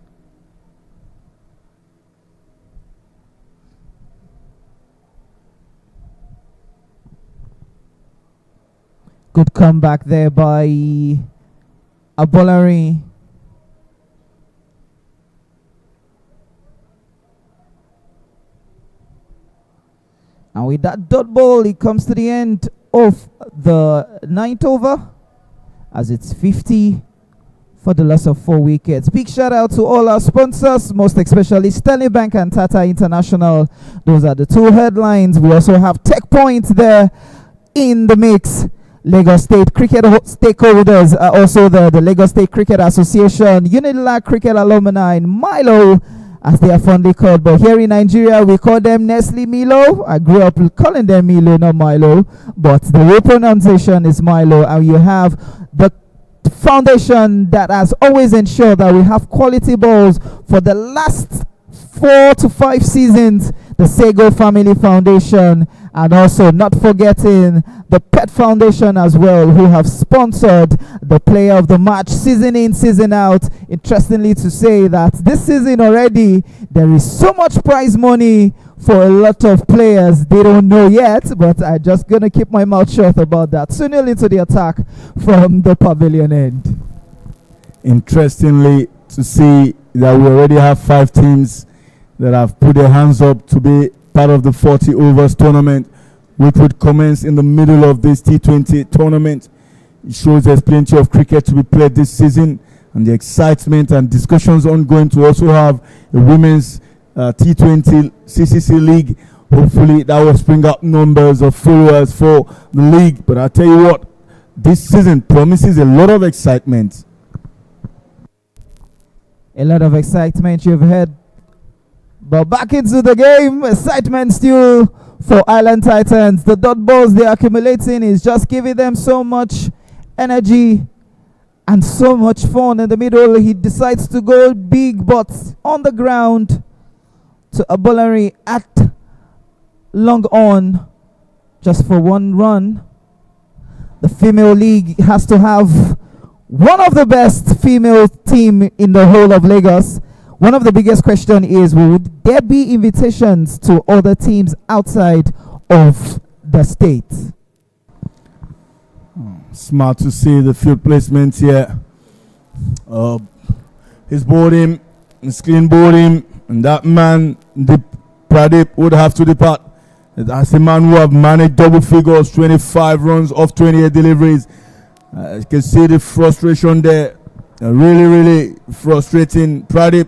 Good comeback there by Abolari. And with that dot ball, it comes to the end of the 9th over as it's 50 for the loss of 4 wickets. Big shout out to all our sponsors, most especially Stanley Bank and Tata International. Those are the 2 headlines. We also have Tech Point there in the mix. Lagos State Cricket stakeholders are also the Lagos State Cricket Association, Unilag Cricket Alumni, Milo, as they are fondly called. But here in Nigeria, we call them Nestle Milo. I grew up calling them Milo, not Milo. But the real pronunciation is Milo. And you have the foundation that has always ensured that we have quality balls for the last 4 to 5 seasons, the Sego Family Foundation, and also not forgetting the Pet Foundation as well, who have sponsored the player of the match season in, season out. Interestingly to say that this season already, there is so much prize money for a lot of players. They don't know yet, but I'm just going to keep my mouth shut about that. Sunil into the attack from the pavilion end. Interestingly to see that we already have 5 teams that have put their hands up to be part of the 40 overs tournament, which would commence in the middle of this T20 tournament. It shows there's plenty of cricket to be played this season, and the excitement and discussions ongoing to also have a women's T20 CCC league. Hopefully that will spring up numbers of followers for the league. But I tell you what, this season promises a lot of excitement. A lot of excitement you've heard. But back into the game, excitement still for Island Titans. The dot balls they're accumulating is just giving them so much energy and so much fun in the middle. He decides to go big, but on the ground to Abolari at long on, just for 1 run. The female league has to have one of the best female team in the whole of Lagos. One of the biggest question is, would there be invitations to other teams outside of the state? Smart to see the field placement here. His boarding, his clean boarding, and that man, Pradip, would have to depart. That's a man who have managed double figures, 25 runs off 28 deliveries. You can see the frustration there. Really, really frustrating. Pradip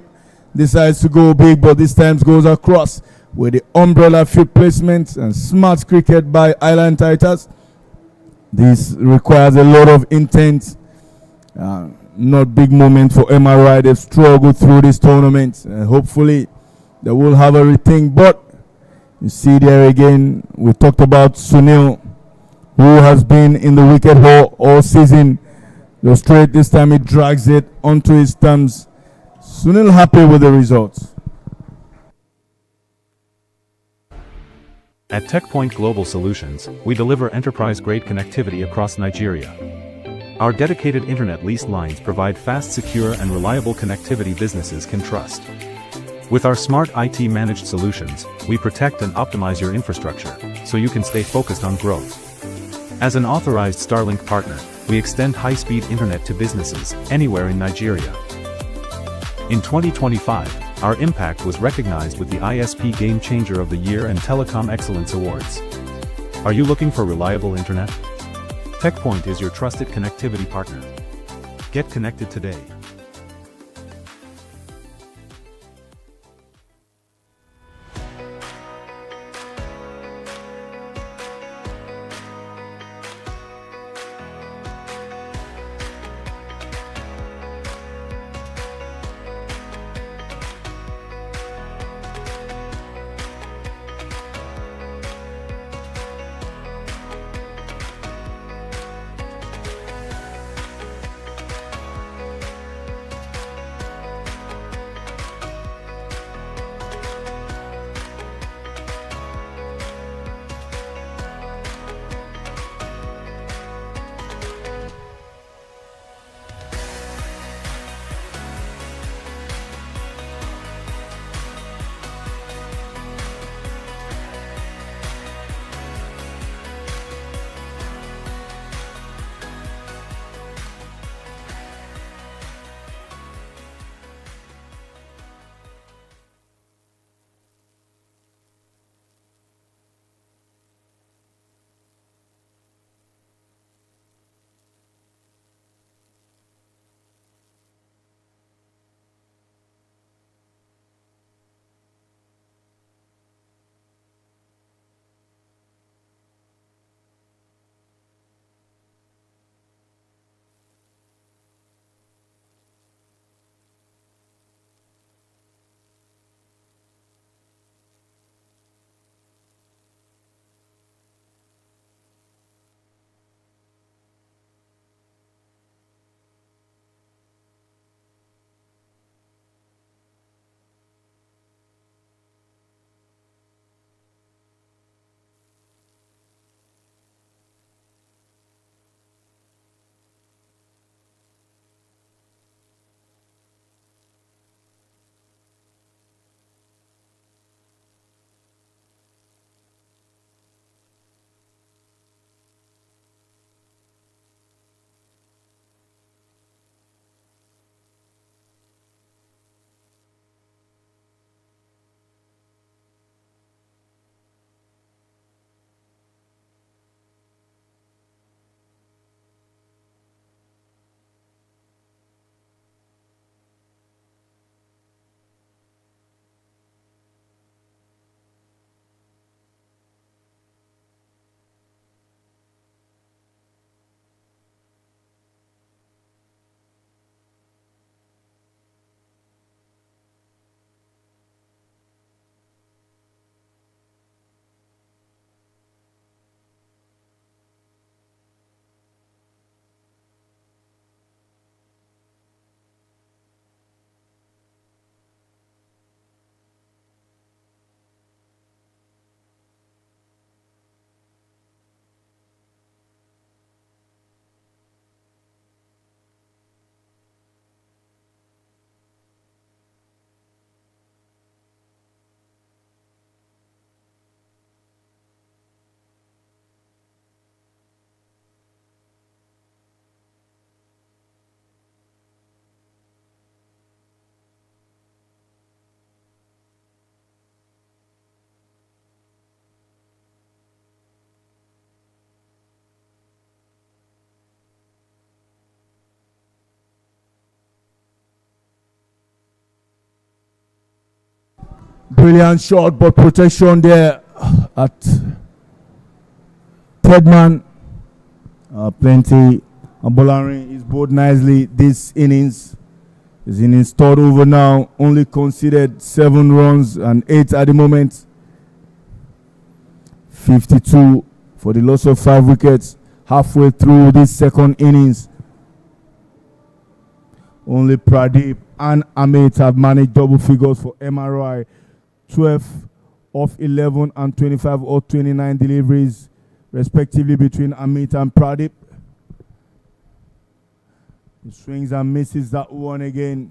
decides to go big, but this time goes across with the umbrella field placement and smart cricket by Islan Titans. This requires a lot of intent. Not big moment for MRI. They've struggled through this tournament. Hopefully they will have a rethink. But you see there again, we talked about Sunil, who has been in the wicket hole all season. Go straight this time, he drags it onto his thumbs. Sunil happy with the results. At TechPoint Global Solutions, we deliver enterprise-grade connectivity across Nigeria. Our dedicated internet lease lines provide fast, secure, and reliable connectivity businesses can trust. With our smart IT managed solutions, we protect and optimize your infrastructure, so you can stay focused on growth. As an authorized Starlink partner, we extend high-speed internet to businesses anywhere in Nigeria. In 2025, our impact was recognized with the ISP Game Changer of the Year and Telecom Excellence Awards. Are you looking for reliable internet? TechPoint is your trusted connectivity partner. Get connected today. Brilliant shot, but protection there at third man. Plenty. Abolari is bowled nicely this innings. His innings third over now. Only conceded 7 runs and 8 at the moment. 52 for the loss of 5 wickets. Halfway through this second innings. Only Pradeep and Amit have managed double figures for MRI. 12 of 11 and 25 of 29 deliveries respectively between Amit and Pradeep. He swings and misses that one again.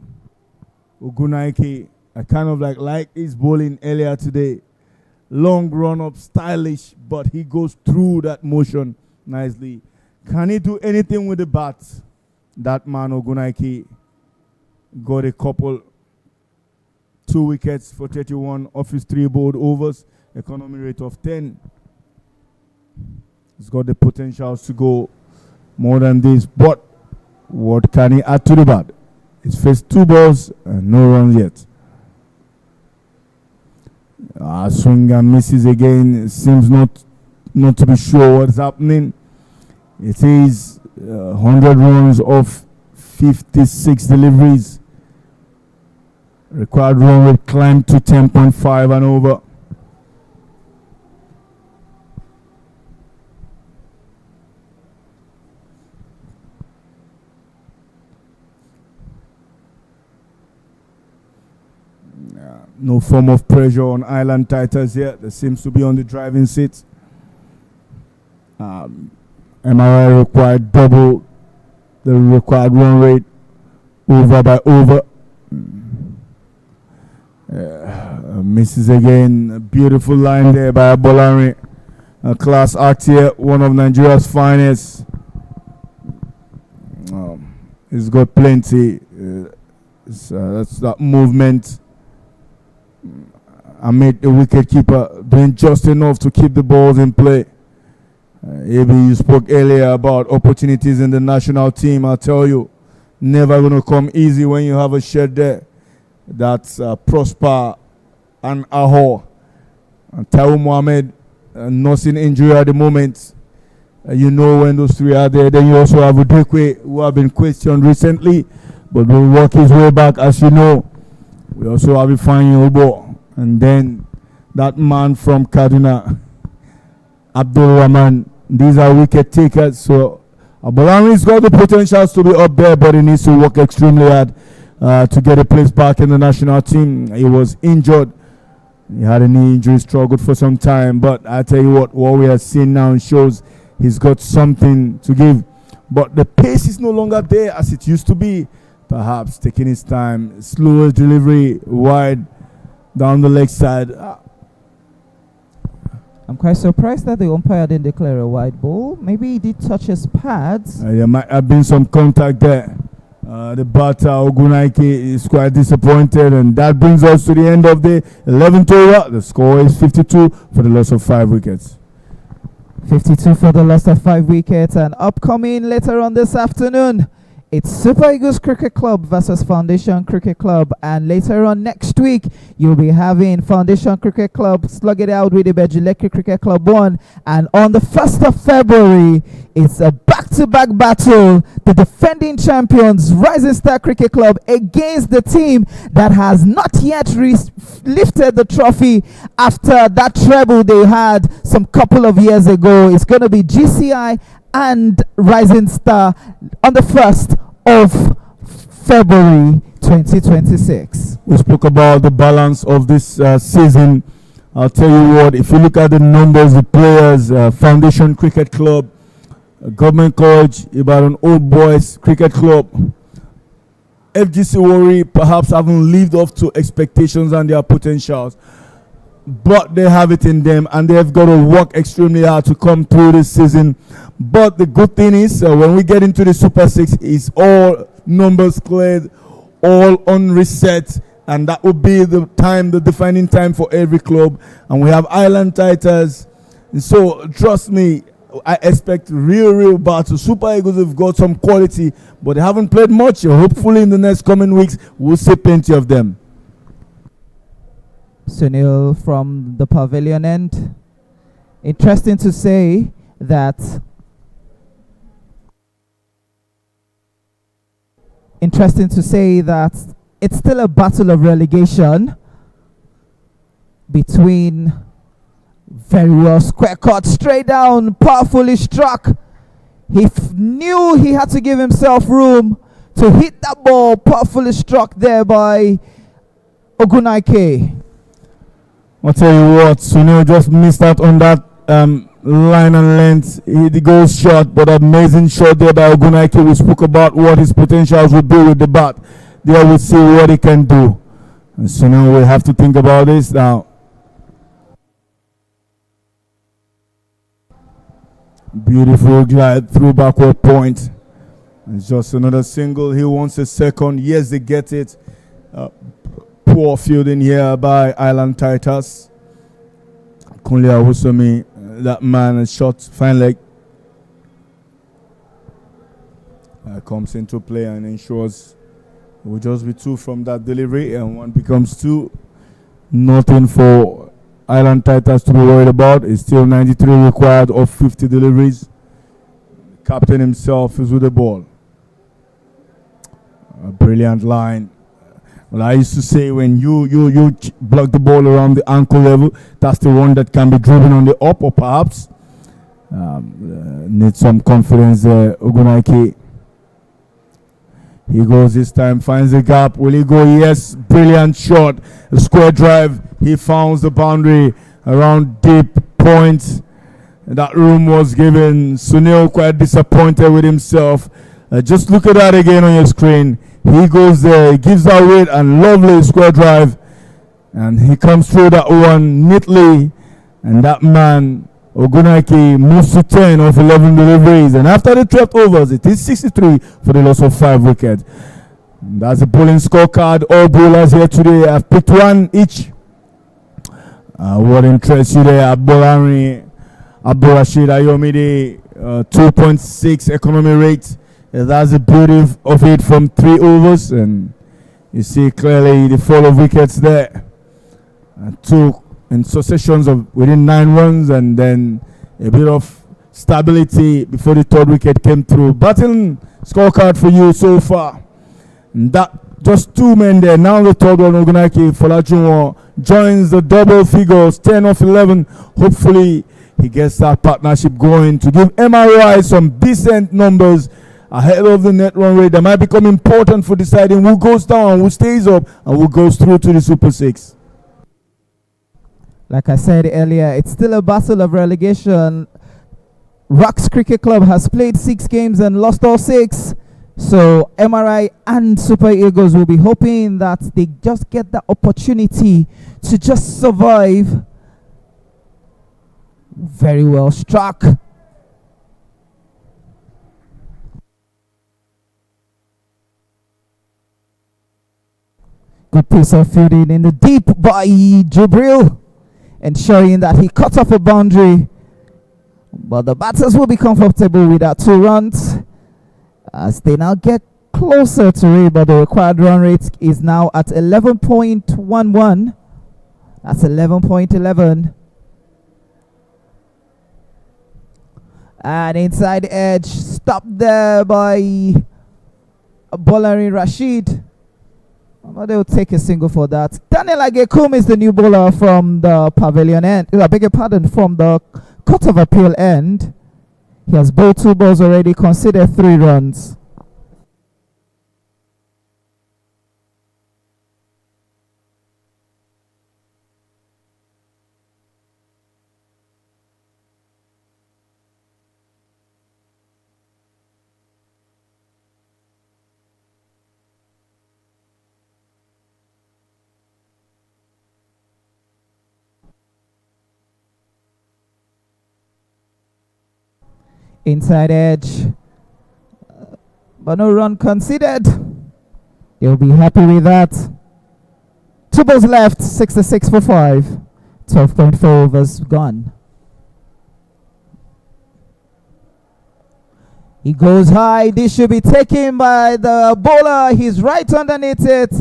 Ogunaike, I kind of like his bowling earlier today. Long run up, stylish, but he goes through that motion nicely. Can he do anything with the bat? That man Ogunaike got a couple, 2 wickets for 31 of his 3 bowled overs, economy rate of 10. He's got the potential to go more than this, but what can he add to the bat? He's faced 2 balls and no runs yet. Swing and misses again. Seems not to be sure what's happening. It is 100 runs of 56 deliveries. Required run rate climbed to 10.5 and over. No form of pressure on Island Titans yet. They seems to be on the driving seat. MRI required double the required run rate, over by over. Misses again. A beautiful line there by Bolari. A class act here, one of Nigeria's finest. He's got plenty. That's that movement. I made the wicketkeeper doing just enough to keep the balls in play. Maybe you spoke earlier about opportunities in the national team. I'll tell you, never going to come easy when you have a shed there. That's Prosper and Ahor. And Taiwo Mohammed, nursing injury at the moment. You know when those 3 are there. Then you also have Udekwe, who have been questioned recently, but will work his way back, as you know. We also have Ifeanyi Obo. And then that man from Kaduna, Abdul Rahman. These are wicket takers. So Abolari's got the potentials to be up there, but he needs to work extremely hard to get a place back in the national team. He was injured. He had a knee injury, struggled for some time. But I tell you what we are seeing now shows he's got something to give. But the pace is no longer there as it used to be. Perhaps taking his time, slower delivery, wide down the leg side. I'm quite surprised that the umpire didn't declare a wide ball. Maybe he did touch his pads. There might have been some contact there. The batter, Ogunaike, is quite disappointed. And that brings us to the end of the 11th over. The score is 52 for the loss of 5 wickets. 52 for the loss of 5 wickets. And upcoming later on this afternoon, it's Super Eagles Cricket Club versus Foundation Cricket Club. And later on next week, you'll be having Foundation Cricket Club slug it out with the Bejuleke Cricket Club 1. And on the 1st of February, it's a back-to-back battle. The defending champions, Rising Star Cricket Club, against the team that has not yet lifted the trophy after that treble they had some couple of years ago. It's going to be GCI and Rising Star on the 1st of February 2026. We spoke about the balance of this season. I'll tell you what, if you look at the numbers, the players, Foundation Cricket Club, Government College, Ibadan Old Boys Cricket Club, FGC Warri perhaps haven't lived up to expectations and their potentials. But they have it in them and they've got to work extremely hard to come through this season. But the good thing is when we get into the Super 6, it's all numbers cleared, all on reset, and that will be the time, the defining time for every club. And we have Island Titans. And so trust me, I expect real battle. Super Eagles have got some quality, but they haven't played much. Hopefully in the next coming weeks, we'll see plenty of them. Sunil from the pavilion end. Interesting to say that it's still a battle of relegation between very well square cut straight down, powerfully struck. He knew he had to give himself room to hit that ball, powerfully struck there by Ogunaike. I'll tell you what, Sunil just missed out on that line and length. He goes short, but amazing shot there by Ogunaike. We spoke about what his potentials would be with the bat. There we see what he can do. And Sunil will have to think about this now. Beautiful glide through backward point. It's just another single. He wants a second. Yes, they get it. Poor fielding here by Island Titus. Kunle Awusumi, that man, a shot, fine leg. Comes into play and ensures it will just be two from that delivery, and one becomes two. Nothing for Island Titus to be worried about. It's still 93 required of 50 deliveries. Captain himself is with the ball. A brilliant line. Well, I used to say when you block the ball around the ankle level, that's the one that can be driven on the up, or perhaps need some confidence there. Ogunaike. He goes this time, finds the gap. Will he go? Yes, brilliant shot. A square drive. He found the boundary around deep point. That room was given. Sunil quite disappointed with himself. Just look at that again on your screen. He goes there, he gives that weight and lovely square drive. And he comes through that one neatly. And that man, Ogunaike, moves to 10 of 11 deliveries. And after the 12 overs, it is 63 for the loss of 5 wickets. That's the bowling scorecard. All bowlers here today have picked one each. What interests you there? Abolari, Abdurrashid Ayomide, 2.6 economy rate. That's the beauty of it from 3 overs. And you see clearly the fall of wickets there. 2 in successions of within 9 runs, and then a bit of stability before the 3rd wicket came through. Batting scorecard for you so far. And that just 2 men there. Now the 3rd one, Ogunaike Folajunwo, joins the double figures, 10 of 11. Hopefully he gets that partnership going to give MRI some decent numbers ahead of the net run rate that might become important for deciding who goes down, who stays up, and who goes through to the Super 6. Like I said earlier, it's still a battle of relegation. Rocks Cricket Club has played 6 games and lost all 6. So MRI and Super Eagles will be hoping that they just get the opportunity to just survive. Very well struck. Good piece of fielding in the deep by Jibril, ensuring that he cut off a boundary. But the batters will be comfortable with that 2 runs as they now get closer to it. But the required run rate is now at 11.11. That's 11.11. And inside edge, stopped there by Bolari Rashid. But they'll take a single for that. Daniel Agekum is the new bowler from the pavilion end. I beg your pardon, from the Court of Appeal end. He has bowled 2 balls already, considered 3 runs. Inside edge, but no run considered. They'll be happy with that. 2 balls left, 66 for 5. 12.4 overs gone. He goes high. This should be taken by the bowler. He's right underneath it.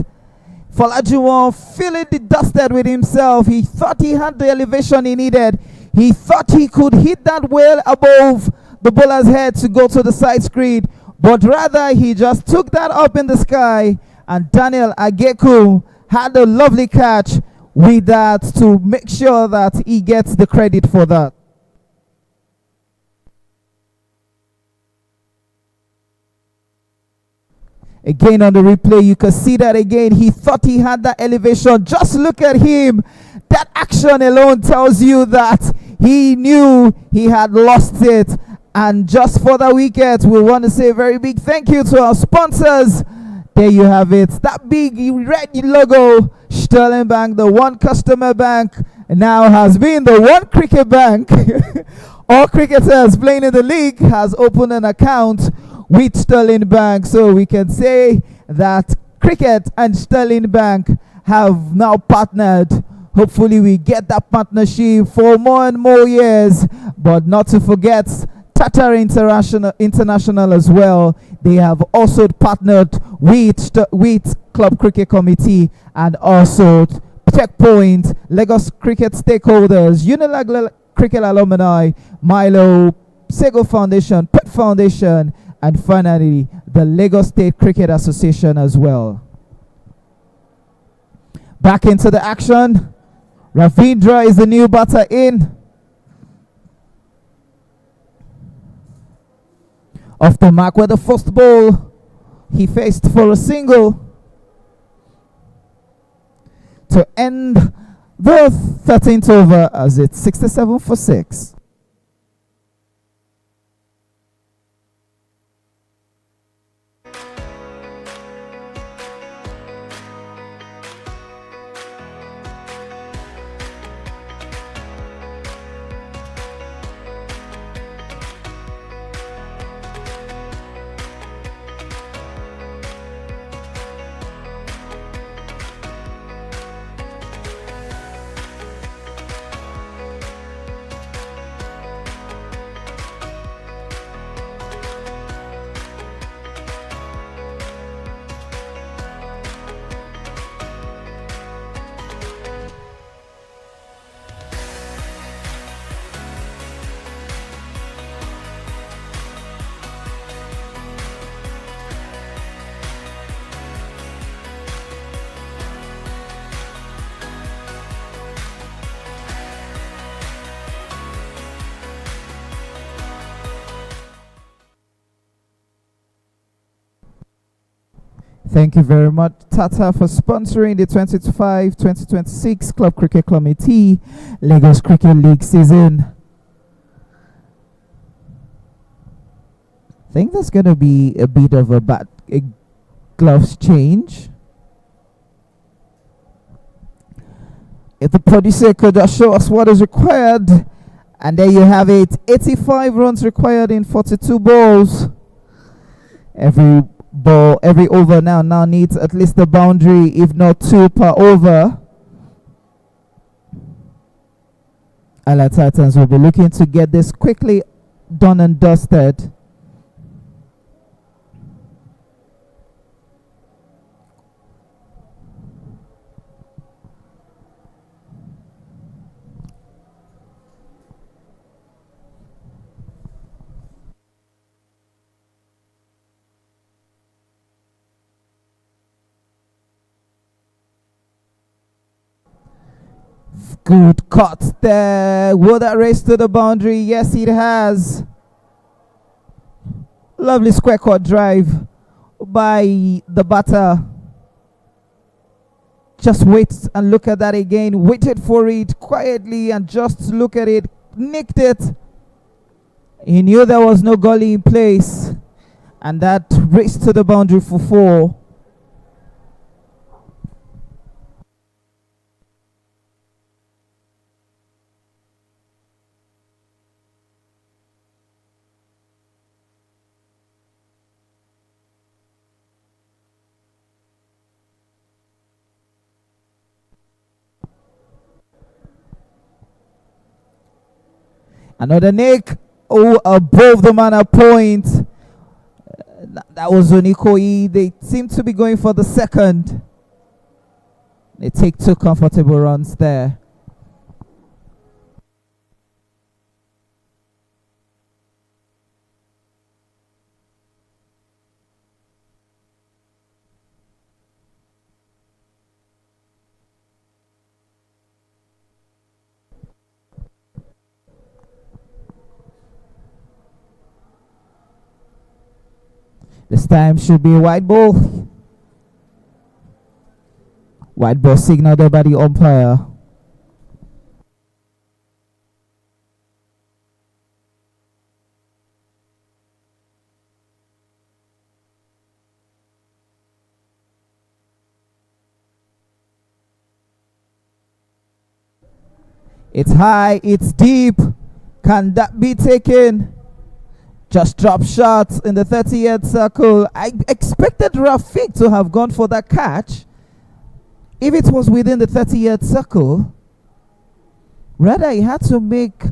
Folajuwon feeling the dusted with himself. He thought he had the elevation he needed. He thought he could hit that well above the bowler's head to go to the side screen, but rather he just took that up in the sky, and Daniel Ageku had a lovely catch with that to make sure that he gets the credit for that. Again on the replay, you can see that again. He thought he had that elevation. Just look at him. That action alone tells you that he knew he had lost it. And just for the wicket, we want to say a very big thank you to our sponsors. There you have it. That big red logo, Sterling Bank, the one customer bank, now has been the one cricket bank. All cricketers playing in the league has opened an account with Sterling Bank, so we can say that cricket and Sterling Bank have now partnered. Hopefully we get that partnership for more and more years, but not to forget Tata International as well. They have also partnered with Club Cricket Committee and also Checkpoint, Lagos Cricket stakeholders, Unilag Cricket Alumni, Milo, Sego Foundation, Pet Foundation, and finally the Lagos State Cricket Association as well. Back into the action. Ravindra is the new batter in. Off the mark with the first ball. He faced for a single to end the 13th over as it's 67 for 6. Thank you very much, Tata, for sponsoring the 2025-2026 Club Cricket Committee Lagos Cricket League season. I think there's going to be a bit of a gloves change. If the producer could just show us what is required. And there you have it. 85 runs required in 42 balls. Every over now needs at least a boundary, if not 2 per over. Islan Titans will be looking to get this quickly done and dusted. Good cut there. Will that race to the boundary? Yes, it has. Lovely square cut drive by the batter. Just wait and look at that again. Waited for it quietly and just look at it. Nicked it. He knew there was no gully in place. And that raced to the boundary for 4. Another nick above the mana point. That was Onikoi. They seem to be going for the second. They take 2 comfortable runs there. This time should be a white ball. White ball signaled there by the umpire. It's high, it's deep. Can that be taken? Just drop shots in the 30-yard circle. I expected Rafiq to have gone for that catch if it was within the 30-yard circle. Rather, he had to make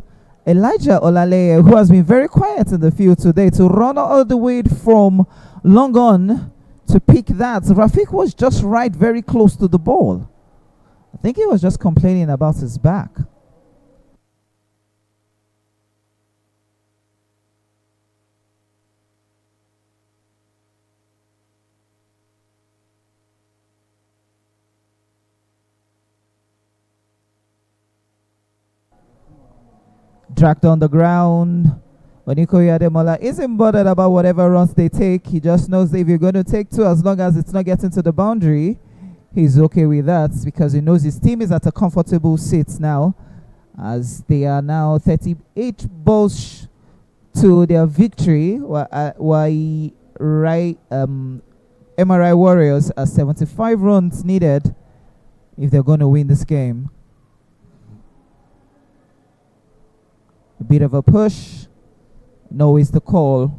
Elijah Olaleye, who has been very quiet in the field today, to run all the way from long on to pick that. Rafiq was just right very close to the ball. I think he was just complaining about his back. Dragged on the ground. Oniko Yademola isn't bothered about whatever runs they take. He just knows that if you're going to take 2, as long as it's not getting to the boundary, he's okay with that, because he knows his team is at a comfortable seat now, as they are now 38 balls to their victory, while MRI Warriors are 75 runs needed if they're going to win this game. A bit of a push. No is the call.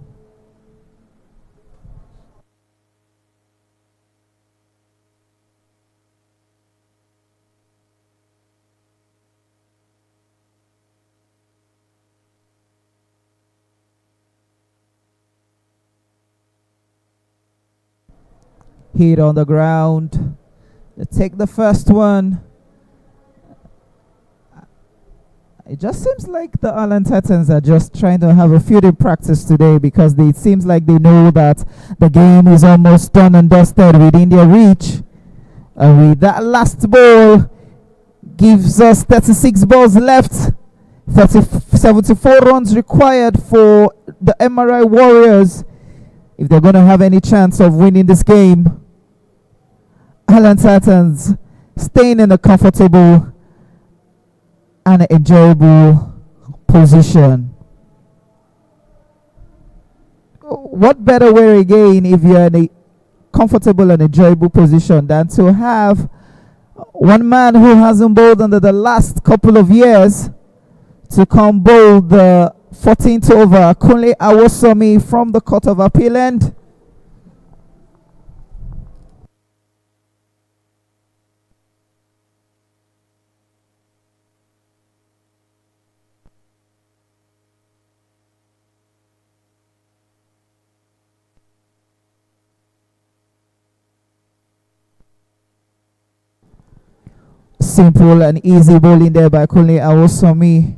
Hit on the ground. They take the first one. It just seems like the Islan Titans are just trying to have a fielding practice today, because it seems like they know that the game is almost done and dusted within their reach. And with that last ball, gives us 36 balls left. 74 runs required for the MRI Warriors if they're going to have any chance of winning this game. Islan Titans staying in a comfortable and enjoyable position. What better way again, if you're in a comfortable and enjoyable position, than to have one man who hasn't bowled under the last couple of years to come bowl the 14th over, Kunle Awosomi from the Court of Appeal end. Simple and easy bowling there by Kunle Awosomi.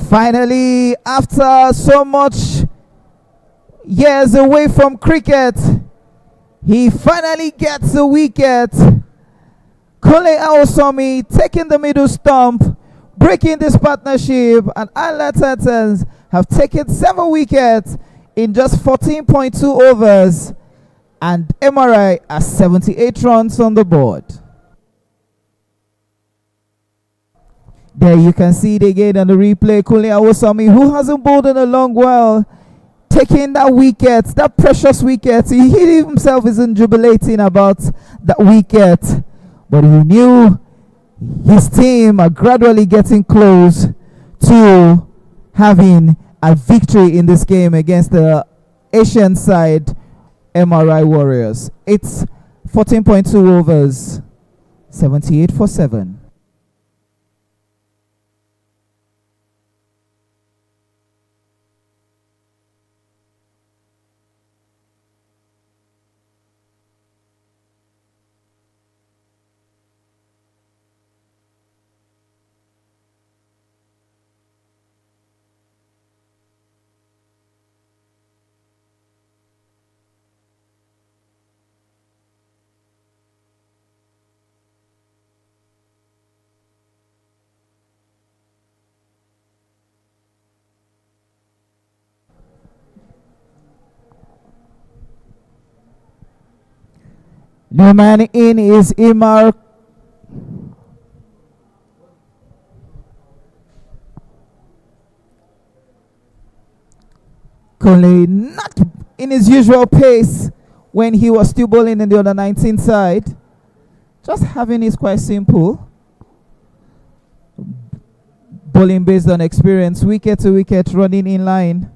Finally, after so much years away from cricket, he finally gets a wicket. Kunle Awosomi taking the middle stump, breaking this partnership, and Islan Titans have taken 7 wickets in just 14.2 overs, and MRI has 78 runs on the board. There you can see it again on the replay. Kunle Awosomi, who hasn't bowled in a long while, taking that wicket, that precious wicket. He himself isn't jubilating about that wicket, but he knew his team are gradually getting close to having a victory in this game against the Asian side MRI Warriors. It's 14.2 overs. 78 for 7. New man in is Imar Conley, not in his usual pace when he was still bowling in the other 19 side. Just having is quite simple. Bowling based on experience, wicket to wicket, running in line.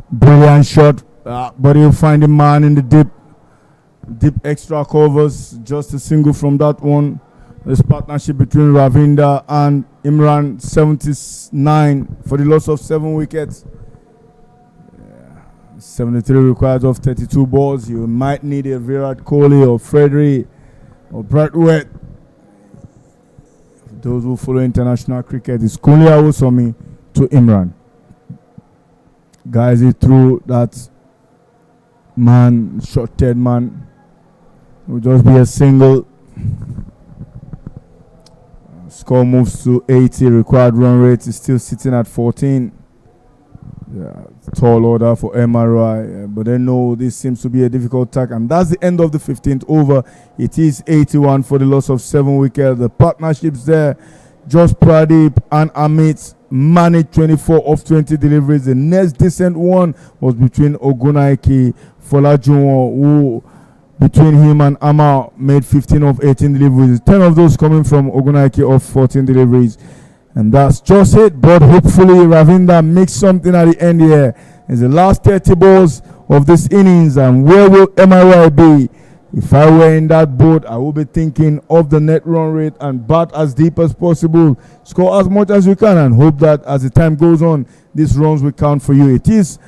Brilliant shot, but he'll find the man in the deep extra covers. Just a single from that one. This partnership between Ravinder and Imran, 79 for the loss of 7 wickets. 73 required of 32 balls. You might need a Virat Kohli or Frederick or Bradwet. Those who follow international cricket, it's Kohli Awosami to Imran. Guys, he threw that man, short-head man. It will just be a single. Score moves to 80. Required run rate is still sitting at 14. Yeah, tall order for MRI. But they know this seems to be a difficult task. And that's the end of the 15th over. It is 81 for the loss of 7 wickets. The partnerships there, Josh Pradeep and Amit, managed 24 of 20 deliveries. The next decent one was between Ogunaike Folajuwon, who between him and Amar made 15 of 18 deliveries. 10 of those coming from Ogunaike of 14 deliveries. And that's just it. But hopefully Ravinder makes something at the end here. It's the last 30 balls of this innings. And where will MRI be? If I were in that boat, I would be thinking of the net run rate and bat as deep as possible. Score as much as you can and hope that as the time goes on, these runs will count for you. It is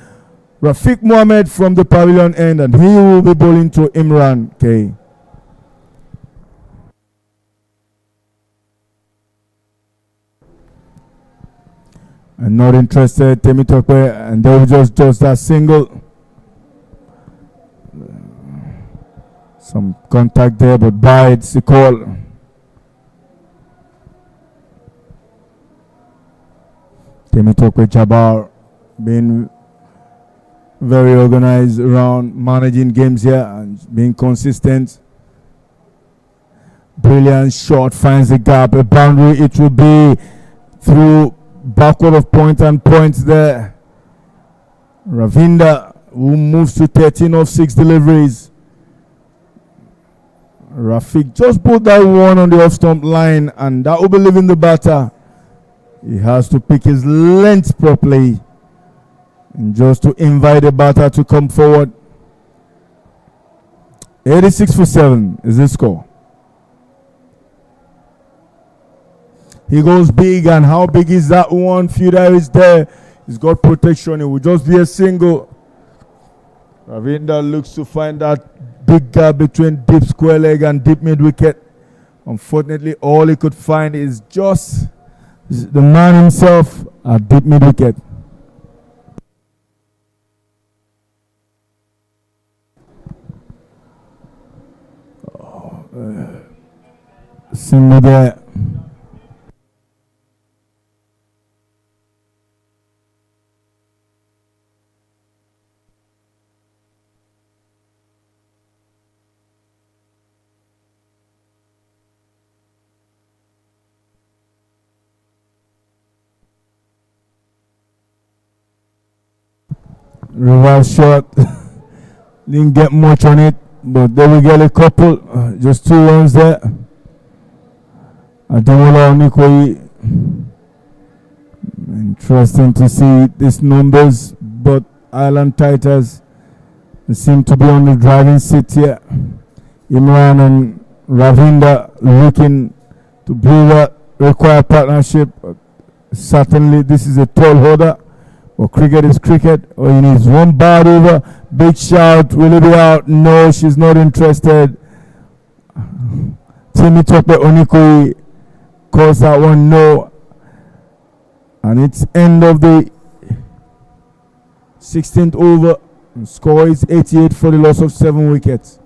Rafiq Mohammed from the pavilion end, and he will be bowling to Imran K. And not interested, Temitope, and they will just that single. Some contact there, but bites the call. Temitope Jabbar being very organized around managing games here and being consistent. Brilliant shot, finds the gap, a boundary. It will be through backward of point and points there. Ravinder, who moves to 13 of 6 deliveries. Rafiq just put that one on the off stump line, and that will be leaving the batter. He has to pick his length properly and just to invite the batter to come forward. 86 for 7 is the score. He goes big, and how big is that one? Fielder is there. He's got protection. It will just be a single. Ravinder looks to find that big gap between deep square leg and deep mid wicket. Unfortunately, all he could find is just the man himself at deep mid wicket. Single there. Reverse shot. Didn't get much on it, but there we get a couple. Just 2 runs there. Ademola Onikoyi. Interesting to see these numbers, but Island Titans seem to be on the driving seat here. Imran and Ravinda looking to build a required partnership. Certainly this is a tall order, but cricket is cricket. Oh, he needs one bad over. Big shout. Will it be out? No, she's not interested. Timmy Tope Onikoyi calls that one no. And it's end of the 16th over. And score is 88 for the loss of 7 wickets.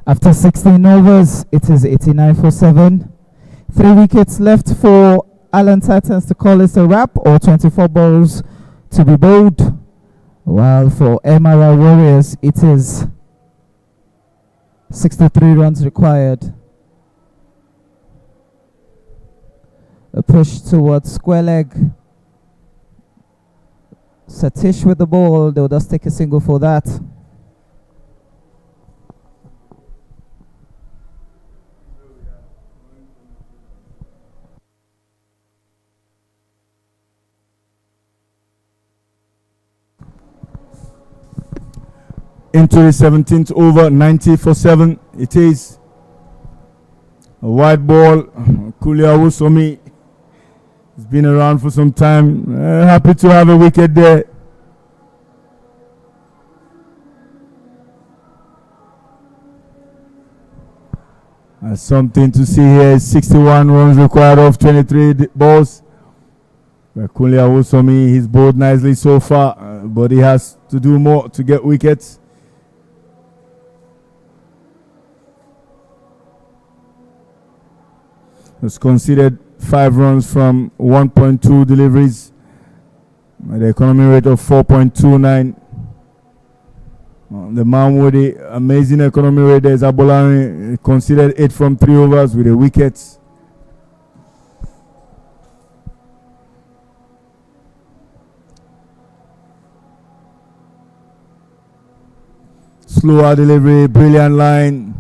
After 16 overs, it is 89 for 7. 3 wickets left for Island Titans to call it a wrap, or 24 balls to be bowled. While for MRI Warriors, it is 63 runs required. A push towards square leg. Satish with the ball. They'll just take a single for that. Into the 17th over, 90 for 7. It is a wide ball. Kuliawu Somi has been around for some time. Happy to have a wicket there. Something to see here. 61 runs required off 23 balls. Kuliawu Somi, he's bowled nicely so far, but he has to do more to get wickets. Was conceded 5 runs from 1.2 deliveries. The economy rate of 4.29. The man with the amazing economy rate there is Abolani. Conceded 8 from 3 overs with a wicket. Slower delivery, brilliant line.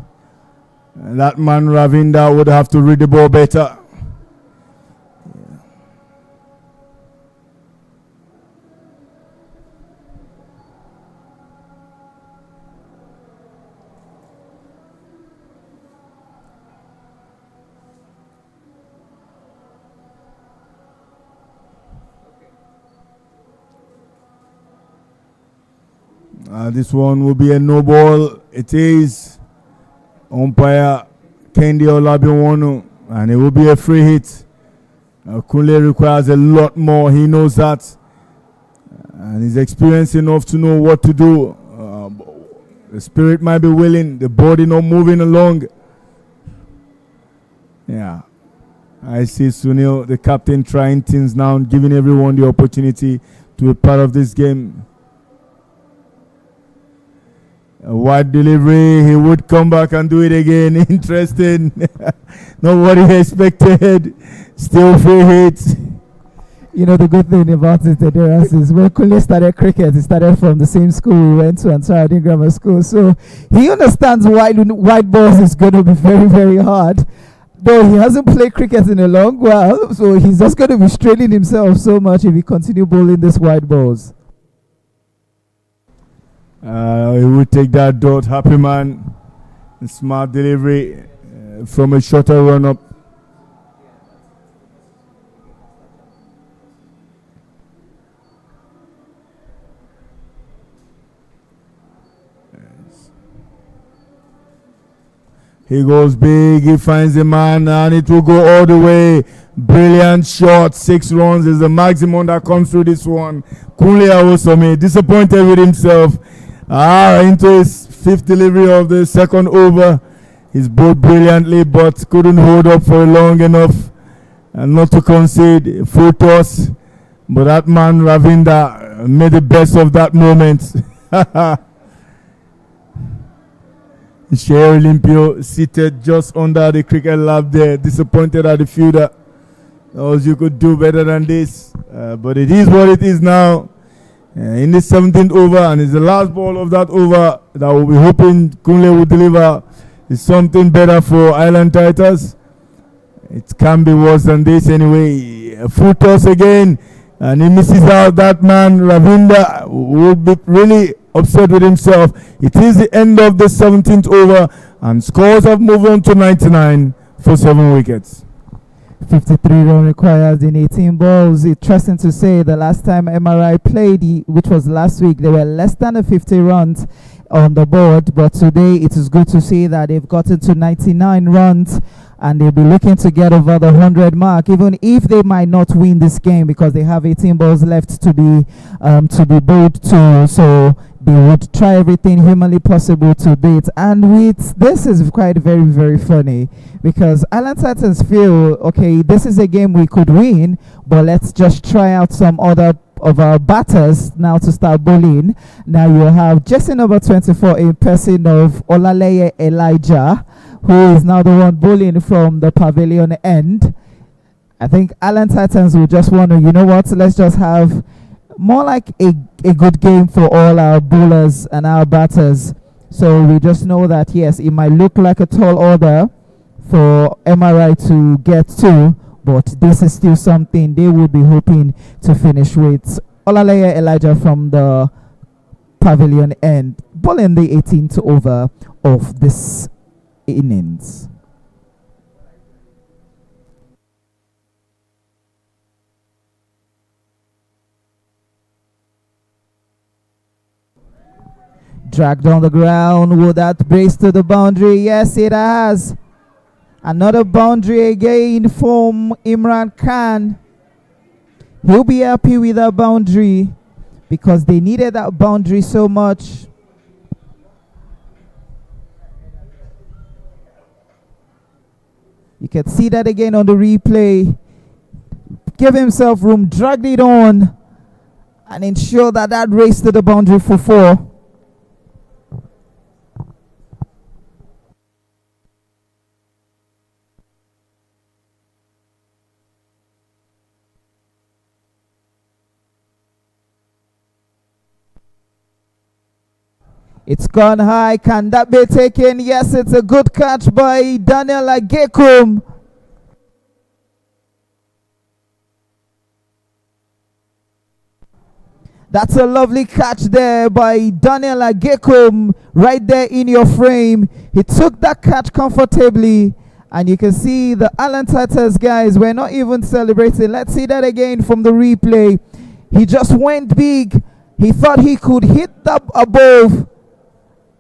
That man Ravinda would have to read the ball better. This one will be a no ball. It is. Umpire Kendi Olabiwonu, and it will be a free hit. Kunle requires a lot more. He knows that, and he's experienced enough to know what to do. The spirit might be willing, the body not moving along. Yeah, I see Sunil, the captain, trying things now, giving everyone the opportunity to be part of this game. A wide delivery. He would come back and do it again. Interesting. Not what he expected. Still free hit. You know, the good thing about it, Ederas, is when Kunle started cricket, he started from the same school we went to, Ansarudin Grammar School. So he understands wide balls is going to be very, very hard. Though he hasn't played cricket in a long while, so he's just going to be straining himself so much if he continue bowling these wide balls. He would take that dot. Happy man. Smart delivery from a shorter run up. He goes big, he finds the man, and it will go all the way. Brilliant shot. 6 runs is the maximum that comes through this one. Kunle Awosome disappointed with himself. Into his 5th delivery of the second over. He's bowled brilliantly, but couldn't hold up for long enough and not to concede. Full toss. But that man, Ravinda, made the best of that moment. Shea Olympio seated just under the cricket lab there, disappointed at the fielder. You could do better than this, but it is what it is now. In the 17th over, and it's the last ball of that over that we'll be hoping Kunle will deliver. Is something better for Island Titans. It can be worse than this anyway. A full toss again, and he misses out. That man, Ravinda, would be really upset with himself. It is the end of the 17th over, and scores have moved on to 99 for 7 wickets. 53 runs required in 18 balls. Interesting to say, the last time MRI played, which was last week, they were less than 50 runs on the board, but today it is good to see that they've gotten to 99 runs and they'll be looking to get over the 100 mark, even if they might not win this game because they have 18 balls left to be bowled to. So they would try everything humanly possible to do it. And with this is quite very, very funny because Island Titans feel, okay, this is a game we could win, but let's just try out some other of our batters now to start bowling. Now you have Jesse number 24 in person of Olaleye Elijah, who is now the one bowling from the pavilion end. I think Island Titans will just want to, you know what, let's just have more like a good game for all our bowlers and our batters. So we just know that, yes, it might look like a tall order for MRI to get to, but this is still something they will be hoping to finish with. Olaleye Elijah from the pavilion end, bowling the 18th over of this innings. Dragged on the ground. Will that brace to the boundary? Yes, it has. Another boundary again from Imran Khan. He'll be happy with that boundary because they needed that boundary so much. You can see that again on the replay. Give himself room, dragged it on, and ensure that that race to the boundary for 4. It's gone high. Can that be taken? Yes, it's a good catch by Daniel Agekum. That's a lovely catch there by Daniel Agekum, right there in your frame. He took that catch comfortably, and you can see the Island Titans guys were not even celebrating. Let's see that again from the replay. He just went big. He thought he could hit that above,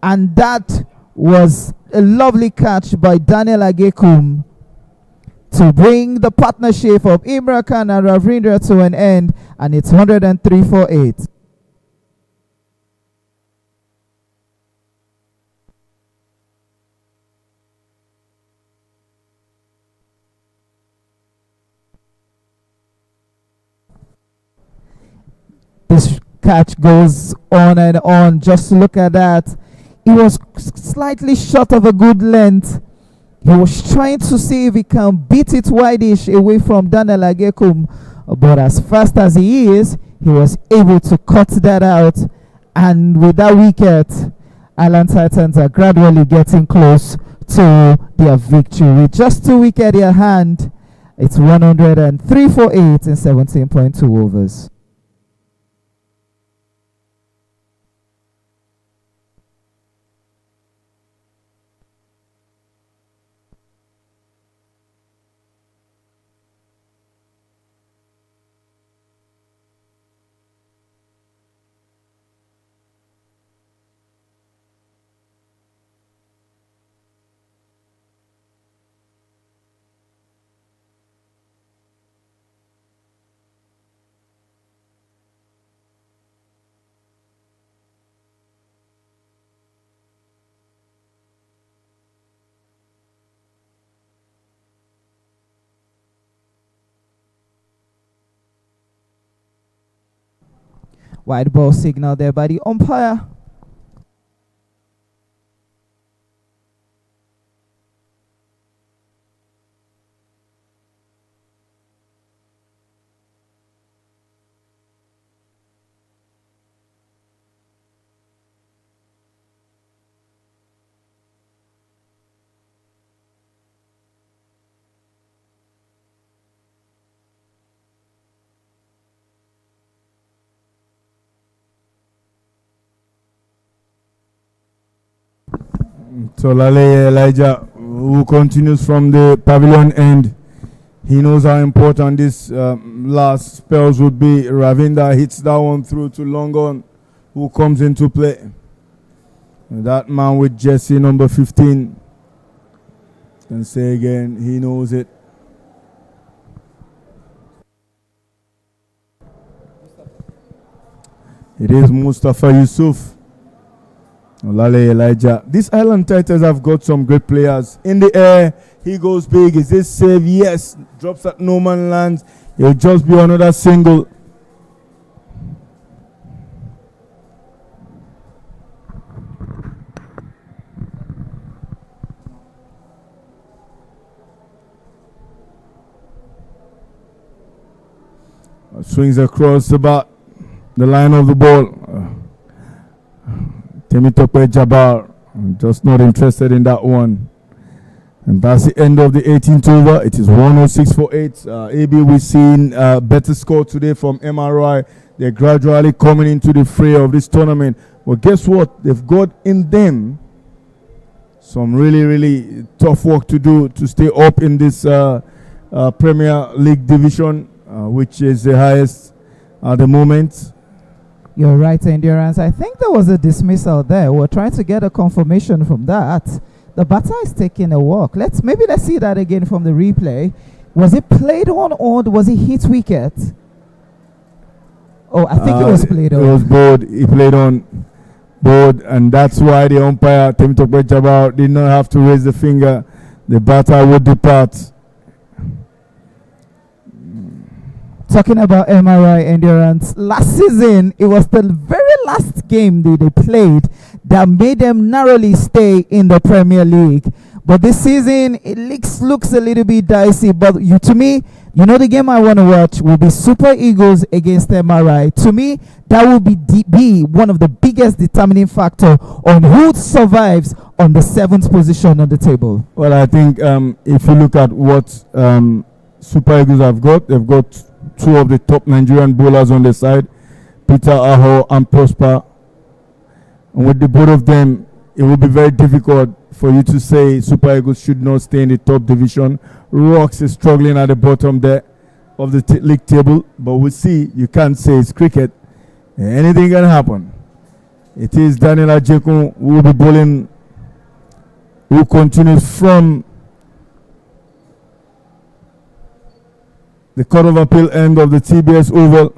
and that was a lovely catch by Daniel Agekum to bring the partnership of Imran Khan and Ravindra to an end, and it's 103 for 8. This catch goes on and on. Just look at that. It was slightly short of a good length. He was trying to see if he can beat it wideish away from Daniel Agekum, but as fast as he is, he was able to cut that out. And with that wicket, Island Titans are gradually getting close to their victory. With just 2 wickets in their hand, it's 103 for 8 in 17.2 overs. Wide ball signal there by the umpire. Tolale Elijah, who continues from the pavilion end. He knows how important this last spells would be. Ravinda hits that one through to Longon, who comes into play. And that man with Jesse number 15. Can say again, he knows it. It is Mustafa Yusuf. Olale Elijah. These Island Titans have got some great players. In the air, he goes big. Is this save? Yes. Drops at no man lands. It'll just be another single. Swings across the line of the ball. Temitope Jabbar, just not interested in that one. And that's the end of the 18th over. It is 106 for 8. AB, we've seen better score today from MRI. They're gradually coming into the fray of this tournament. But guess what? They've got in them some really, really tough work to do to stay up in this Premier League division, which is the highest at the moment. You're right, Endurance. I think there was a dismissal there. We're trying to get a confirmation from that. The batter is taking a walk. Let's see that again from the replay. Was it played on or was it hit wicket? Oh, I think it was played on. It was board. He played on board, and that's why the umpire, Temitope Jabbar, did not have to raise the finger. The batter would depart. Talking about MRI Endurance, last season it was the very last game they played that made them narrowly stay in the Premier League. But this season it looks a little bit dicey. But to me, the game I want to watch will be Super Eagles against MRI. To me, that will be one of the biggest determining factor on who survives on the 7th position on the table. Well, I think if you look at what Super Eagles have got, they've got 2 of the top Nigerian bowlers on the side, Peter Aho and Prosper. And with the both of them, it will be very difficult for you to say Super Eagles should not stay in the top division. Rocks is struggling at the bottom there of the league table, but we'll see. You can't say it's cricket. Anything can happen. It is Daniel Ajekun who will be bowling, who continues from the Court of Appeal end of the TBS Oval.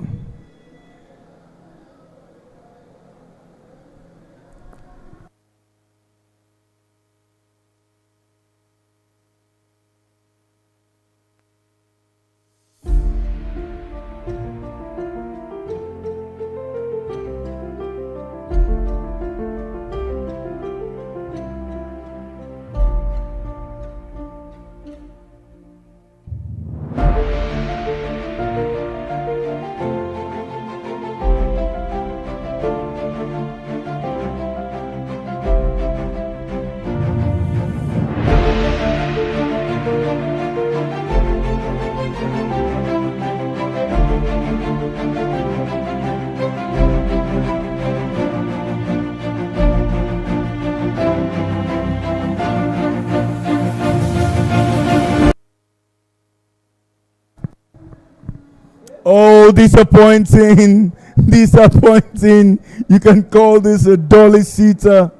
Oh, disappointing. Disappointing. You can call this a dolly seater.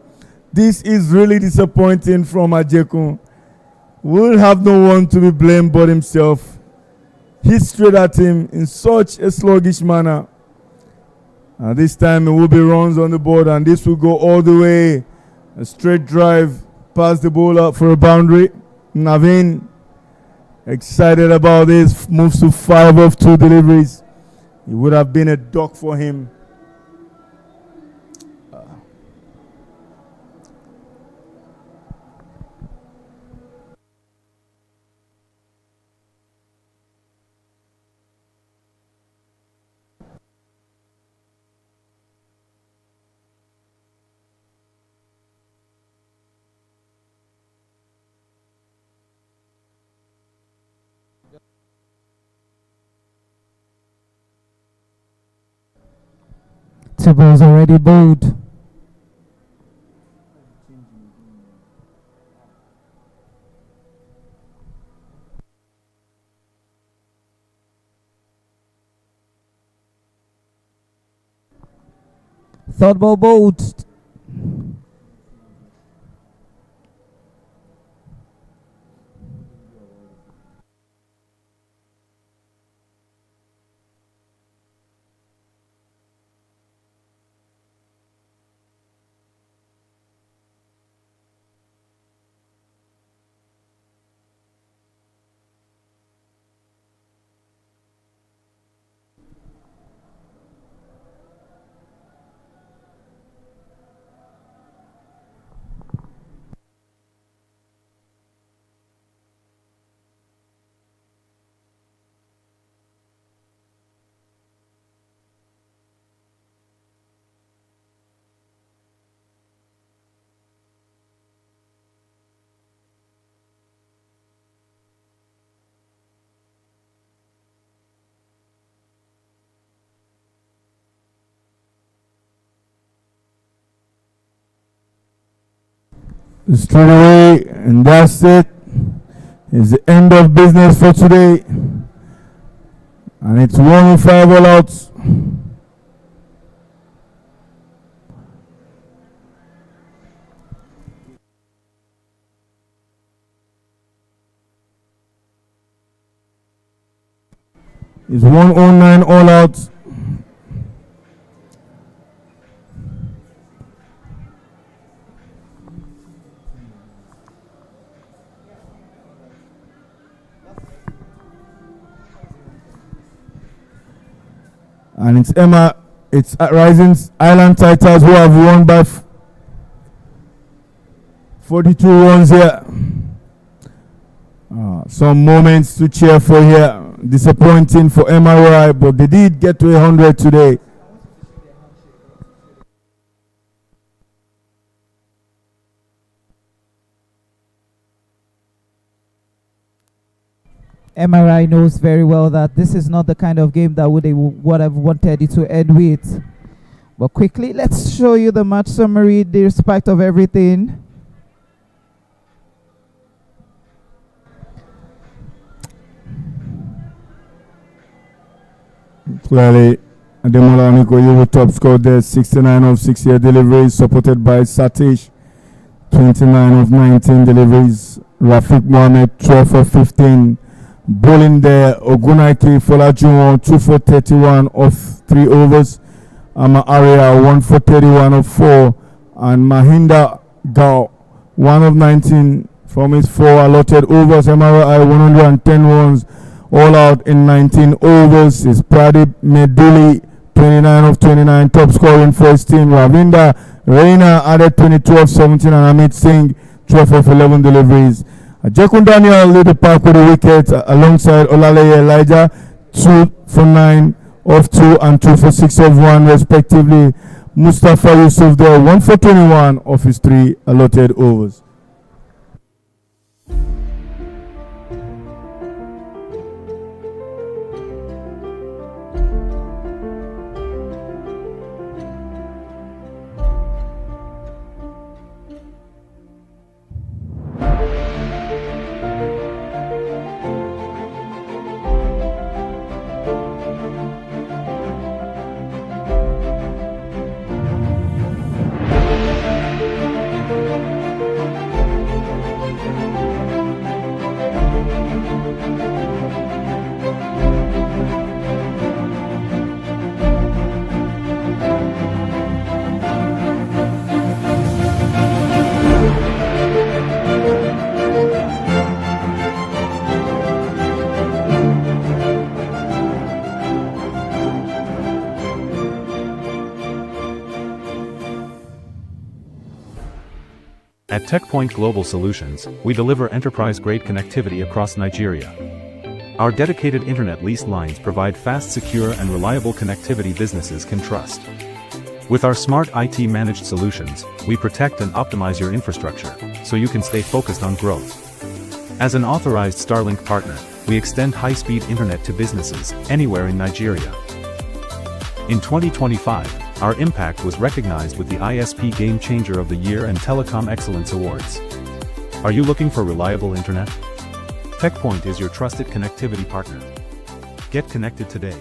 This is really disappointing from Ajekun. Will have no one to be blamed but himself. He straight at him in such a sluggish manner. And this time it will be runs on the board, and this will go all the way. A straight drive past the bowler for a boundary. Navin, excited about this, moves to 5 of 2 deliveries. It would have been a duck for him. Two balls already bowled. Third ball bowled. Straight away, and that's it. It's the end of business for today. And it's 105 all outs. It's 109 all outs. And it's Rising's Island Titans who have won by 42 runs here. Some moments to cheer for here. Disappointing for MRI, but they did get to 100 today. MRI knows very well that this is not the kind of game that would have wanted it to end with. But quickly, let's show you the match summary, despite of everything. Clearly, Ademola Amikoye with top score there, 69 of 60 deliveries, supported by Satish, 29 of 19 deliveries. Rafiq Mohammed, 12 of 15. Bowling there, Ogunaike Folajun, 2 for 31 of 3 overs. Ama Arya, 1 for 31 of 4. And Mahinda Gao, 1 of 19 from his 4 allotted overs. MRI, 110 runs, all out in 19 overs. Is Pradip Meduli, 29 of 29, top scoring for his team. Ravinda Reina added 22 of 17, and Amit Singh, 12 of 11 deliveries. Jekun Daniel lead the park with a wicket alongside Olaleye Elijah, 2 for 9 of 2 and 2 for 6 of 1 respectively. Mustafa Yusuf there, 1 for 21 of his 3 allotted overs. TechPoint Global Solutions, we deliver enterprise-grade connectivity across Nigeria. Our dedicated internet leased lines provide fast, secure, and reliable connectivity businesses can trust. With our smart IT managed solutions, we protect and optimize your infrastructure, so you can stay focused on growth. As an authorized Starlink partner, we extend high-speed internet to businesses anywhere in Nigeria. In 2025, our impact was recognized with the ISP Game Changer of the Year and Telecom Excellence Awards. Are you looking for reliable internet? TechPoint is your trusted connectivity partner. Get connected today.